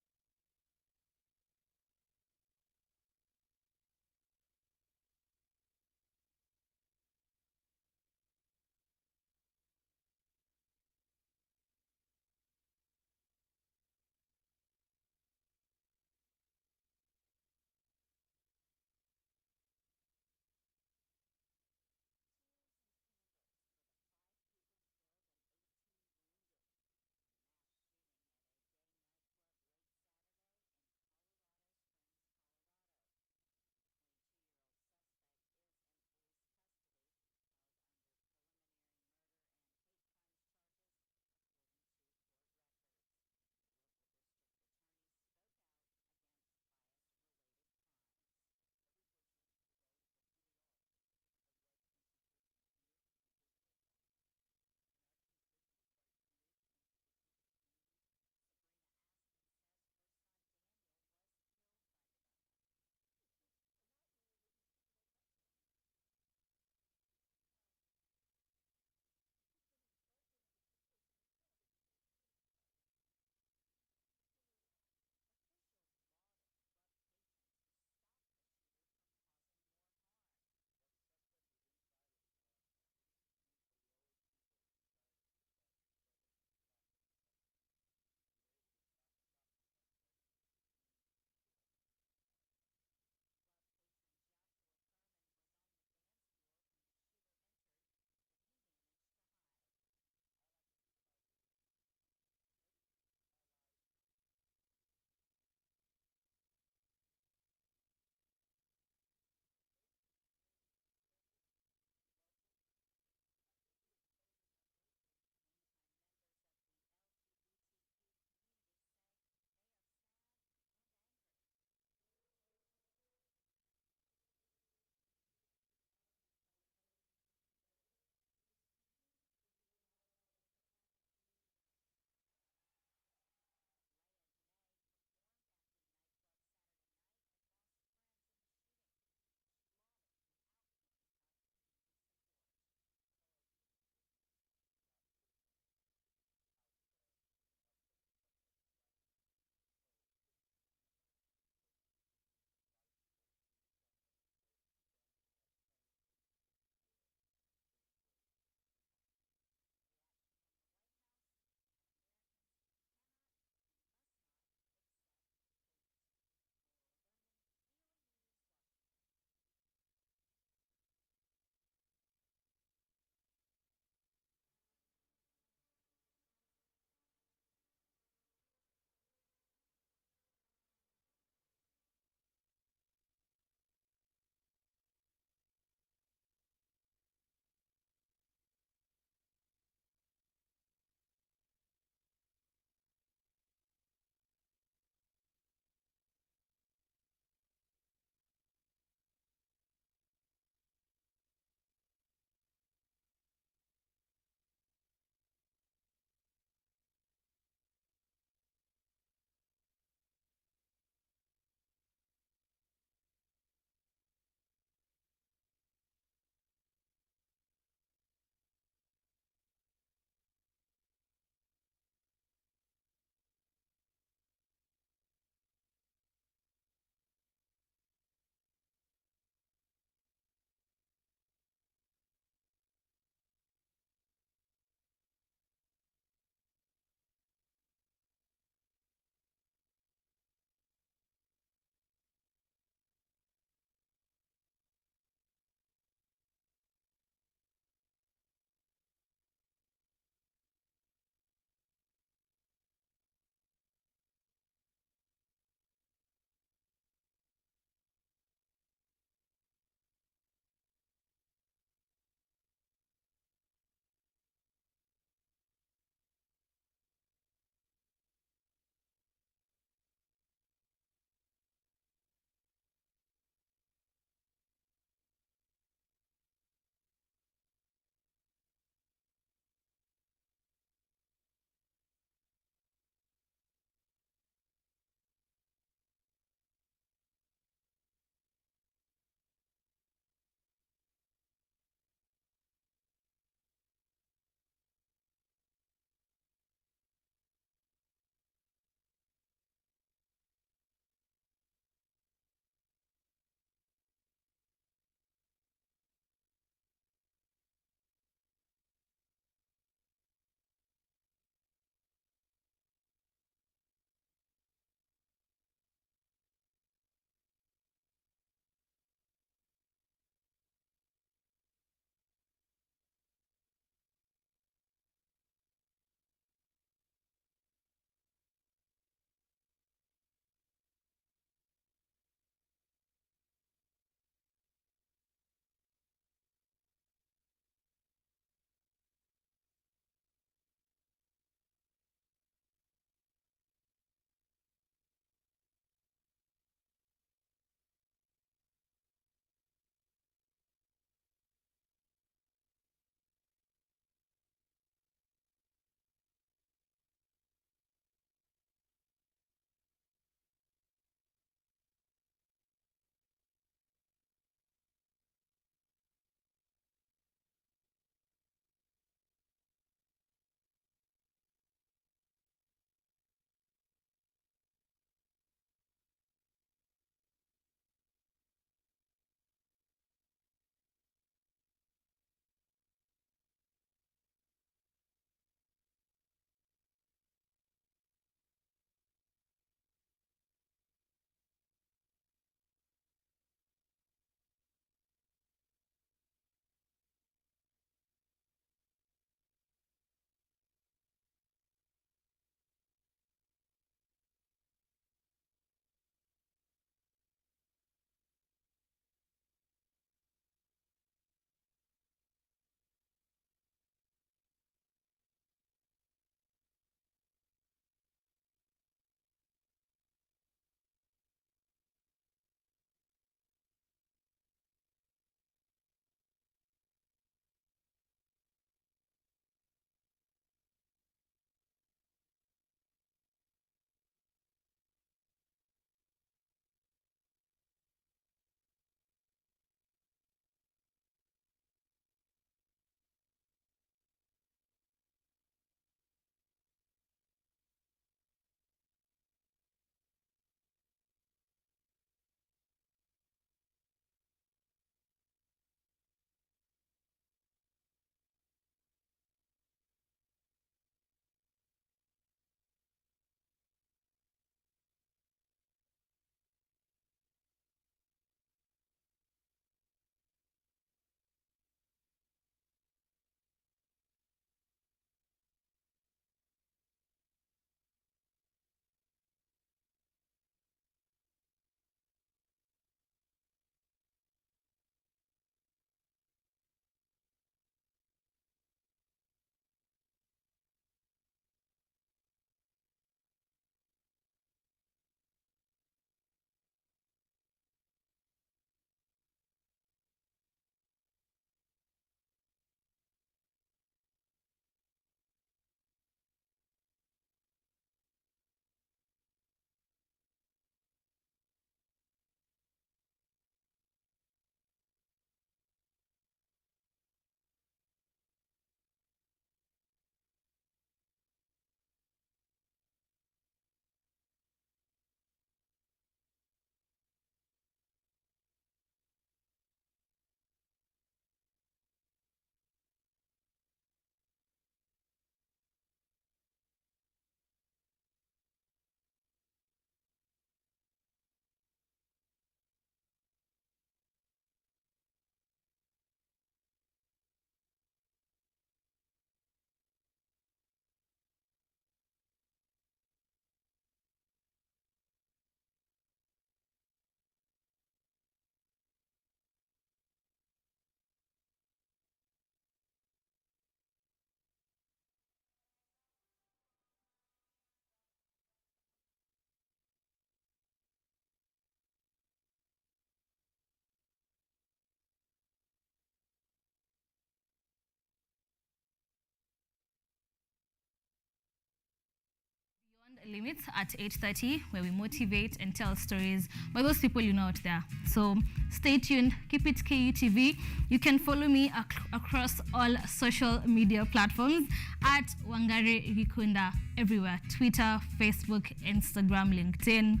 Limits at 8:30, where we motivate and tell stories by those people you know out there. So stay tuned, keep it KUTV. You can follow me across all social media platforms at Wangari Gikunda everywhere: Twitter, Facebook, Instagram, LinkedIn.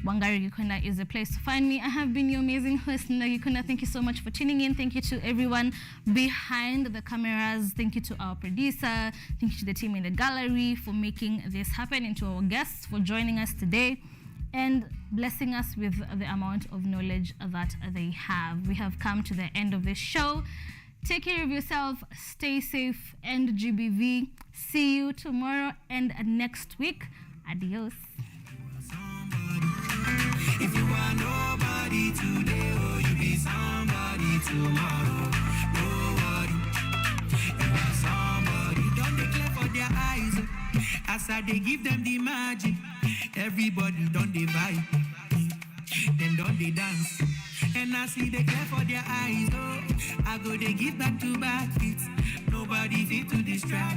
Wangari Gikunda is the place to find me. I have been your amazing host, Nina Gikunda. Thank you so much for tuning in. Thank you to everyone behind the cameras. Thank you to our producer. Thank you to the team in the gallery for making this happen, and to our guests for joining us today and blessing us with the amount of knowledge that they have. We have come to the end of this show. Take care of yourself, stay safe, and GBV. See you tomorrow and next week. Adios. If you are nobody today, oh, you be somebody tomorrow. No worry, you are somebody. Don't declare for their eyes, as I they give them the magic. Everybody don't they vibe, then don't they dance. And I see they clap for their eyes, oh, I go they give back to back hits. Nobody fit to distract.